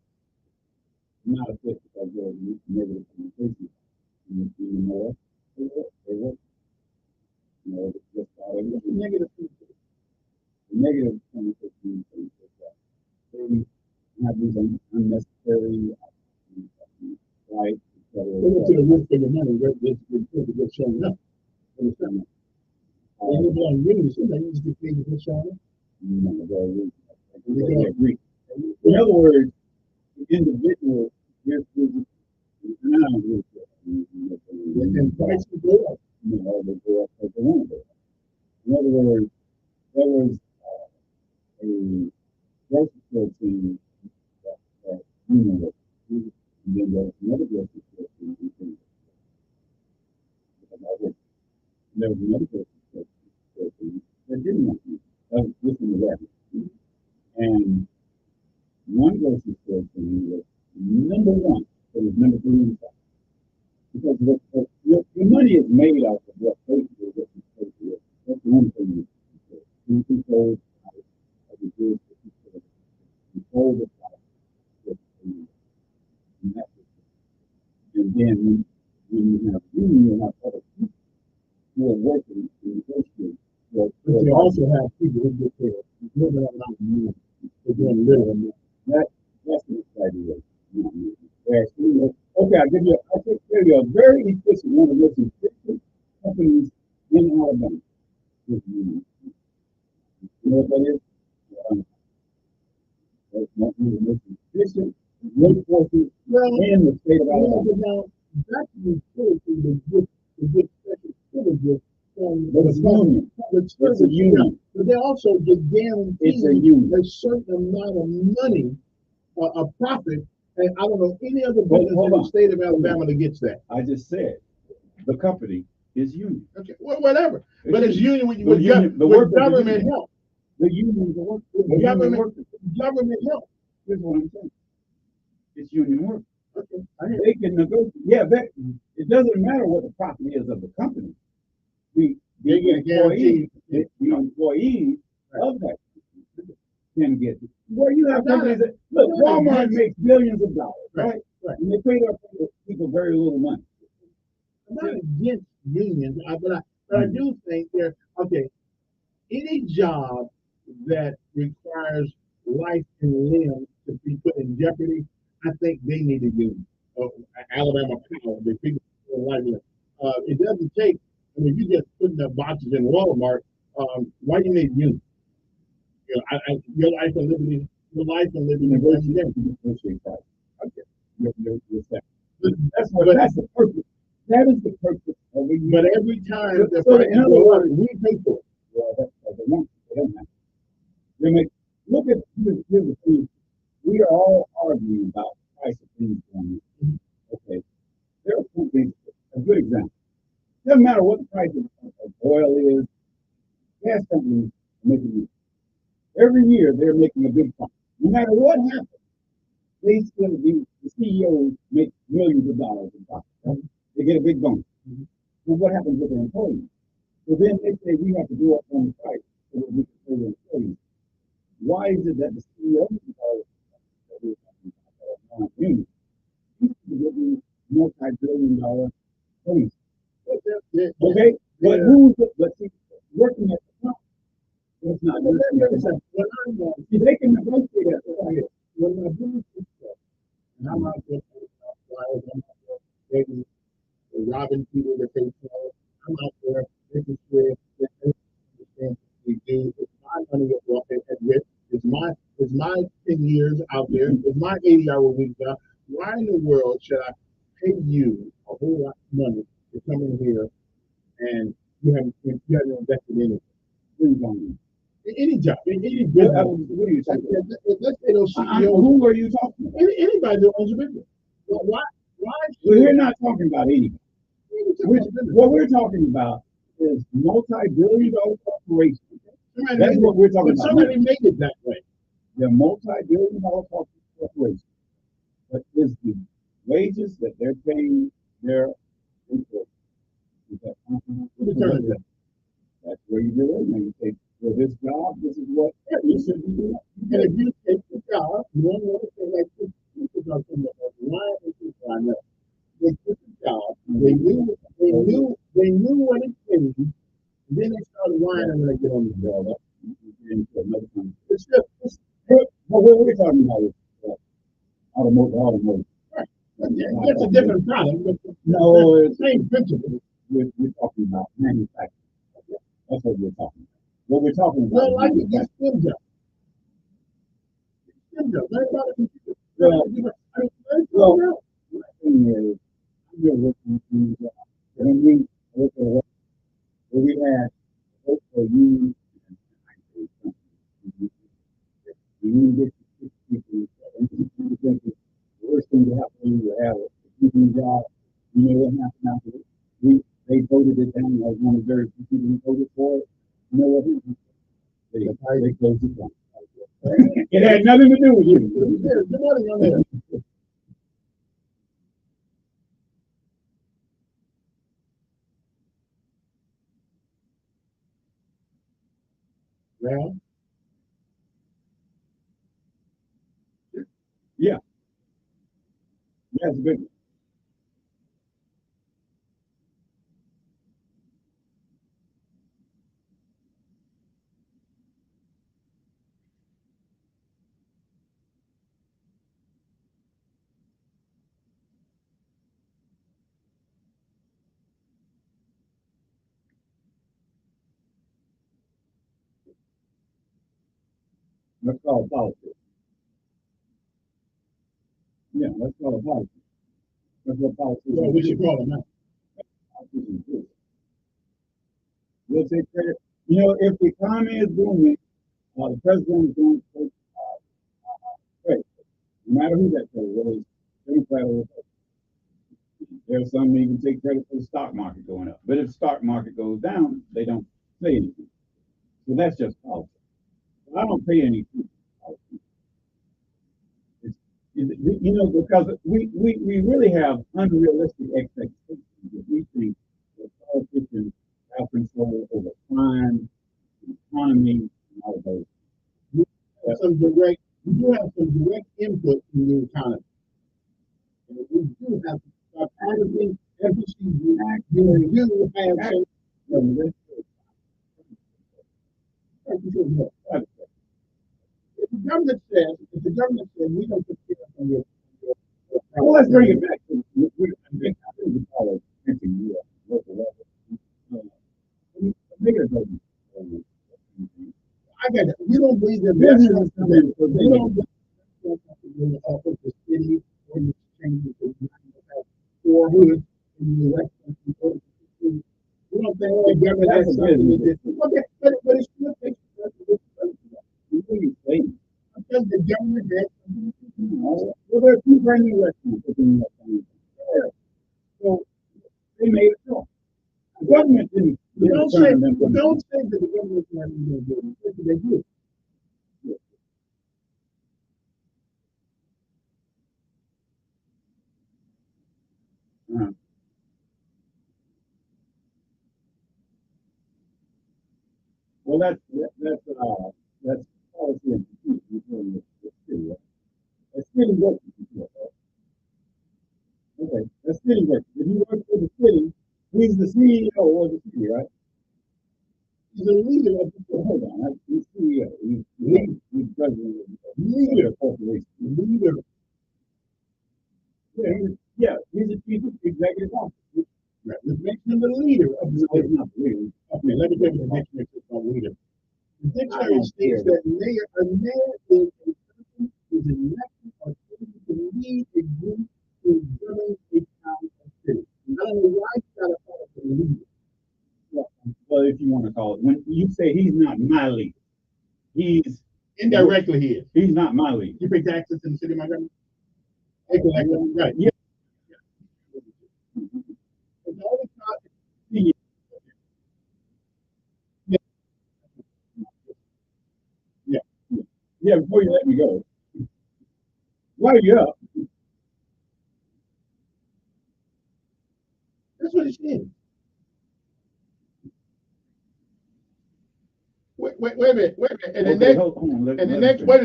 not a place because there's negative connotation. In the North, they work. You know, it's just negative connotation. The negative connotation is that they have these unnecessary rights. They go to the risk of the money, they're showing up. They live on news, so they need to be paid for showing up. They agree. In other words, the individual and prices go up. They go up as they want to go. In other words, there was a grocery store team that and then there was another grocery store team. There was another grocery store team that didn't want to. That was just in the record. And one grocery store team was number one, it was number 3 in the South. Because the money is made out of what they do, what you pay for it. That's one thing you control of the goods that you sell. Control the price. And then when you have union, you have other people who are working in negotiate. But you also have people who get paid. You never have a lot of money. They're doing little. That's an exciting way. Okay, I'll give you a very efficient, one of the most efficient companies in Alabama. You know what that is? That's one of the most efficient workforces in the state of Alabama. Now, that's the utility that gets the to get special privileges from But it's union. It's It's a union. But they also get It's a guaranteed union. a certain amount of money, a profit. And I don't know any other Hold- business hold in the on. state of Alabama that gets that. I just said, the company is union. Okay, well, whatever. But it's union with, The with, union- the with workers are government union. help. The union, the work, the The union government, workers. government help. Here's what I'm saying. It's union work. Okay, I hear you. They can negotiate. Yeah, it doesn't matter what the profit is of the company. The They get employee, guaranteed. the employee of that can get it. Well, you have I'm not- companies that, look, I'm not Walmart against- makes billions of dollars, Right, right? right. And they pay their people very little money. I'm not against unions, but I do think okay, any job that requires life and limb to be put in jeopardy, I think they need a union. Alabama Power, the people who are life and limb. It doesn't take, I mean, you just putting up boxes in Walmart, why do you need a union? You know, your life and liberty, Negotiate that. Okay. You're set. That's the purpose. That is the purpose of a union. But every time the So price in other goes up, words, we pay for it. well, they won't. They don't have to. They make, look at, here's the thing. We are all arguing about the price of things going on. Okay. There are two things. A good example. Doesn't matter what the price of oil is, gas companies are making money. Every year they're making a big profit. No matter what happens, they still the CEOs make millions of dollars in profit. Right? They get a big bonus. Well, what happens with their employees? So then they say we have to go up on the price so that we can pay the employees. Why is it that the CEO union used to give you multi-billion-dollar bonuses? Okay, but see, working at the top, it's not. See, they can negotiate at the top. When my business is set, and I'm out there, flyers, I'm out there, begging, robbing people that they sell, I'm out there making sure that they understand what we do. It's my money at risk. It's my 10 years out there. It's my 80-hour week job. Why in the world should I pay you a whole lot of money to come in here and you haven't invested in it? Please don't. Any job, any business. What are you talking about? Let's say those CEOs. Who are you talking about? Anybody that owns a business. Well, why? We're not talking about anybody. What we're talking about is multi-billion-dollar corporations. That's what we're talking about. Somebody made it that way. They're multi-billion-dollar corporations. But is the wages that they're paying their employees? Is that comparable? That's where you do it. And you say, for this job, this is what you should be doing. And if you take the job, one more thing like this, why is this I know? They took the job, they knew what it paid, and then they started whining when they get on the job. It's just, what we're talking about is automotive. right. That's a different product, but No, it's the same principle. We're talking about manufacturing. That's what we're talking about. What we're talking about. Well, like it gets STEM job. STEM job. Learn about a computer. Well, my thing is, I'm just looking to, when we look at what we had, both for you and you get to 6 people, and you think the worst thing to happen when you have a computing job, you know what happened after this? They voted it down as one of the very few people who voted for it. You know what happened? They closed it down. It had nothing to do with you. Good morning, young man. Well, yeah. Yeah, it's a big one. Let's call it politics. Yeah, let's call it politics. That's what politics well, we should call them out. politicians do. We'll take credit. You know, if the economy is booming, the president is going to take credit, no matter who that credit, whether it's Democrat or Republican. There's some even take credit for the stock market going up. But if the stock market goes down, they don't say anything. So that's just politics. I don't pay any attention to politics. You know, because we really have unrealistic expectations that we think that politicians have control over crime, economy, and all of those. We do have some direct input in the economy. And we do have to start packaging everything we do have some. If the government says we don't put care on your well, let's bring it back to I think we call it local level. Bigger government. I got it. We don't believe that business come in. We don't believe that off of the city or the changes of 4 hoods in the election. We don't think the government has something to do. But it's still takes because the government has something to do. Well, there are 2 brand new restaurants within that county. So they made it wrong. The government didn't. Don't say that the government's not going to do it. They do. Well, that's policy and the city. That's city work. Okay, that's city work. If you work for the city, he's the CEO of the city, right? He's the leader of the hold on, he's CEO. He's president of the leader of corporation. Leader. Yeah, he's a chief executive officer. Right, which makes him the leader of the city. Not the leader. Okay, let me give you the dictionary of leader. The dictionary states that a mayor is a person who is elected or chosen to lead a group to govern a town or city. And I don't know why you got to call it a leader. Well, if you want to call it, when you say he's not my leader, he's indirectly he is. He's not my leader. You pay taxes in the city of Montgomery? Right. Yeah. And the only time yeah, before you let me go. Why are you up? That's what it is. Wait a minute. And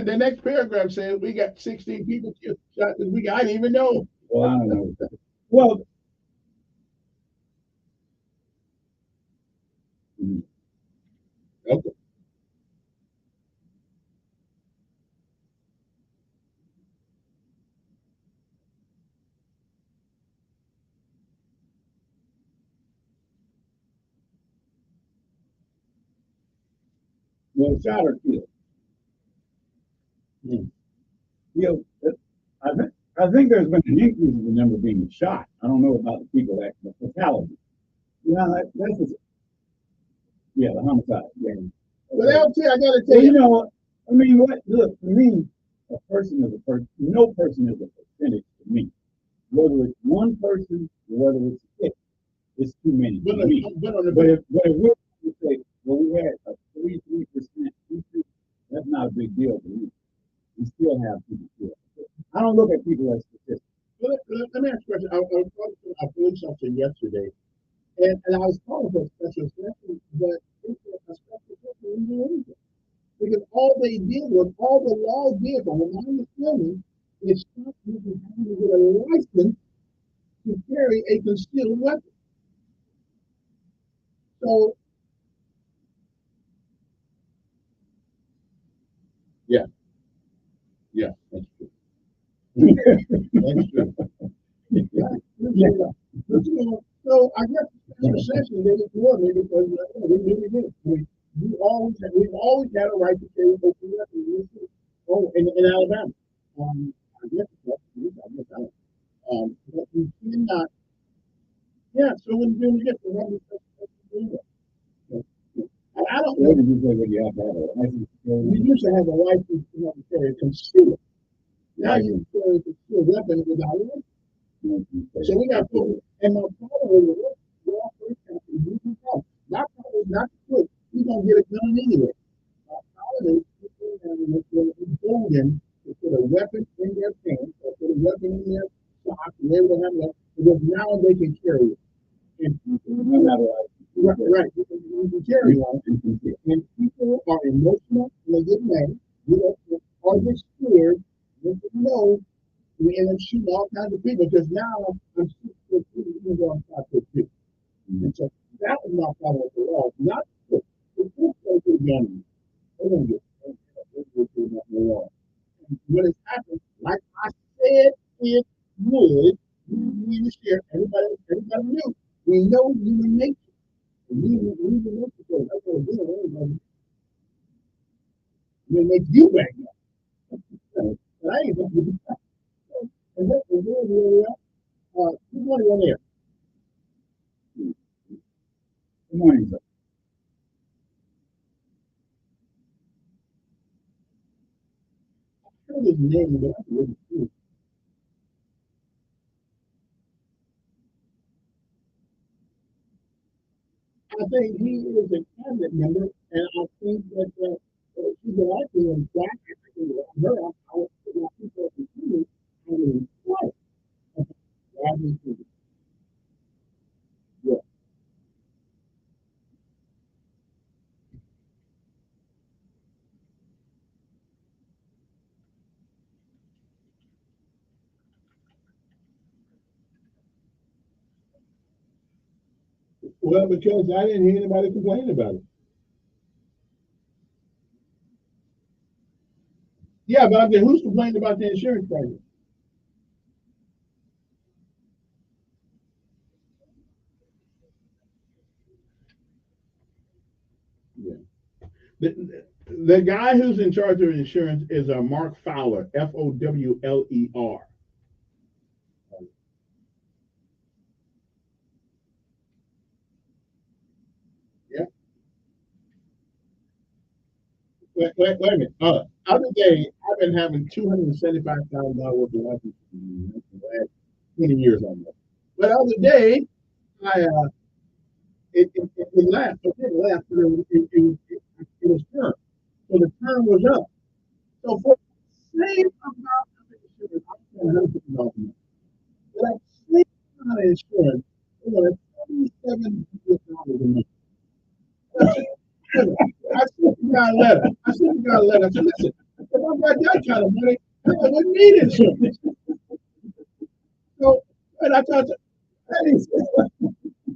the next paragraph says we got 16 people shot this week. I didn't even know. Well, I don't know. Well, okay. Well, shot or killed. You know, I think there's been an increase in the number being shot. I don't know about the people that the fatality. Yeah, that's yeah, the homicide. Yeah. But LT, I gotta tell you, you know, I mean, look, for me, a person is a person. No person is a percentage to me. Whether it's one person or whether it's 6, it's too many. But if we say, well, we had a 3% increase, that's not a big deal for me. We still have people killed. I don't look at people as statistics. Let me ask you a question. I was talking to a police officer yesterday, and I was calling for a special session, but a special session didn't do anything. Because all they did was, all the law did, from when I was filming, is stop you from having to get a license to carry a concealed weapon. So, yeah, that's true. That's true. So I guess the session they ignored me because we really did. We've always had a right to carry open weapons. Oh, in Alabama. I guess I don't. But you cannot. Yeah, so when you get the revenue, I don't What know. did you say when you have to have a license to We carry? used to have a license to carry a concealed. Now Right. you can carry a concealed weapon without one. So we got people, and my father was a law enforcement company. My father was not quick. He's gonna get it done anyway. My father is golden to put a weapon in their pants or put a weapon in their socks and they will have that because now they can carry it. And people, right, you can carry one. And people are emotional and they get mad, or get scared, they say no, we end up shooting all kinds of people because now I'm 6 foot 2, even though I'm 5 foot 2. And so that was not following the law. Not the kids go to the gun. They don't get the law. And what has happened, like I said it would, we will share everybody knew. We know human nature. Human nature says, I'm gonna do it anyway. They make you back up. And I ain't gonna do that. And that's the real area. Good morning on there. Good morning, sir. I heard his name, but I couldn't see it. I think he is a cabinet member, and I think that she's likely in black. I think her, I was people continue. I mean, what? I mean, yeah. Well, because I didn't hear anybody complain about it. Yeah, but I mean, who's complaining about the insurance prices? Yeah. The guy who's in charge of insurance is Mark Fowler, Fowler. Yeah. Wait a minute. Other day, I've been having $275,000 worth of life insurance for the last 20 years almost. But other day, I it laughed. It didn't laugh, but it was term. So the term was up. So for the same amount of insurance, I'm paying $150 a month. For that same amount of insurance, it was $7,700 a month. I sent the guy a letter. I said, listen, if I've got that kind of money, I wouldn't need insurance. So, and I thought, hey,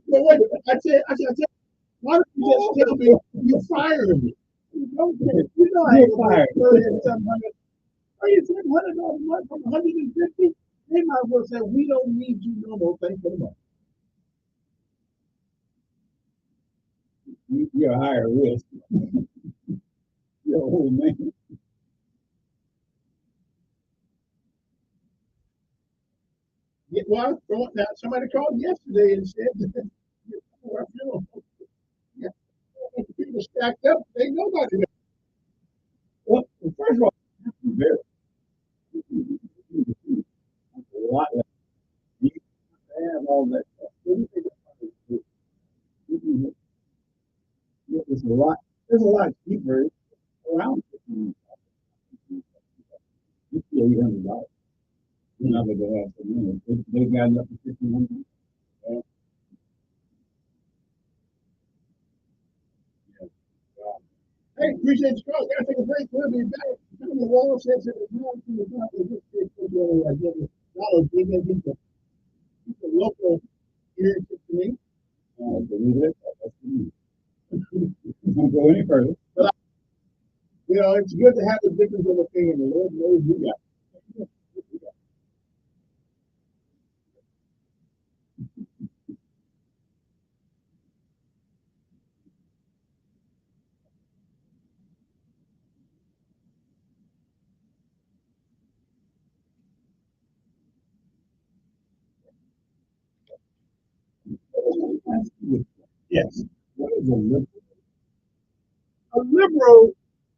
well, wait, I said, why don't you just tell me you're firing me? You know I ain't fired. Are you saying $100 a month from 150? They might as well say, we don't need you no more. Thanks for the money. You're a higher risk. You're a whole man. Yeah, well, now somebody called yesterday and said that our funeral. Yeah, people stacked up. They nobody. Well, first of all, very a lot less. You have all that stuff. What do you think about it? There's a lot. There's a lot cheaper around. You pay $800. You're not going to have some money. They've got enough for 51. Hey, appreciate you call. Gotta take a break. We'll be back. Tony Wall says it was not to the top of this big football. I give it dollars. He's a local here to me. Believe it. That's the news. Don't go any further. But, it's good to have a difference of opinion. The Lord knows you got. Yes. What is a liberal? A liberal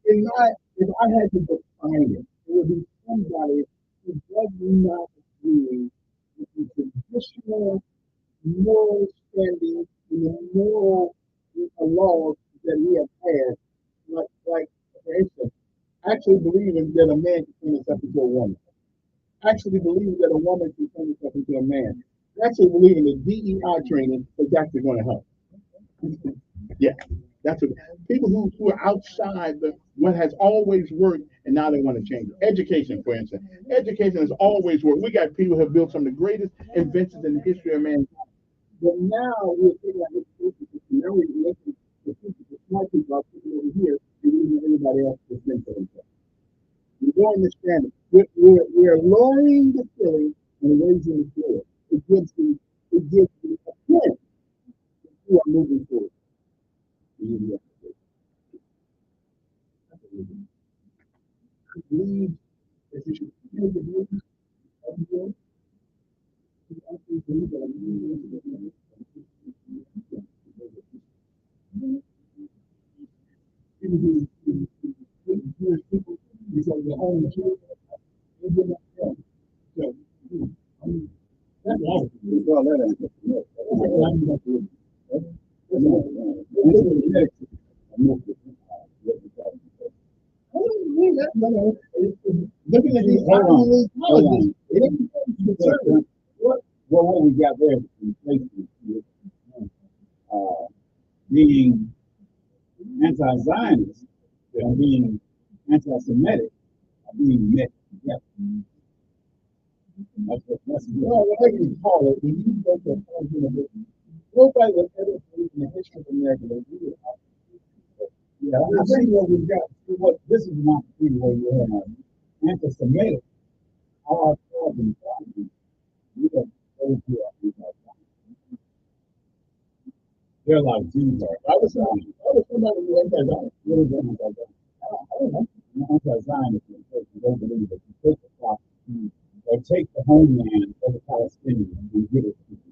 is not, if I had to define it, it would be somebody who does not agree with the traditional moral standing and the moral laws that we have had. Like for instance, actually believing that a man can turn himself into a woman. Actually believing that a woman can turn herself into a man. Actually believing that DEI training is actually going to help. Yeah, that's what people who are outside what has always worked and now they want to change it. Education, for instance. Education has always worked. We got people who have built some of the greatest inventions in the history of mankind. But now we're taking our education system, now we're making the smart people are sitting over here and leaving everybody else to think for themselves. We don't understand it. We're lowering the ceiling and raising the floor. It gives the appearance that you are moving forward. I believe that you should feel the movement of the world. You actually believe that a movement is the people because their own children, they give up them. So, that's all. Well, that ain't looking at these hold on. What we got there is being anti-Zionist and being anti-Semitic are being met together. That's whatever you call it. When you go to a point, nobody will ever believe in the history of America that we would have. Yeah, I think what we've got, this is not the way we have anti-Semitic. Our problem is we have those who are they're like Jews are. I was somebody who anti-Zionist. What is anti-Zionist? I don't know. Anti-Zionist is they don't believe that you take the property or take the homeland of the Palestinians and give it to them.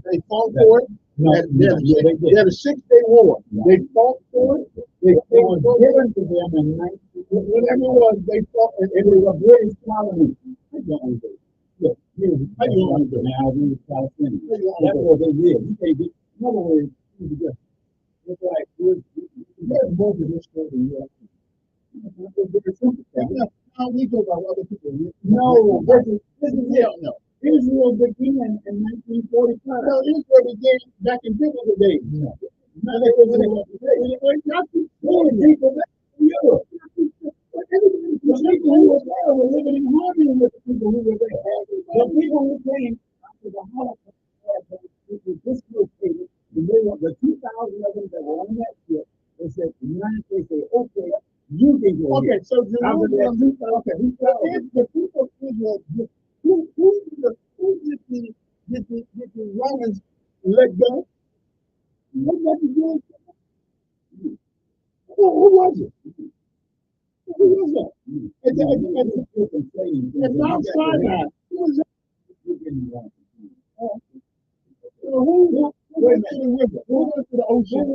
They fought for it. No, they had a 6-day war. They fought for it. It was given to them in 19. Whatever it was, they fought, and it was a British colony. I don't know. Look, I don't know now. We were Palestinians. That's what they did. In other words, it's like there's more to this story than you have. How we go about other people? No, this is hell no. Israel began in 1945. No, Israel began back in biblical days. No. Not people back in Europe. The people who were there were living in harmony with the people who were there. The people who came after the Holocaust was dislocated. The 2,000 of them that were on that ship, they said, okay, you can go. Okay, so Jerusalem, okay, the people of Israel, who did the Romans let go? What was the Jews? Who was it? Who was that? At Mount Sinai. Who was that? Who went to the river? Who went to the ocean?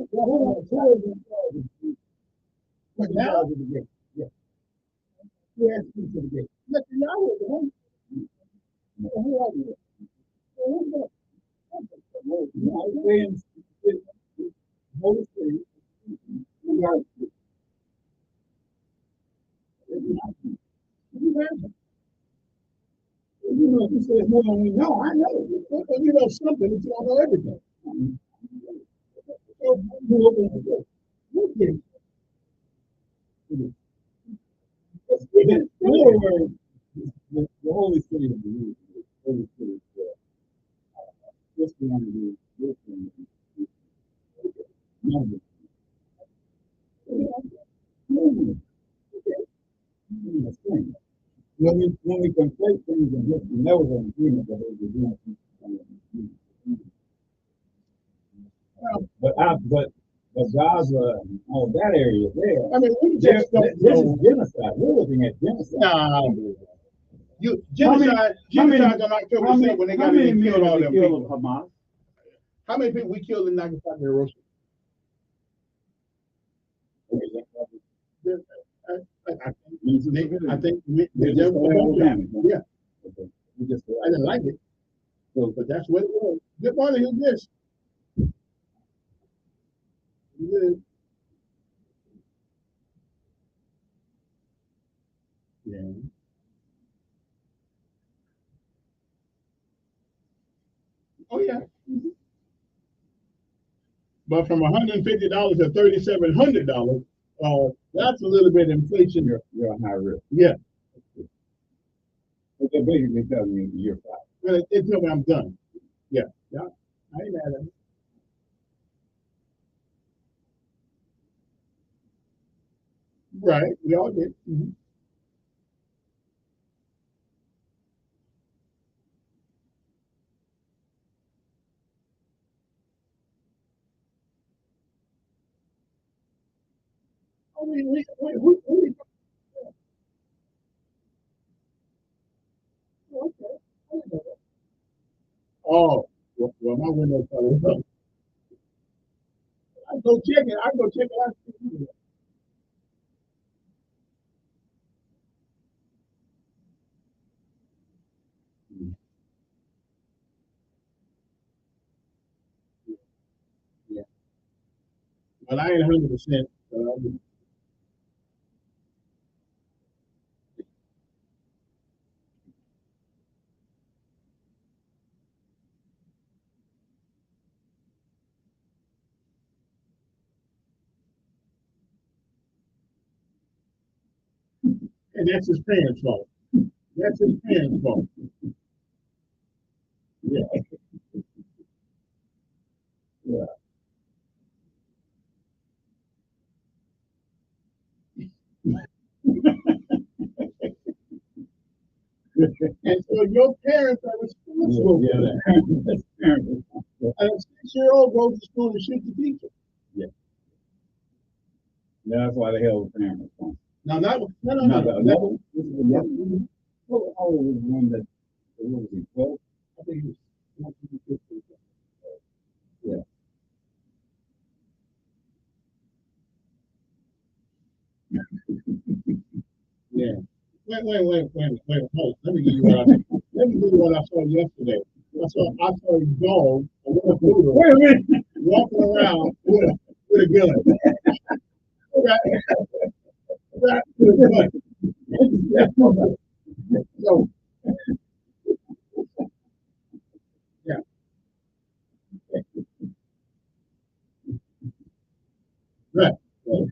But now, yeah. Who asked me to the gate? Look, now we're the home. Who are you? Who's that? Holy Spirit. You know, if you say it's more than we know, I know. You know something, but you don't know everything. So you open the door. Look at it. The Holy Spirit of the Holy Spirit Christianity is when we conflate things and just never an agreement that we're doing but Gaza, all that area there. I mean, we just don't this is genocide. We're looking at genocide. No. Genocide on October 7th when they got in and killed all them people. Hamas? How many people we killed in Nagasaki and Hiroshima? Yeah, I think yeah. I didn't like it, but that's what it was. Good morning, who's this? Good. Yeah. Oh yeah. But from $150 to $3,700, that's a little bit of inflation. You're on high risk. Yeah. But they're basically telling you you're fine. Well, until I'm done. Yeah. Yeah. I ain't mad at it. Right. We all did. Mm-hmm. I mean, we okay. I didn't know that. Oh, well, my window's falling up. I go check it. I go check it out. Yeah. But I ain't 100%. And that's his parents' fault. That's his parents' fault. Yeah. Yeah. And so your parents are responsible for that. A 6-year-old goes to school and shoots the teacher. Yeah. That's why the hell the parents responsible. No, not no, no, Now, no. another one, this is another one. Oh, it was one that, what was he, 12? I think it was 14, 15. Yeah. Yeah. Wait. Hold. Let me give you what I saw yesterday. I saw a dog, a little poodle, wait a minute, walking around with a gun. Right, right to the butt. So, yeah, right. Right.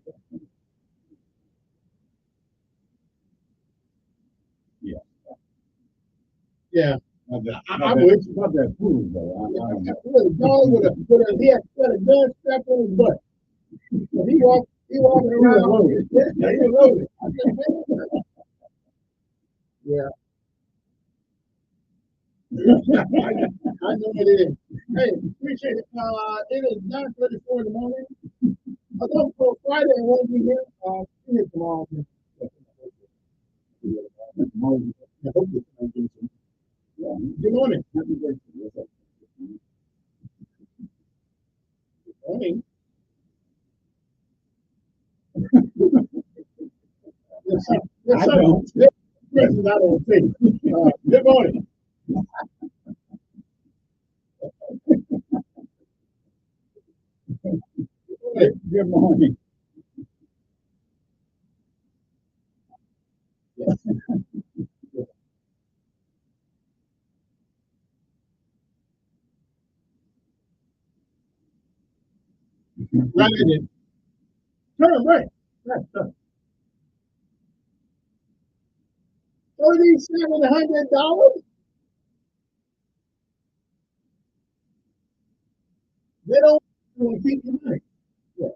Yeah. Yeah. I'm with you. Not that food, though. I don't know. With a dog he had got a gun strapped on his butt. So he walking around. Loaded. Yeah, he was loaded. I said, "Man." Yeah. I know it is. Hey, appreciate it. It is 9:34 in the morning. I don't go Friday and won't be here. See you tomorrow. I hope you can do some. Yeah. Good morning. Happy birthday. Good morning. Yes, sir. Yes, sir. Yes, I don't think. Good morning. Good morning. Right in it. Turn right. Right. $3,700. They don't want to keep your money. Yeah.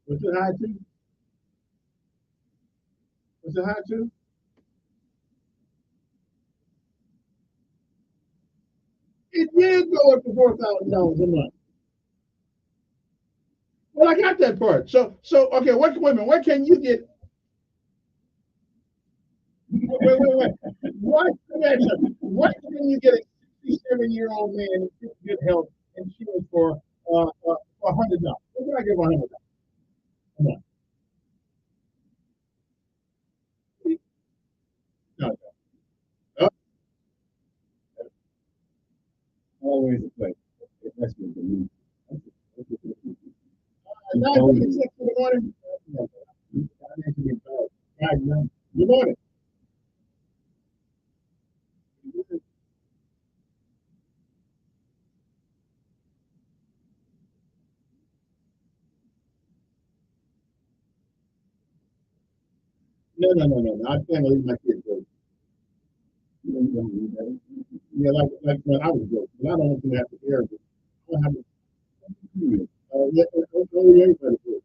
Was it high too? Was it high too? It did go up to $4,000 a month. Well, I got that part. So okay. Wait a minute. Where can you get Wait. What can you get a 67-year-old man in good health insurance for $100? What can I give $100? Come on. No. Always a place. That's what the news. 9:36 in the morning. Good morning. No. I can't leave my kids go. Yeah, like when I was broke. But I don't want to have to care of it. I don't have to. Everybody good.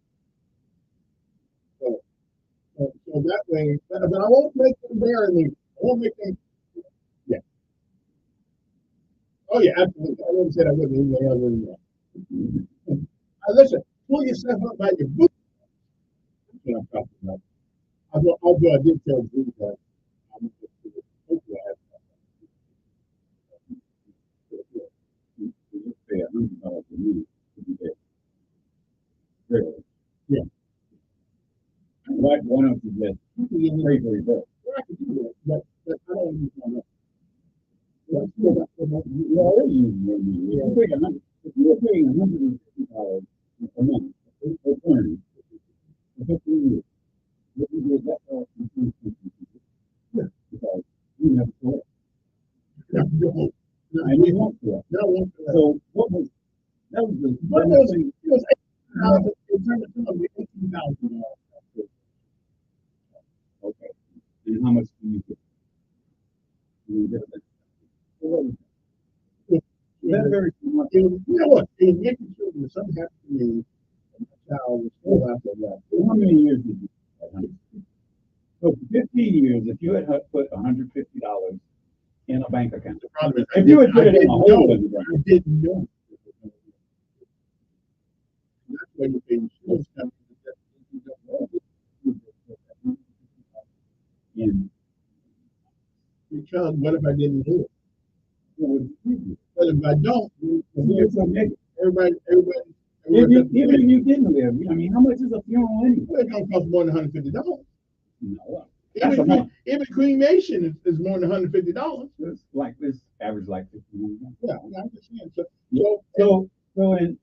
So that way, but I won't make them bear me. I won't make them. Yeah. Oh yeah, absolutely. I wouldn't say I wouldn't even other than that. Listen, pull yourself up by your boot. That's what I'm talking about. Although I did tell Drew that I'm hopefully I Pay $100 a week to be there. Really? Yeah. Why don't you just pay for your bill? I could do that, but I don't use my money. You already use your money. If you're paying $150 a month for attorney for 15 years, what you did that all because you have to collect. And you want to. So what was that was the it was $18,000. It turned to $18,000. okay. And how much do you get? You get that very smart. You know what? In making sure that something happened to me, and my child was still out there. So how many years did you have? So for 15 years, if you had put $150 in a bank account, if you had put it in a hole in the ground, I didn't know. That's why you pay insurance companies. Because what if I didn't do it? But if I don't, everybody. Even if you didn't live, I mean, how much is a funeral anyway? Well, it don't cost more than $150. No. Even cremation is more than $150. It's like this average like $50. Yeah, I'm just saying. So in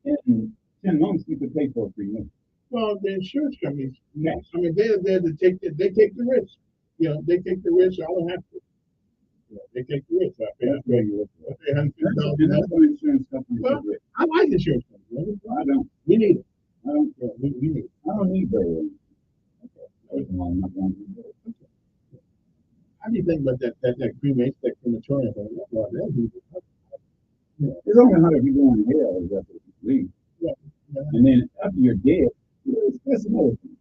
10 months you could pay for a cremation. Well, the insurance companies, I mean, they're there to take the risk. They take the risk. So I don't have to. They take the risk. I pay $150. That's why insurance companies well, are rich. I like insurance companies. I don't. We need it. I don't. We need it. I don't need very much. Okay. I'm not going to do it. How do you think about that cremation, that crematorium thing? It's only how if you go in hell is that's what you believe. And then after you're dead, that's another thing.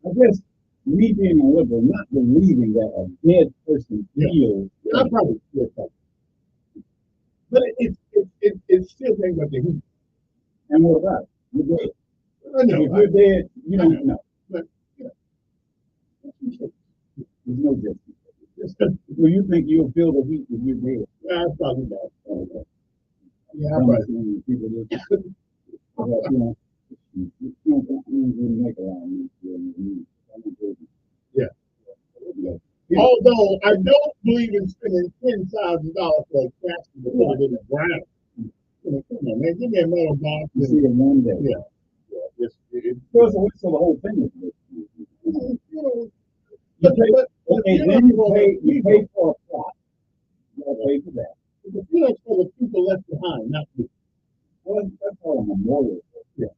I guess me being a liberal, not believing that a dead person feels. I probably feel that. But it's still things about the heat. And what about it? You're dead. I know. If you're dead, you don't know. But there's no difference. So you think you'll feel the heat if you're dead? Yeah, that's probably not. Yeah, I'm probably people make a lot of money. Yeah. Although I don't believe in spending $10,000 for a casket to put it in the ground. Come on, man, give me a metal box. You see it one day. Yeah. So the whole thing is but then you pay for a plot. You gotta pay for that. The funeral's for the people left behind, not me. Well, that's called a memorial. Yeah.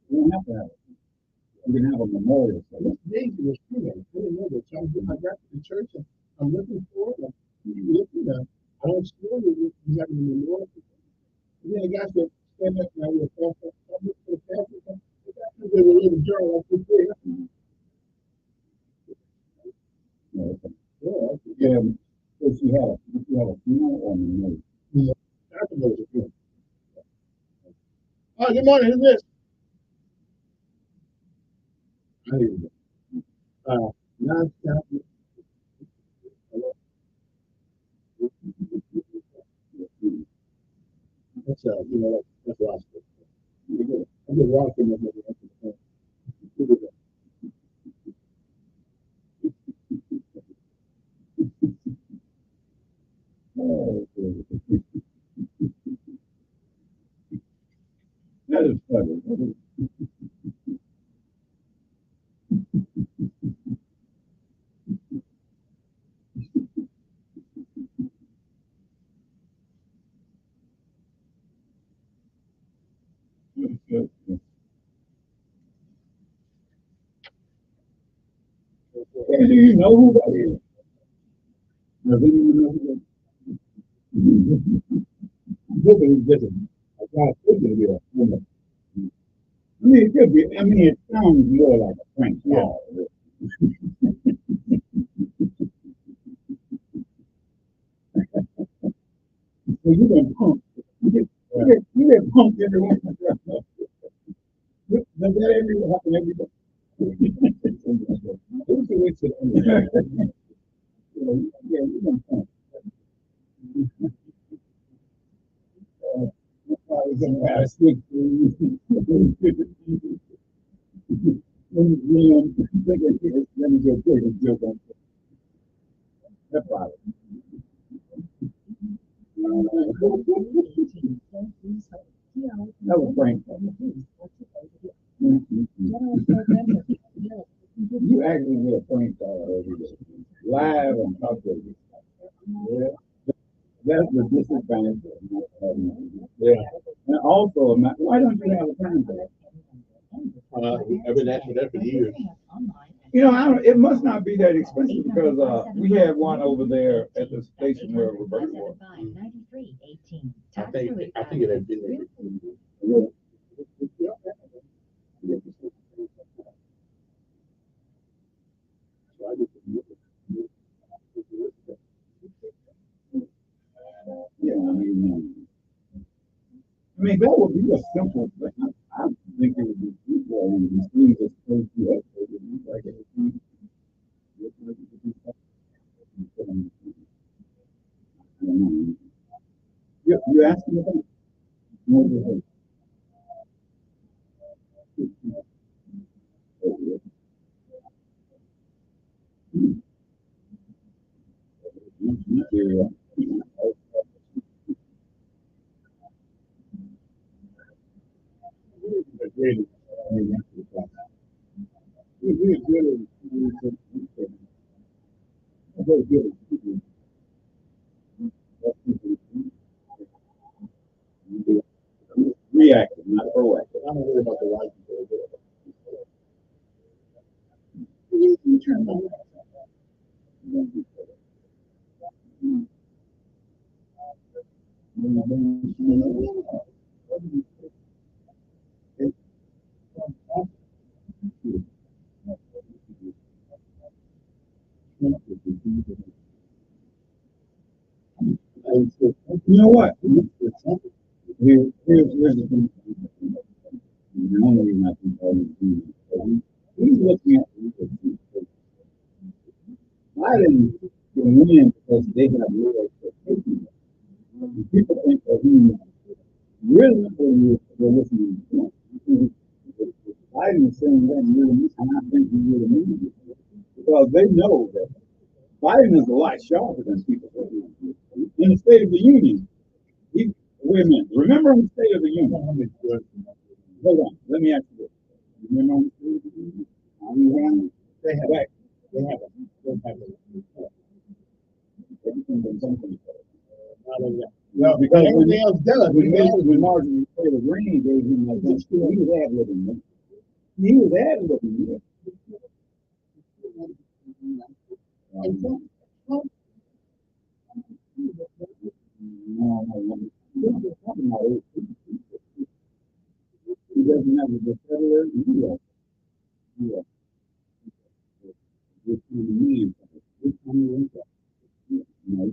You don't have to have it. You can have a memorial. This Daisy was cremated. I didn't know that. So I got to the church and I'm looking for it. I don't see it. You have a memorial. And then the guy said, stand up now. We'll pass that. I'm looking for the pastor. They were in the journal. I said, Yeah. If you have a funeral or a memorial. Yeah. I can go to the funeral. Oh, good morning. Who's this? Non-stop. Hello. That's that's what I was. I'm just watching it. Oh, that is funny. Hey, do you know who that is? No, do you know who that is? This is just a guy thinking here. I mean, it could be. I mean, it sounds more like a prank call. So you been punked. You get punked every once in a while. Does that ever happen every day? Who's the witch that yeah, you been punked. I was going to ask you. Let me go quick and joke on that part. That was Frank. You actually get a prank call every day, live and talk to you. Yeah, that's the disadvantage. Yeah, and also, why don't you have a time for that? I've been asking that for years. You know, it must not be that expensive because we had one over there at the station where Roberta was. I think it had been there. Yeah, I mean, that would be a simple thing. I think it would be equal and the things that supposed to up. Like everything. You asking about it? Reactive, not proactive. I don't worry about the right. You turn that. You know what? Here's the thing. The only reason I think all these things, he's looking at Biden can win because they have real expectations. People think that he really they're listening to him. Biden is saying that really, and I think he really means it. Because they know that Biden is a lot sharper than people think. In the State of the Union, wait a minute. Remember in the State of the Union? Hold on. Let me ask you this. Remember in the State of the Union? They have a, well, because everything else does. When Martin Taylor Greene gave him like that, he was ad-libbing. He was ad-libbing. He doesn't have the federal either. Yeah.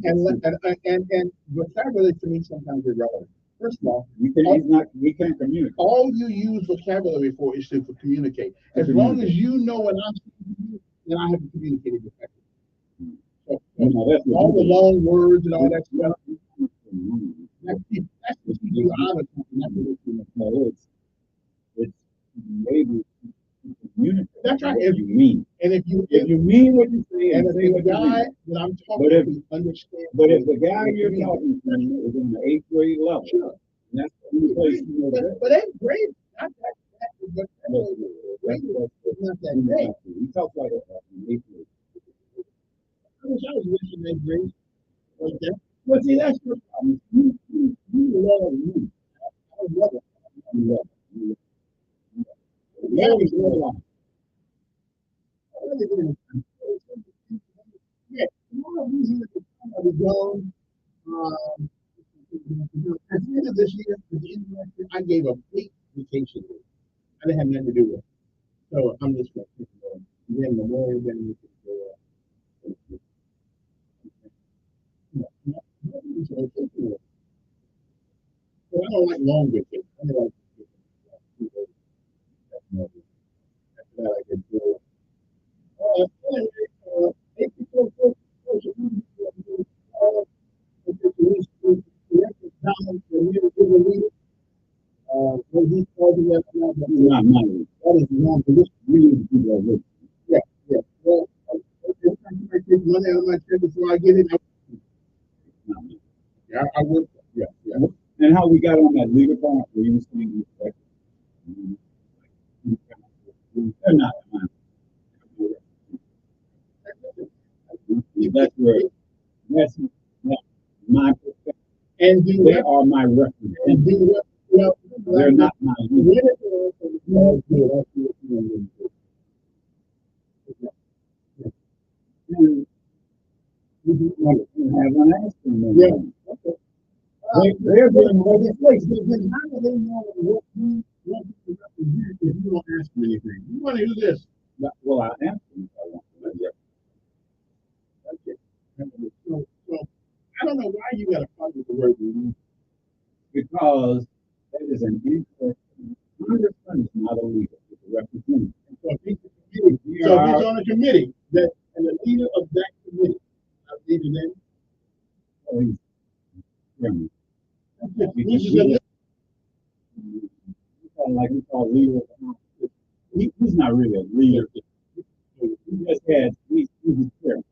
And vocabulary to me sometimes is irrelevant. First of all, we can't communicate. All you use vocabulary for is to communicate. As long as you know what I'm saying, then I have to communicate effectively. So, all the long words and all that stuff. That's what you you out of No, it's maybe communicate. That's right. What you mean. And if you mean what you say, and and say if the what you guy mean. that I'm talking But if to understands, but if the guy you're talking to is in the 8th grade level, sure. and that's the only place you know that. But eighth grade, not that, but grade is not that great. He talks like that in 8th grade. I wish I was listening in eighth grade like that. But see, that's your problem. You love me. I love it. You love me. Yeah, You always realize. Yeah, one of the reasons at the time I was young, at the end of this year, at the end of last year, I gave a big vacation. I didn't have nothing to do with it. So I'm just going to then the more then we can go. So I don't like long vacations. I don't like 2 days. After that, I can do it. Anyway, thank you so much. When he called me up now, that's Not money. that is wrong for this. You need to do that with. Yeah, yeah. Well, every time I take money out of my check before I get it, I work. Yeah, yeah. And how we got on that leader part, where you saying that they're not mine. That's where that's my perspective. And do They are my reference. and do what? Well, They're not my leader. Haven't asked them. Yeah. They're doing legislation. Then how do they know what you represent if you don't ask them anything? You want to do this? Well, I asked them if I want to. Okay. So I don't know why you got a problem with the word release. Because that is an interest. Congressman is not a leader, it's a representative. So if he's a committee, so if he's on a committee, that and the leader of that committee, leader then. Oh, he's chairman. He's a Like we call leader. He's not really a leader. He just has, he's chairman.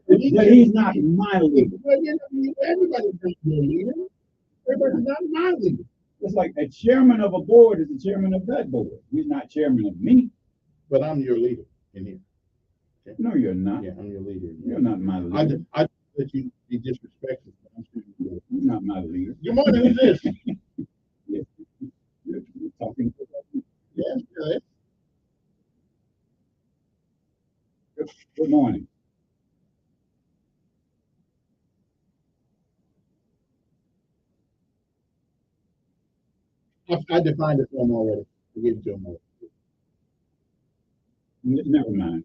But he's not my leader. Well, you know, everybody's not your leader. Everybody's not my leader. It's like a chairman of a board is the chairman of that board. He's not chairman of me. But I'm your leader in here. Okay. No, you're not. Yeah, I'm your leader. You're not my leader. I let you be disrespectful. You're not my leader. Good morning, who's this? Yes. You're talking to that. Yes, good. Good morning. I defined it for him already. I gave it to him already. Never mind.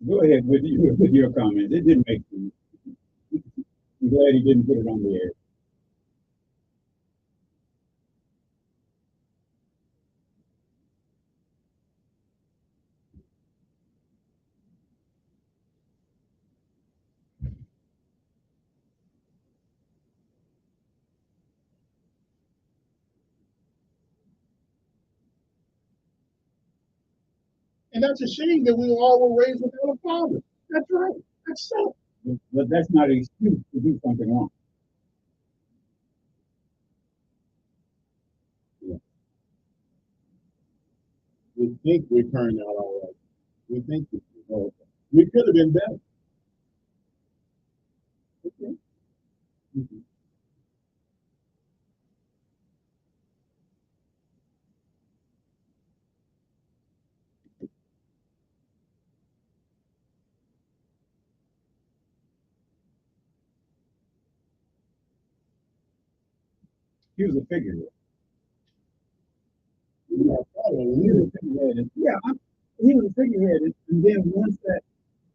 Go ahead with your comments. It didn't make sense. I'm glad he didn't put it on the air. And that's a shame that we all were raised without a father. That's right. That's so. But that's not an excuse to do something wrong. Yeah. We think we turned out all right. We think we could have been better. Okay. Mm-hmm. He was a figurehead. Yeah, he was a figurehead. He was a figurehead. And then once that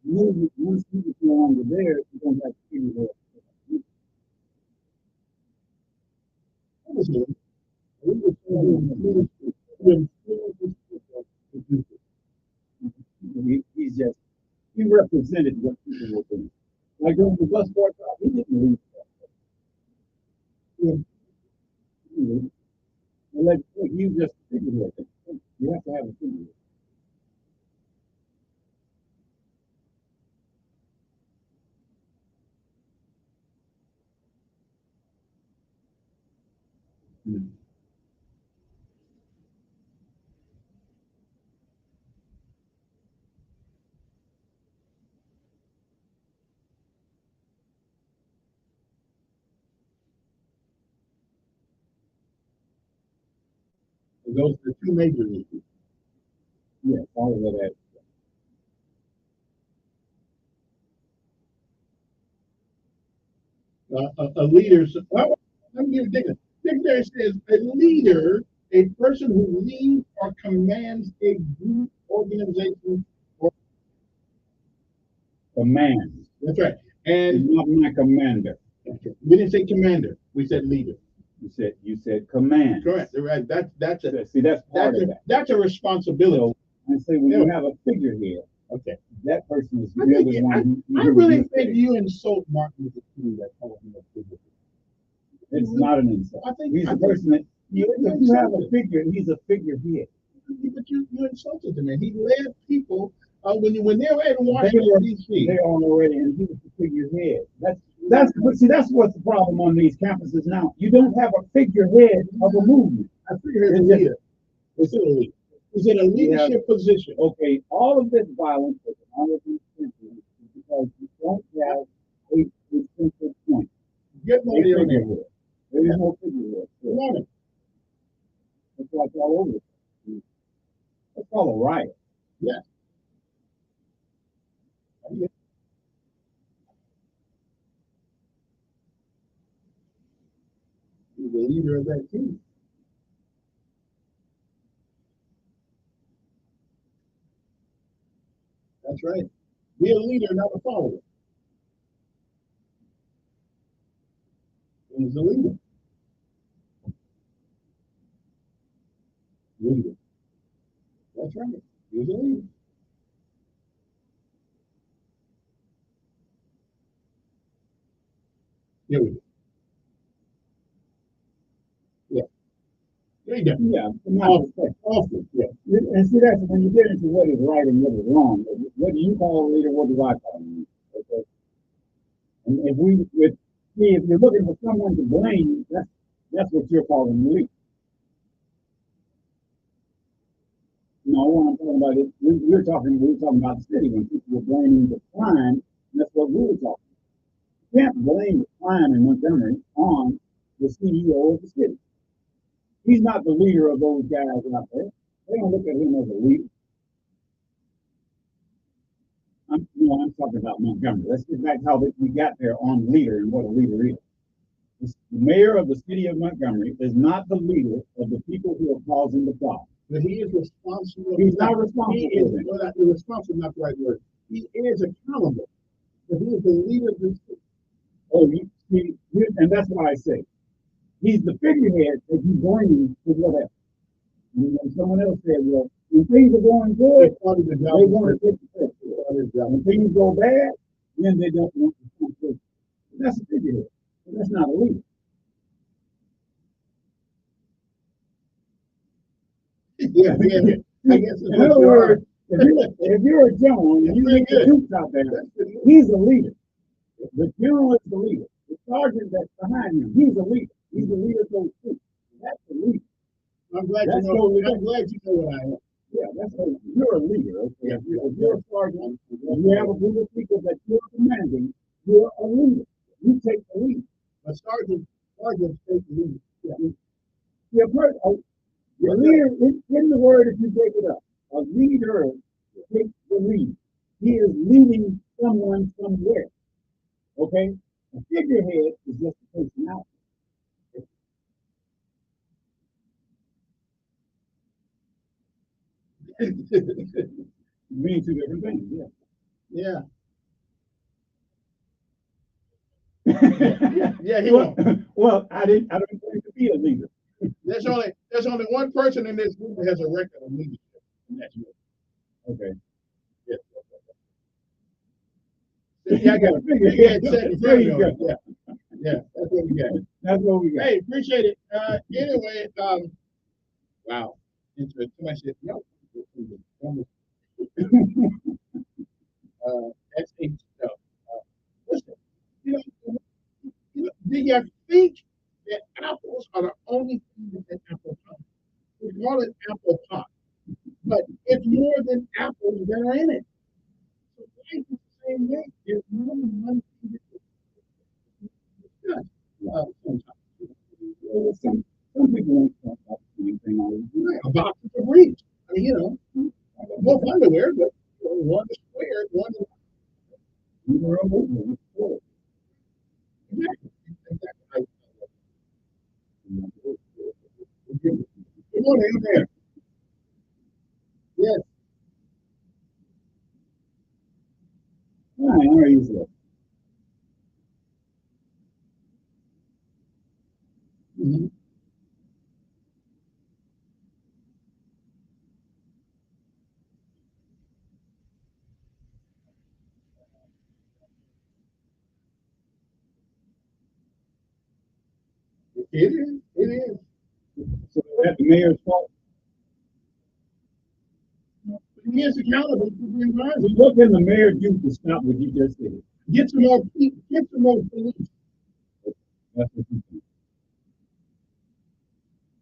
movement, once he was no longer there, he went back to figurehead. He represented what people were doing. Like during the bus boycott, he didn't leave. he's just a figurehead. You have to have a figurehead. Hmm. Those are the two major issues. Yes, all of that. A leader. Well, let me give you a dictionary. Dictionary says a leader, a person who leads or commands a group, organization, or Command. that's right. He's And not my commander. we didn't say commander. We said leader. You said command. Correct. Right. That's a See, that's part that's of a that. that's a responsibility. So I say when you Yeah. have a figurehead, Okay. that person is I the think other you- one. I really think you insult Martin Luther King that called him a figure. It's not an insult. I think He's I the think person that you if you have a insulted. figure, he's a figurehead. But you insulted the man. He led people when they were in They Washington were D.C. they are already, and he was the figurehead. That's what's the problem on these campuses now. You don't have a figurehead of a movement. I figure he's a It's just- leader. He's a leader. He's in a leadership position. Okay, all of this violence and all of these incidents is because you don't have a central point. Get A money on there. figurehead. There is no figurehead. Come on. It's like all over. It's called a riot. Yeah. He's the leader of that team. That's right. Be a leader, not a follower. He's a leader. Leader. That's right. He's a leader. Here we go. Yeah. There you go. Yeah. Awesome. Yeah. And see, that's when you get into what is right and what is wrong. What do you call a leader? What do I call a leader? Okay. And if you're looking for someone to blame, that's what you're calling a leader. No, what I'm talking about is we were talking about the city when people were blaming the crime, and that's what we were talking about. You can't blame the crime in Montgomery on the CEO of the city. He's not the leader of those guys out there. They don't look at him as a leader. I'm talking about Montgomery. Let's get back to how we got there on leader and what a leader is. The mayor of the city of Montgomery is not the leader of the people who are causing the problem. But he is responsible. He's not responsible. He is responsible, not the right word. He is accountable. But he is the leader of the city. Oh, and that's what I say. He's the figurehead that you bring to whatever. And when someone else said, well, when things are going good, they want to take the credit. When things go bad, then they don't want to take it. That's a figurehead. But that's not a leader. Yeah. I guess in other words, if you're a general and you get the troops out there, he's a leader. The general is the leader. The sergeant that's behind him, he's a leader. He's the leader of those troops. That's the leader. I'm glad you know what I am. Yeah, that's what you're a leader. Okay? If you're a sergeant, and you have a group of people that you're commanding, you're a leader. You take the lead. A sergeant take the lead. Yeah. The leader, in the word, if you break it up, a leader takes the lead. He is leading someone somewhere. Okay? A figurehead is just a personality. Mean two different things, yeah. He won't. Well, I don't think to be a leader. There's only one person in this group that has a record of leadership, and that's me. Okay. Yeah. Yeah, I got a figurehead second. There you go. Yeah, that's what we got. That's what we got. Hey, appreciate it. Anyway, wow. somebody said, no. That's a stuff. Listen, you know, do you think that apples are the only thing that's in apple pie? We call it apple pie, but it's more than apples that are in it. So why is it the same way? There's more than one thing that discuss. Sometimes. Some people won't talk about the same thing all the time. A box of briefs. I mean, both underwear, but one is square, one is removable. Exactly. Exactly. Good morning, there. Yes. Hi, how are you, sir? Mhm. It is. It is. So that's the mayor's fault. He is accountable for the environment. What can the mayor do to stop what you just said? Get some more people. Get some more police. That's what you do.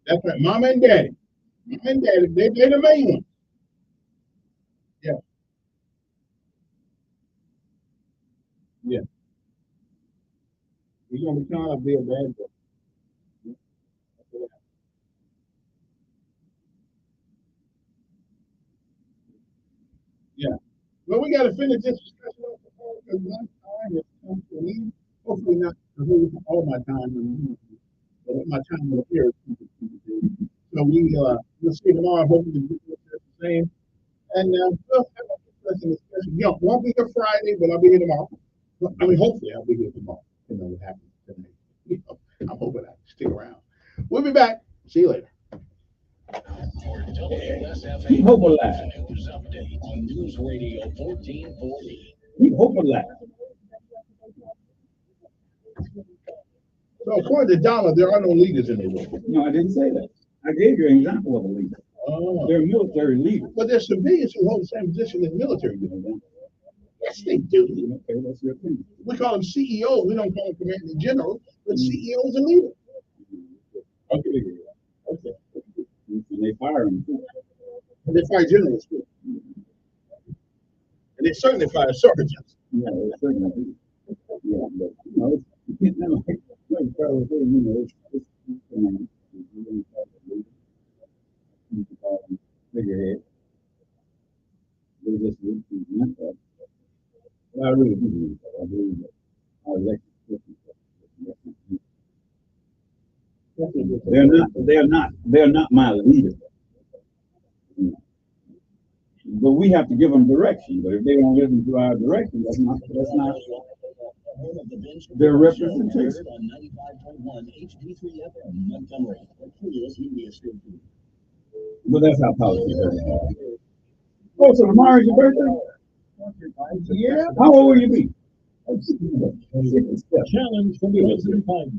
That's right. Mama and daddy. Mama and daddy. They're the main ones. Yeah. Yeah. You're gonna be trying to be a bad boy. Yeah. Well, we got to finish this discussion off because my time has come to an end. Hopefully not to hold all my time, but my time will appear. So we'll see tomorrow. Hopefully the same. And we'll have a discussion. Yeah, won't be here Friday, but I'll be here tomorrow. I mean, hopefully I'll be here tomorrow. What happens today. I'm hoping I stick around. We'll be back. See you later. Keep hope alive. News update on News Radio 1440. Keep hope alive. So according to Donna, there are no leaders in the world. No, I didn't say that. I gave you an example of a leader. Oh. They're military leaders. But there's civilians who hold the same position as military leaders. Yes, they do. Okay, that's your opinion. We call them CEOs. We don't call them commanding general, but CEO is a leader. Okay. Okay. And they fire them. And they fire generals too. And they certainly fire sergeants. Yeah, they certainly do. Yeah, but you know, like Carlos said, it's figurehead. They just meant that. But I really do believe that. I believe that our elected they're not my leader. But we have to give them direction. But if they don't listen to our direction, that's not their representation. On 95.1 HD3 FM, Montgomery, the coolest media station. But that's how politics is. Oh, so tomorrow's your birthday? Yeah. How old will you be? Challenge from the Western Pine.